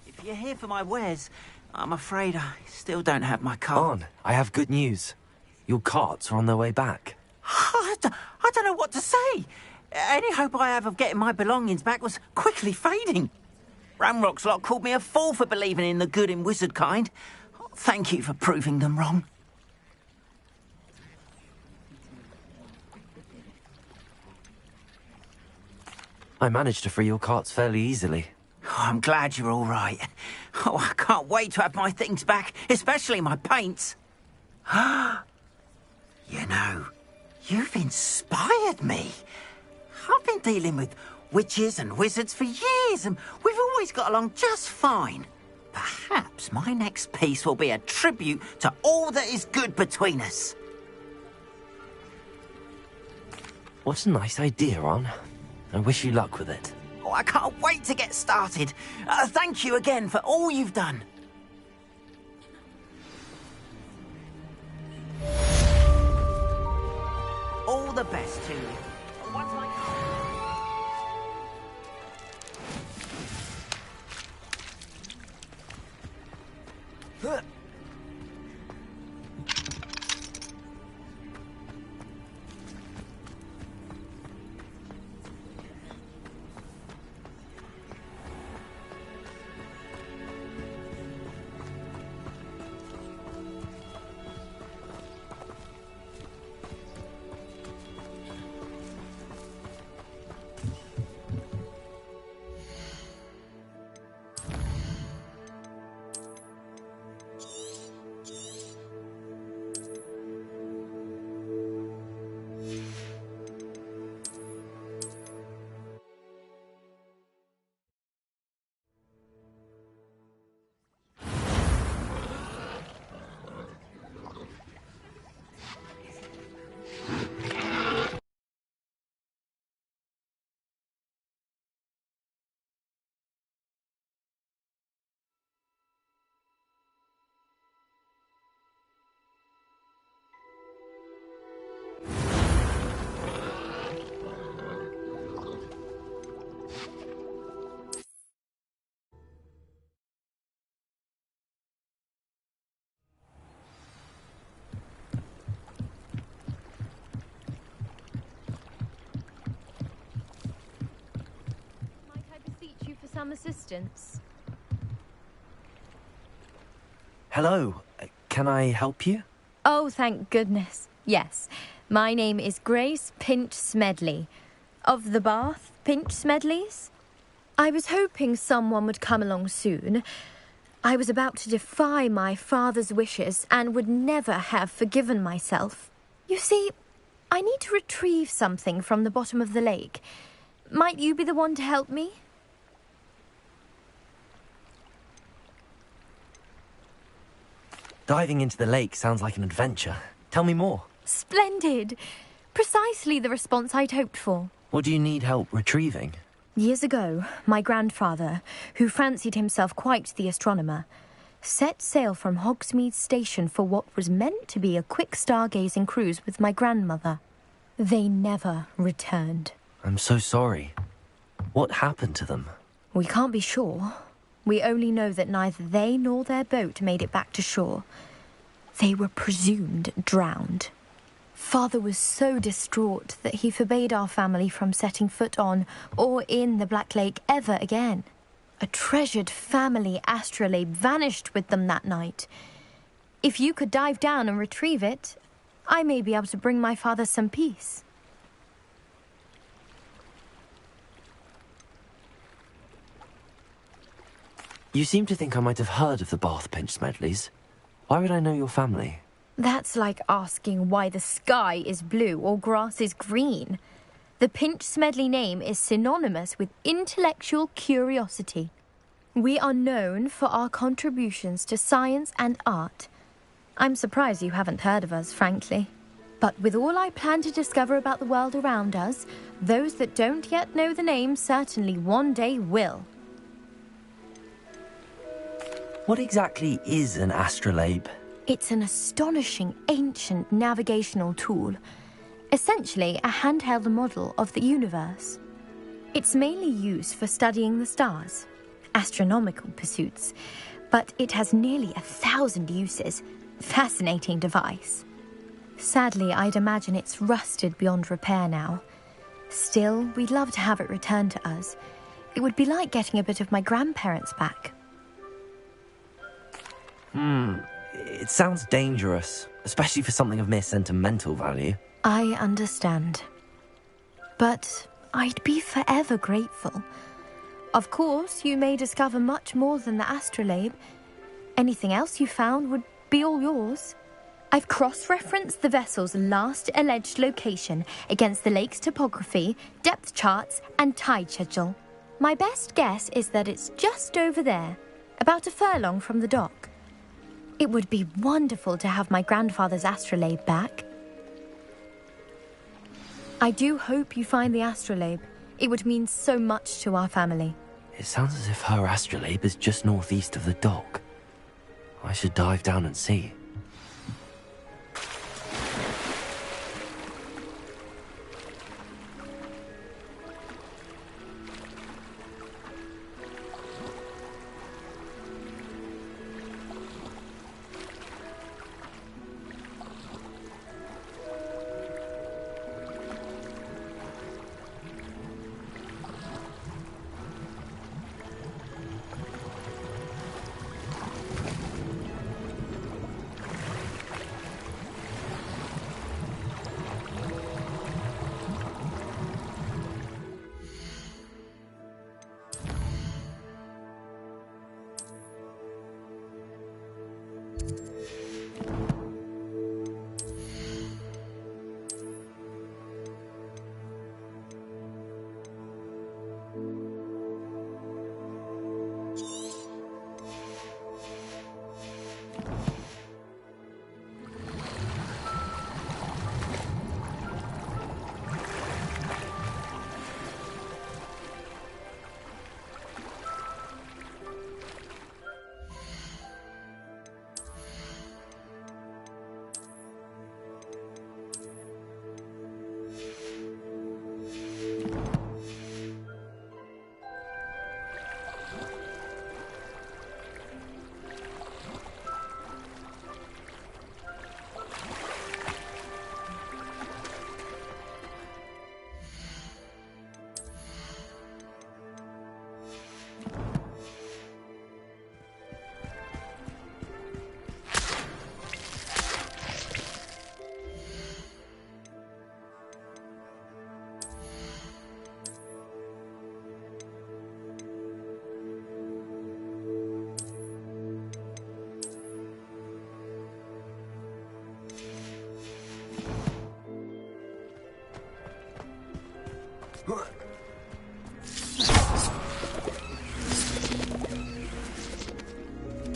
If you're here for my wares, I'm afraid I still don't have my card. On, I have good news. Your carts are on their way back. I don't know what to say. Any hope I have of getting my belongings back was quickly fading. Ramrock's lot called me a fool for believing in the good in wizard kind. Thank you for proving them wrong. I managed to free your carts fairly easily. Oh, I'm glad you're all right. Oh, I can't wait to have my things back, especially my paints. You know, you've inspired me. I've been dealing with witches and wizards for years, and we've always got along just fine. Perhaps my next piece will be a tribute to all that is good between us. What a nice idea, Ron. I wish you luck with it. Oh, I can't wait to get started. Thank you again for all you've done. All the best to you. Once I come... some assistance? Hello. Can I help you? Oh, thank goodness. Yes. My name is Grace Pinch Smedley. Of the Bath Pinch Smedleys? I was hoping someone would come along soon. I was about to defy my father's wishes and would never have forgiven myself. You see, I need to retrieve something from the bottom of the lake. Might you be the one to help me? Diving into the lake sounds like an adventure. Tell me more. Splendid! Precisely the response I'd hoped for. What do you need help retrieving? Years ago, my grandfather, who fancied himself quite the astronomer, set sail from Hogsmeade Station for what was meant to be a quick stargazing cruise with my grandmother. They never returned. I'm so sorry. What happened to them? We can't be sure. We only know that neither they nor their boat made it back to shore. They were presumed drowned. Father was so distraught that he forbade our family from setting foot on or in the Black Lake ever again. A treasured family astrolabe vanished with them that night. If you could dive down and retrieve it, I may be able to bring my father some peace. You seem to think I might have heard of the Bath Pinch Smedleys. Why would I know your family? That's like asking why the sky is blue or grass is green. The Pinch Smedley name is synonymous with intellectual curiosity. We are known for our contributions to science and art. I'm surprised you haven't heard of us, frankly. But with all I plan to discover about the world around us, those that don't yet know the name certainly one day will. What exactly is an astrolabe? It's an astonishing ancient navigational tool. Essentially a handheld model of the universe. It's mainly used for studying the stars, astronomical pursuits, but it has nearly 1,000 uses. Fascinating device. Sadly, I'd imagine it's rusted beyond repair now. Still, we'd love to have it returned to us. It would be like getting a bit of my grandparents back. It sounds dangerous, especially for something of mere sentimental value. I understand. But I'd be forever grateful. Of course, you may discover much more than the astrolabe. Anything else you found would be all yours. I've cross-referenced the vessel's last alleged location against the lake's topography, depth charts, and tide schedule. My best guess is that it's just over there, about a furlong from the dock. It would be wonderful to have my grandfather's astrolabe back. I do hope you find the astrolabe. It would mean so much to our family. It sounds as if her astrolabe is just northeast of the dock. I should dive down and see.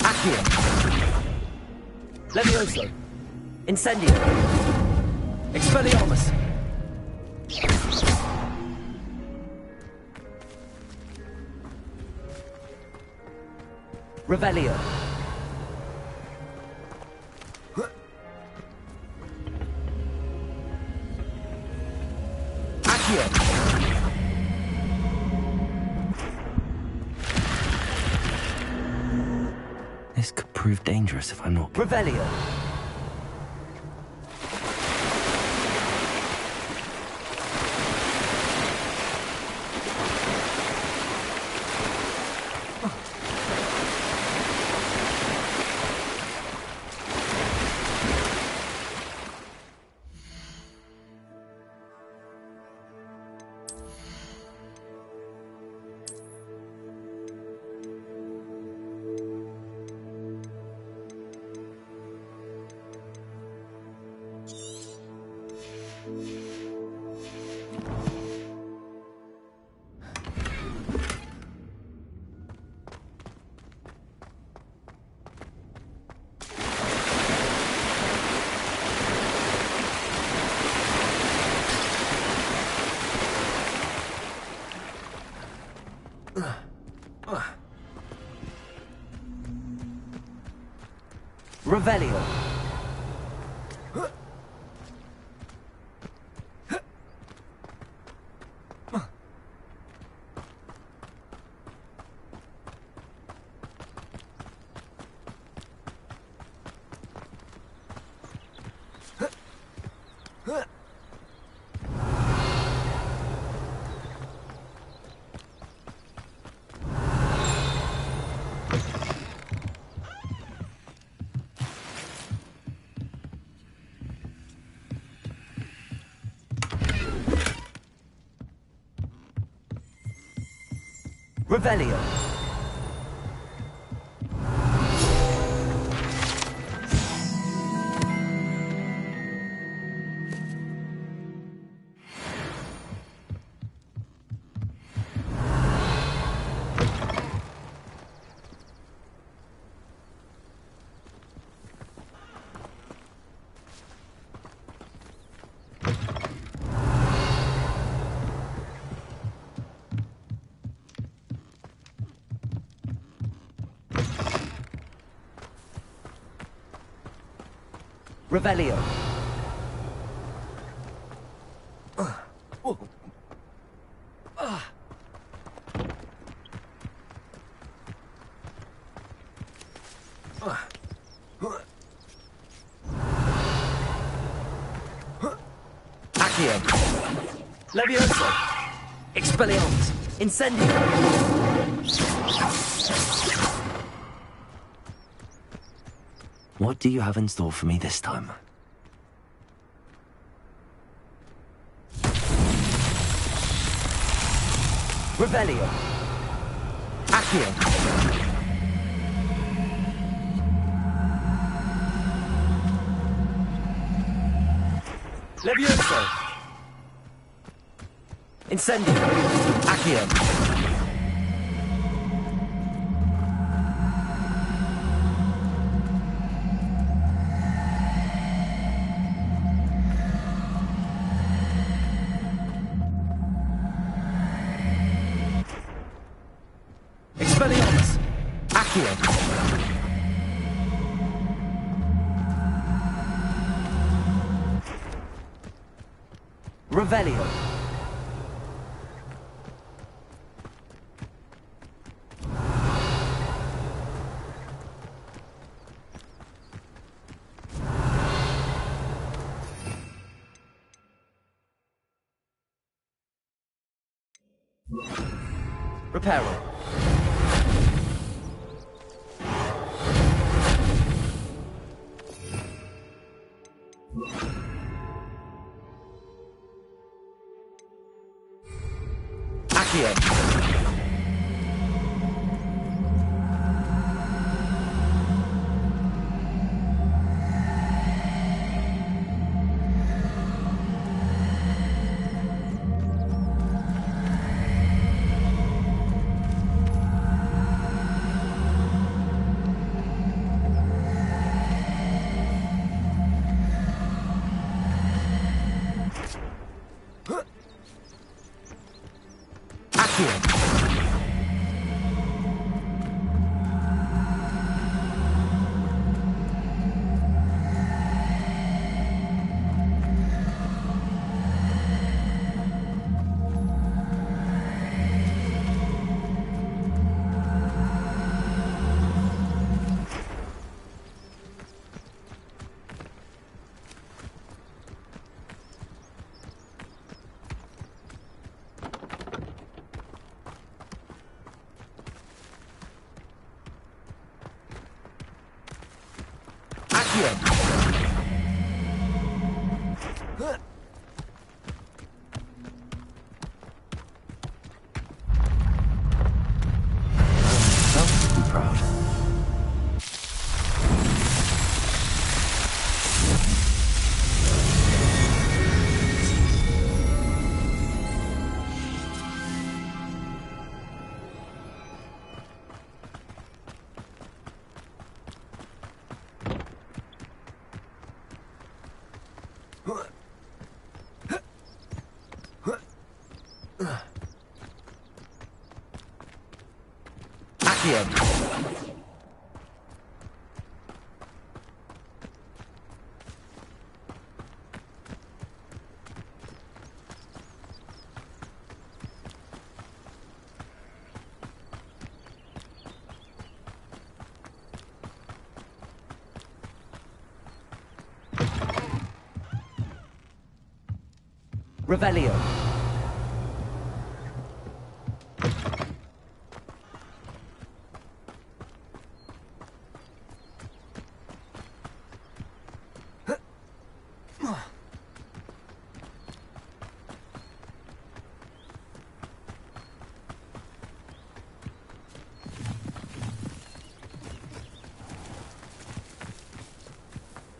Accio. Levioso. Incendio. Expelliarmus. Revelio. Accio. This could prove dangerous if I'm not... Revelio. Revelio. Revelio. Revelio. Accio. Levioso. Expelliarmus. Incendio. What do you have in store for me this time? Revelio. Accio. Levioso. Incendio. Accio. Expelliarmus. Accio. Revelio. Reparo. Accio. Revelio.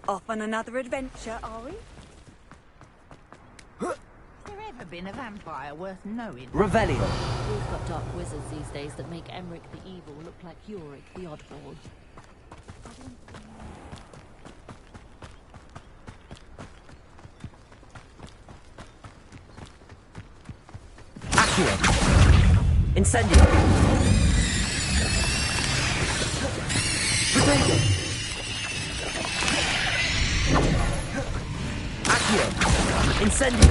Off on another adventure, are we? Has there ever been a vampire worth knowing? Revelio. We've got dark wizards these days that make Emmerich the Evil look like Yorick the Oddball. Accio. Incendio. Protego. Accio. Incendio.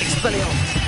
Expelliarmus.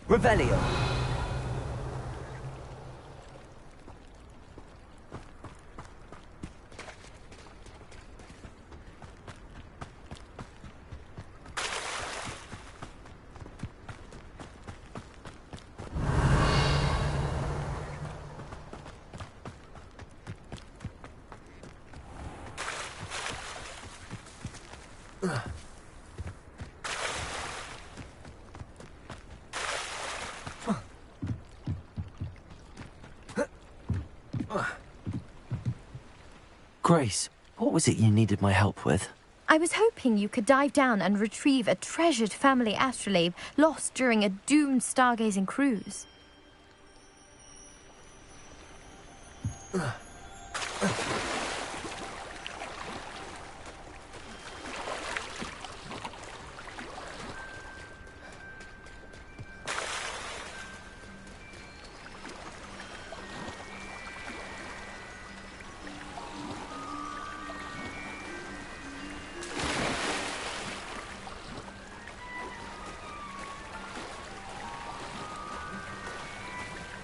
Revelio. Grace, what was it you needed my help with? I was hoping you could dive down and retrieve a treasured family astrolabe lost during a doomed stargazing cruise.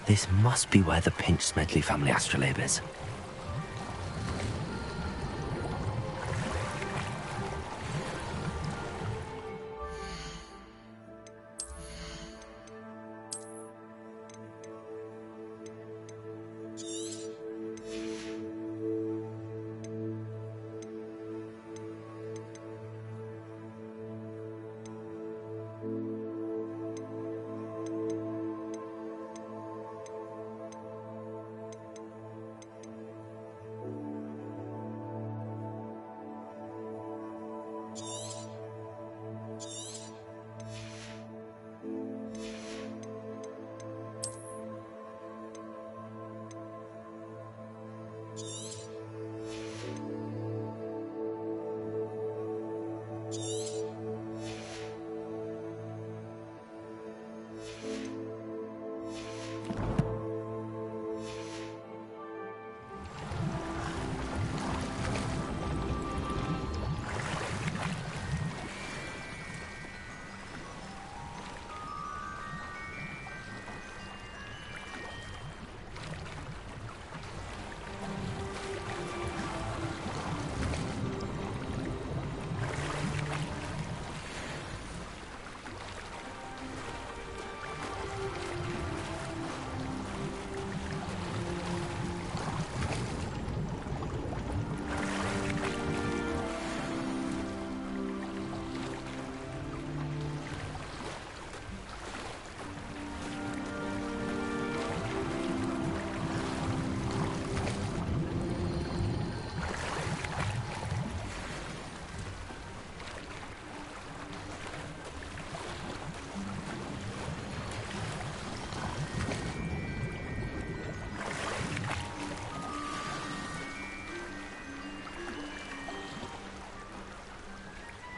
This must be where the Pinch Smedley family astrolabe is.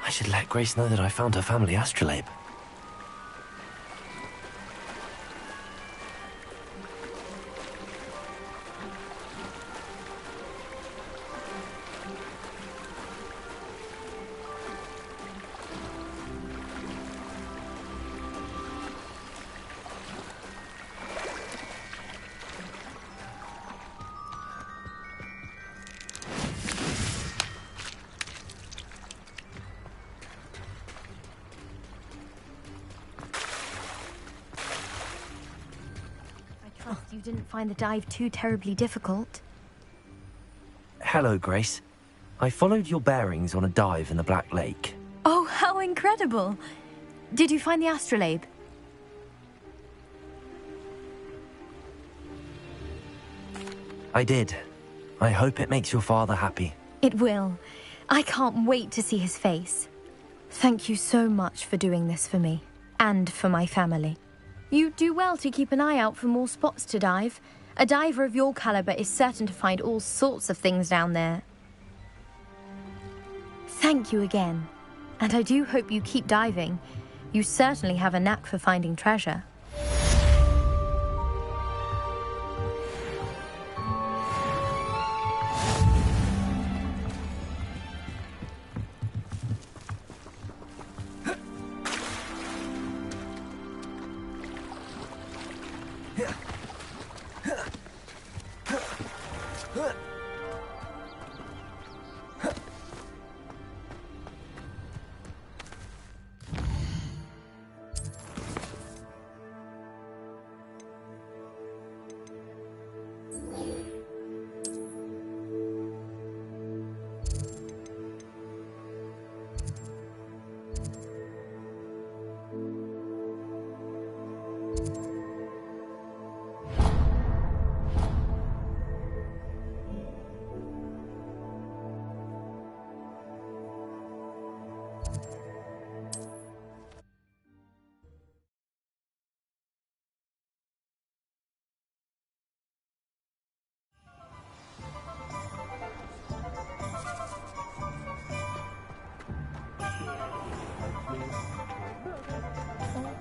I should let Grace know that I found her family astrolabe. You didn't find the dive too terribly difficult. Hello, Grace. I followed your bearings on a dive in the Black Lake. Oh, how incredible! Did you find the astrolabe? I did. I hope it makes your father happy. It will. I can't wait to see his face. Thank you so much for doing this for me, and for my family. You do well to keep an eye out for more spots to dive. A diver of your caliber is certain to find all sorts of things down there. Thank you again. And I do hope you keep diving. You certainly have a knack for finding treasure.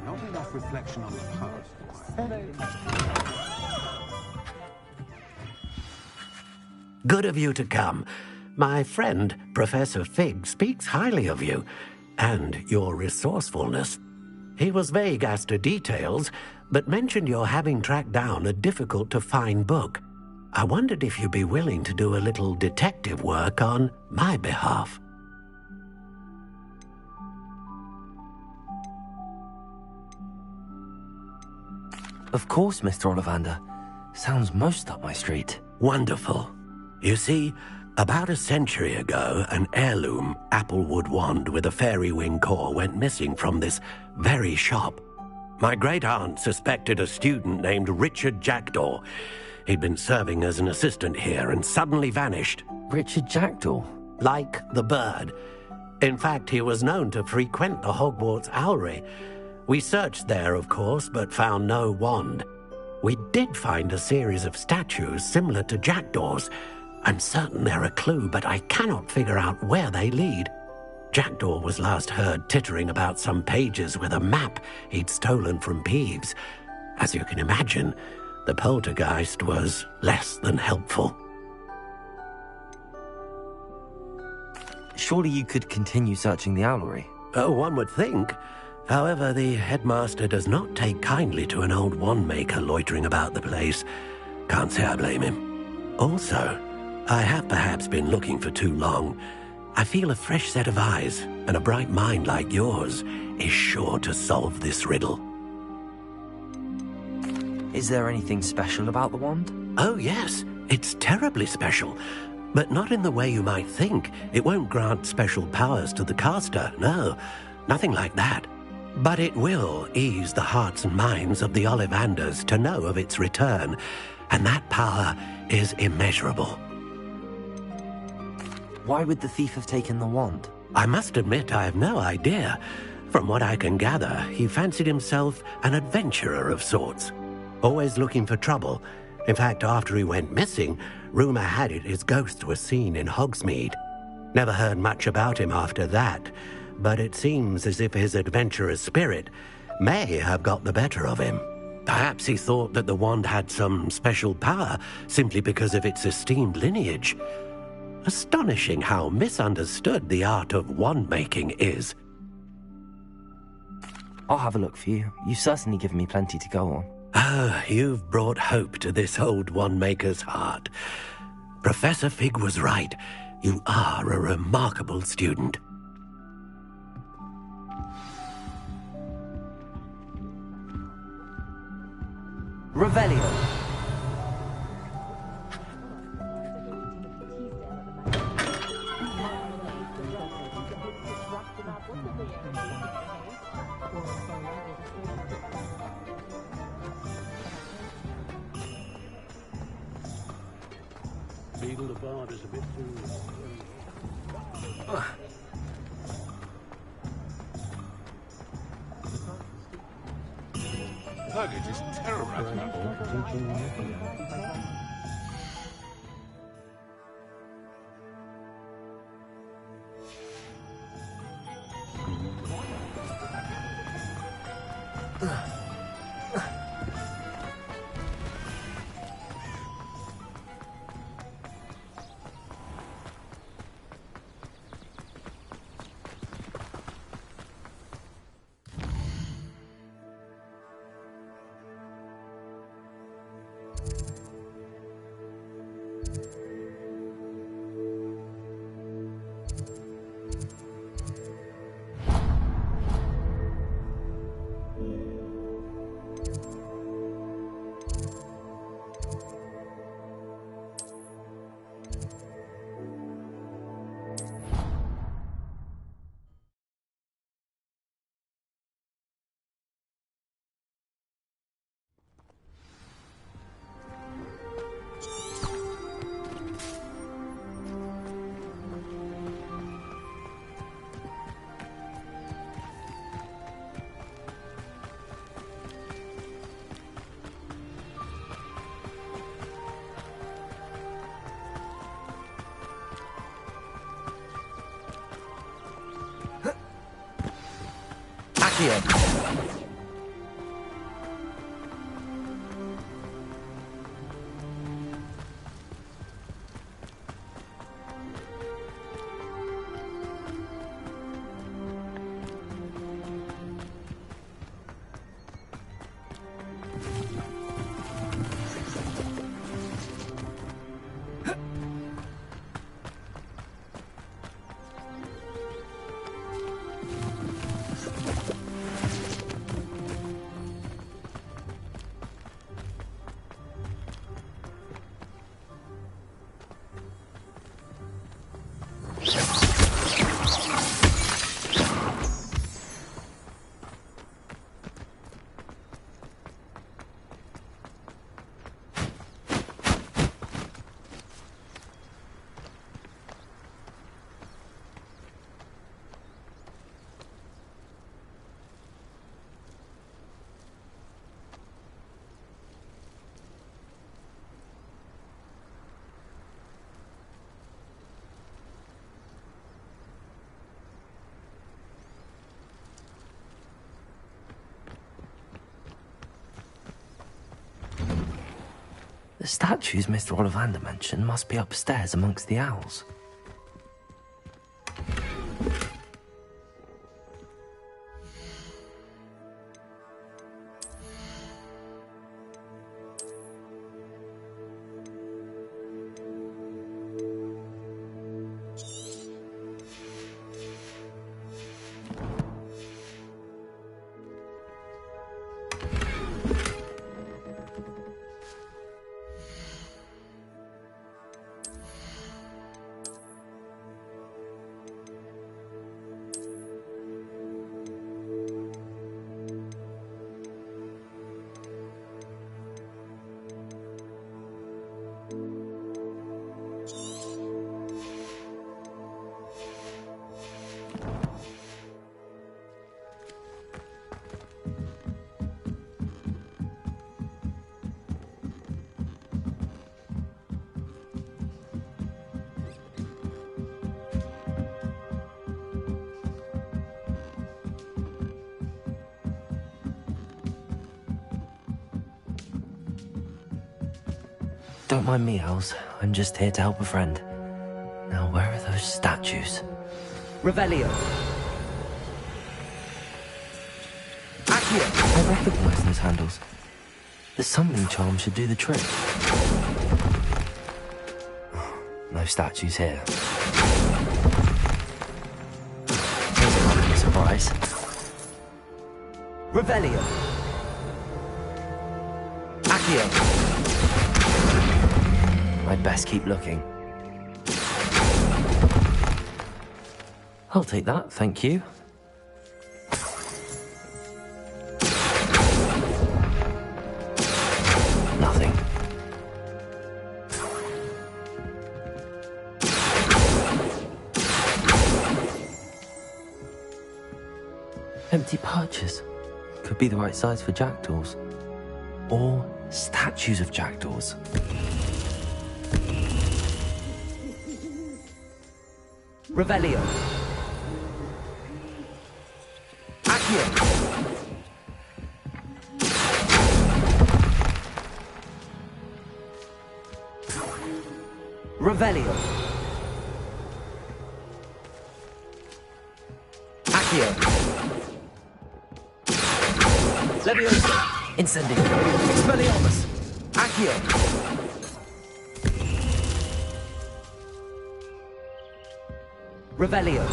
Not enough reflection on the past. Good of you to come. My friend, Professor Fig, speaks highly of you and your resourcefulness. He was vague as to details, but mentioned your having tracked down a difficult-to-find book. I wondered if you'd be willing to do a little detective work on my behalf. Of course, Mr. Ollivander. Sounds most up my street. Wonderful. You see, about a century ago, an heirloom applewood wand with a fairy wing core went missing from this very shop. My great-aunt suspected a student named Richard Jackdaw. He'd been serving as an assistant here and suddenly vanished. Richard Jackdaw? Like the bird. In fact, he was known to frequent the Hogwarts Owlery. We searched there, of course, but found no wand. We did find a series of statues similar to Jackdaw's. I'm certain they're a clue, but I cannot figure out where they lead. Jackdaw was last heard tittering about some pages with a map he'd stolen from Peeves. As you can imagine, the poltergeist was less than helpful. Surely you could continue searching the owlery. Oh, one would think. However, the headmaster does not take kindly to an old wand-maker loitering about the place. Can't say I blame him. Also, I have perhaps been looking for too long. I feel a fresh set of eyes and a bright mind like yours is sure to solve this riddle. Is there anything special about the wand? Oh, yes. It's terribly special. But not in the way you might think. It won't grant special powers to the caster, no. Nothing like that. But it will ease the hearts and minds of the Ollivanders to know of its return, and that power is immeasurable. Why would the thief have taken the wand? I must admit I have no idea. From what I can gather, he fancied himself an adventurer of sorts. Always looking for trouble. In fact, after he went missing, rumour had it his ghost was seen in Hogsmeade. Never heard much about him after that, but it seems as if his adventurous spirit may have got the better of him. Perhaps he thought that the wand had some special power simply because of its esteemed lineage. Astonishing how misunderstood the art of wand-making is. I'll have a look for you. You've certainly given me plenty to go on. Ah, you've brought hope to this old wand-maker's heart. Professor Fig was right. You are a remarkable student. Revelio. Beetle the Bard is a bit too... Luggage is terrorizing. The statues Mr. Ollivander mentioned must be upstairs amongst the owls. Don't mind me, owls. I'm just here to help a friend. Now, where are those statues? Revelio. I recognize those handles. The summoning charm should do the trick. No statues here. Here's a welcome surprise. Revelio. I'd best keep looking. I'll take that, thank you. Nothing. Empty perches. Could be the right size for jackdaws. Or statues of jackdaws. Revelio. Revelio. Accio. Leviosa. Incendio. Expelliarmus. Accio. Revelio.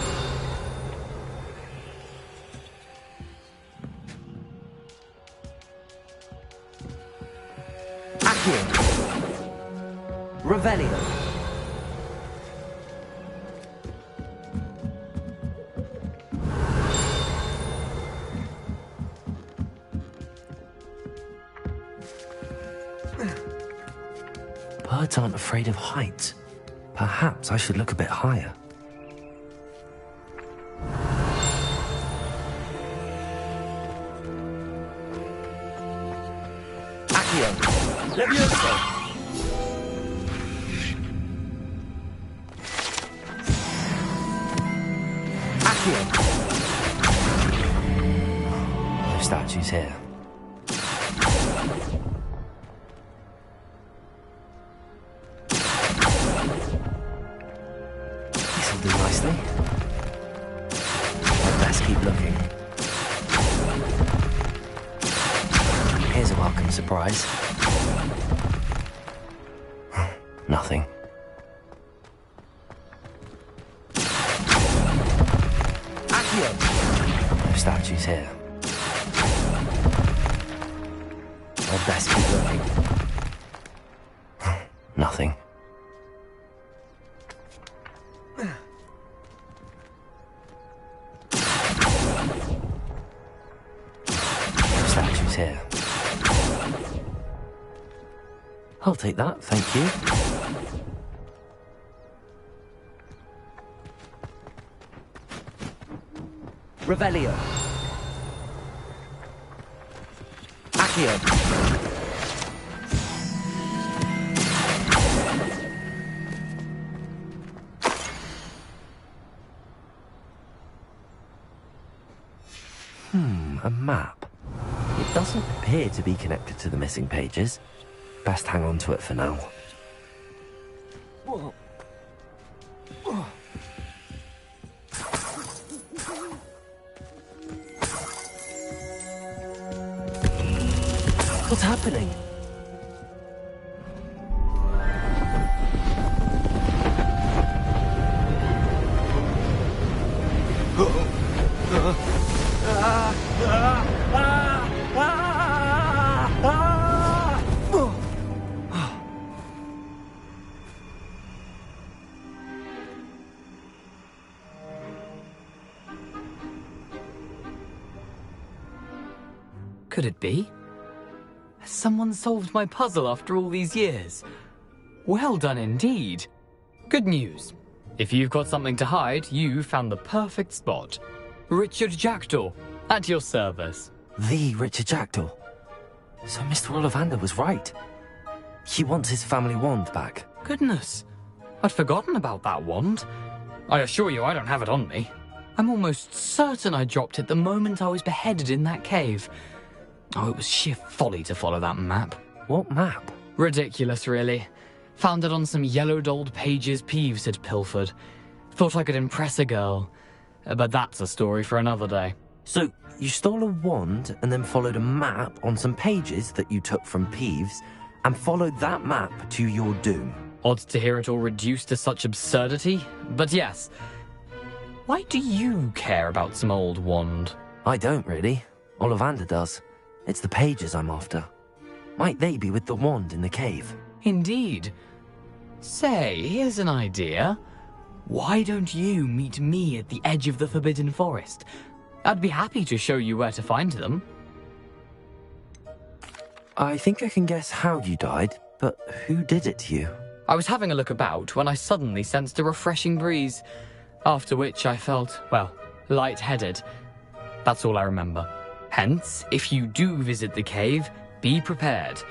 Accio. Revelio. Birds aren't afraid of heights. Perhaps I should look a bit higher. Accio. Leviosa. Accio. No statues here. This'll do nicely. I'd best keep looking. Here's a welcome surprise. Nothing. Accio. No statues here. I'd best keep looking. Nothing. No statues here. I'll take that, thank you. Revelio. Accio. A map. It doesn't appear to be connected to the missing pages. Best hang on to it for now. What's happening? Could it be? Has someone solved my puzzle after all these years? Well done indeed. Good news. If you've got something to hide, you found the perfect spot. Richard Jackdaw, at your service. The Richard Jackdaw. So Mr. Ollivander was right. He wants his family wand back. Goodness, I'd forgotten about that wand. I assure you I don't have it on me. I'm almost certain I dropped it the moment I was beheaded in that cave. Oh, it was sheer folly to follow that map. What map? Ridiculous, really. Found it on some yellowed old pages Peeves had pilfered. Thought I could impress a girl. But that's a story for another day. So, you stole a wand and then followed a map on some pages that you took from Peeves and followed that map to your doom. Odd to hear it all reduced to such absurdity, but yes. Why do you care about some old wand? I don't, really. Ollivander does. It's the pages I'm after. Might they be with the wand in the cave? Indeed. Say, here's an idea. Why don't you meet me at the edge of the Forbidden Forest? I'd be happy to show you where to find them. I think I can guess how you died, but who did it to you? I was having a look about when I suddenly sensed a refreshing breeze, after which I felt, well, lightheaded. That's all I remember. Hence, if you do visit the cave, be prepared.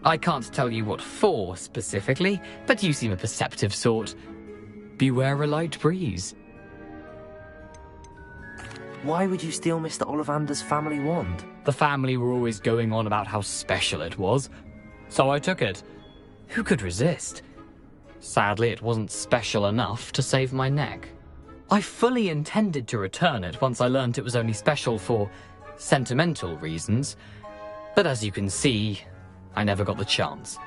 I can't tell you what for specifically, but you seem a perceptive sort. Beware a light breeze. Why would you steal Mr. Ollivander's family wand? The family were always going on about how special it was, so I took it. Who could resist? Sadly, it wasn't special enough to save my neck. I fully intended to return it once I learned it was only special for sentimental reasons, but as you can see, I never got the chance.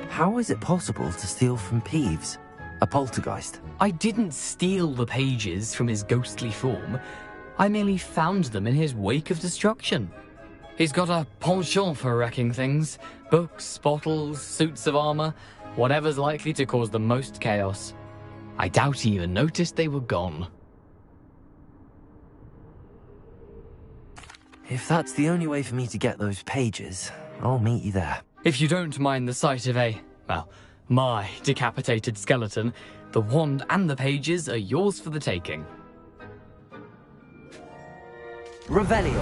How is it possible to steal from Peeves, a poltergeist? I didn't steal the pages from his ghostly form. I merely found them in his wake of destruction. He's got a penchant for wrecking things. Books, bottles, suits of armor, whatever's likely to cause the most chaos. I doubt he even noticed they were gone. If that's the only way for me to get those pages, I'll meet you there. If you don't mind the sight of my decapitated skeleton, the wand and the pages are yours for the taking. Revelio.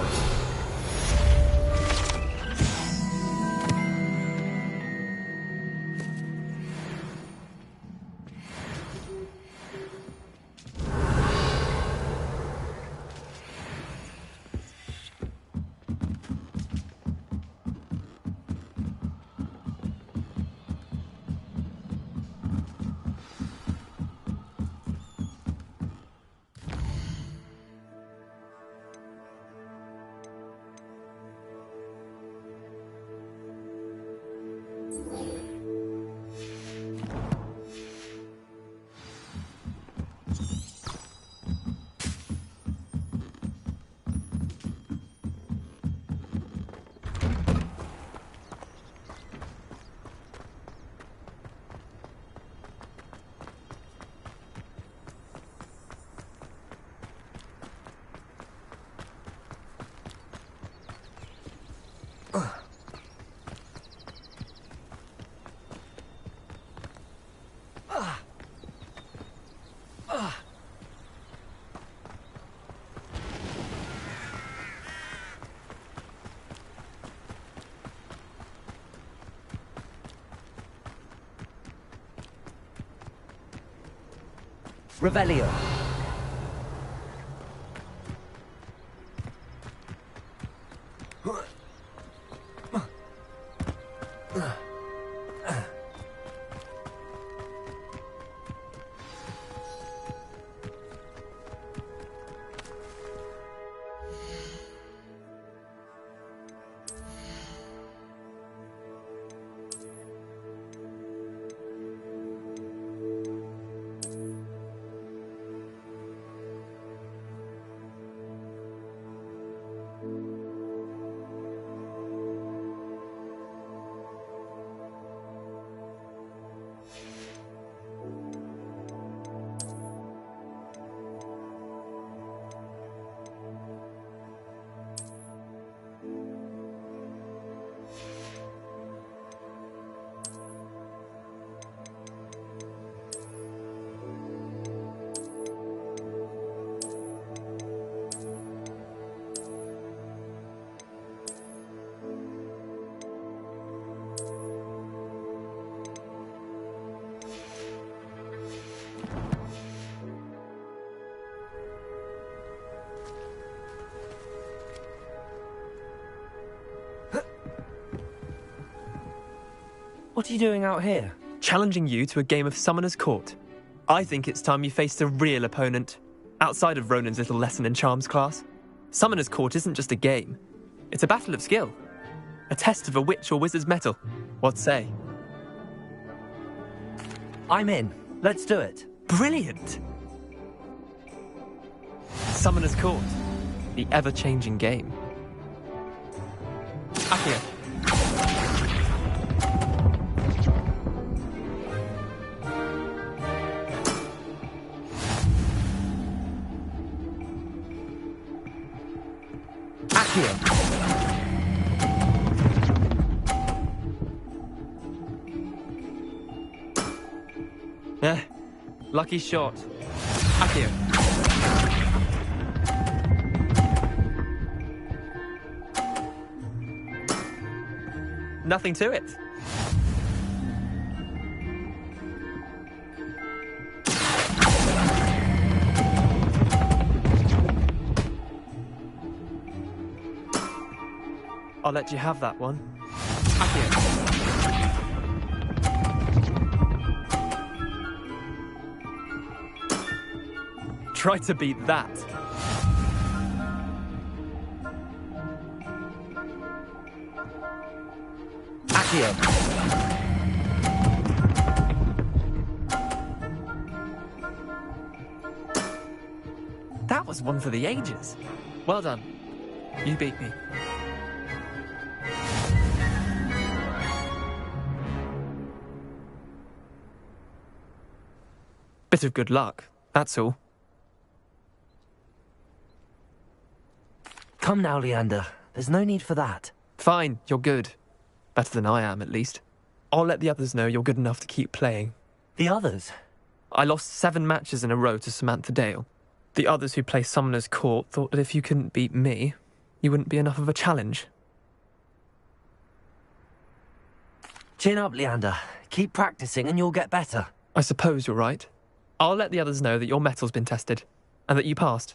Revelio. What are you doing out here? Challenging you to a game of Summoner's Court. I think it's time you faced a real opponent, outside of Ronan's little lesson in charms class. Summoner's Court isn't just a game. It's a battle of skill. A test of a witch or wizard's mettle. What say? I'm in. Let's do it. Brilliant! Summoner's Court. The ever-changing game. Accio. Lucky shot. Accio. Nothing to it. I'll let you have that one. Accio. Try to beat that. Accio. That was one for the ages. Well done. You beat me. Bit of good luck, that's all. Come now, Leander. There's no need for that. Fine, you're good. Better than I am, at least. I'll let the others know you're good enough to keep playing. The others? I lost 7 matches in a row to Samantha Dale. The others who play Summoner's Court thought that if you couldn't beat me, you wouldn't be enough of a challenge. Chin up, Leander. Keep practicing and you'll get better. I suppose you're right. I'll let the others know that your metal's been tested, and that you passed.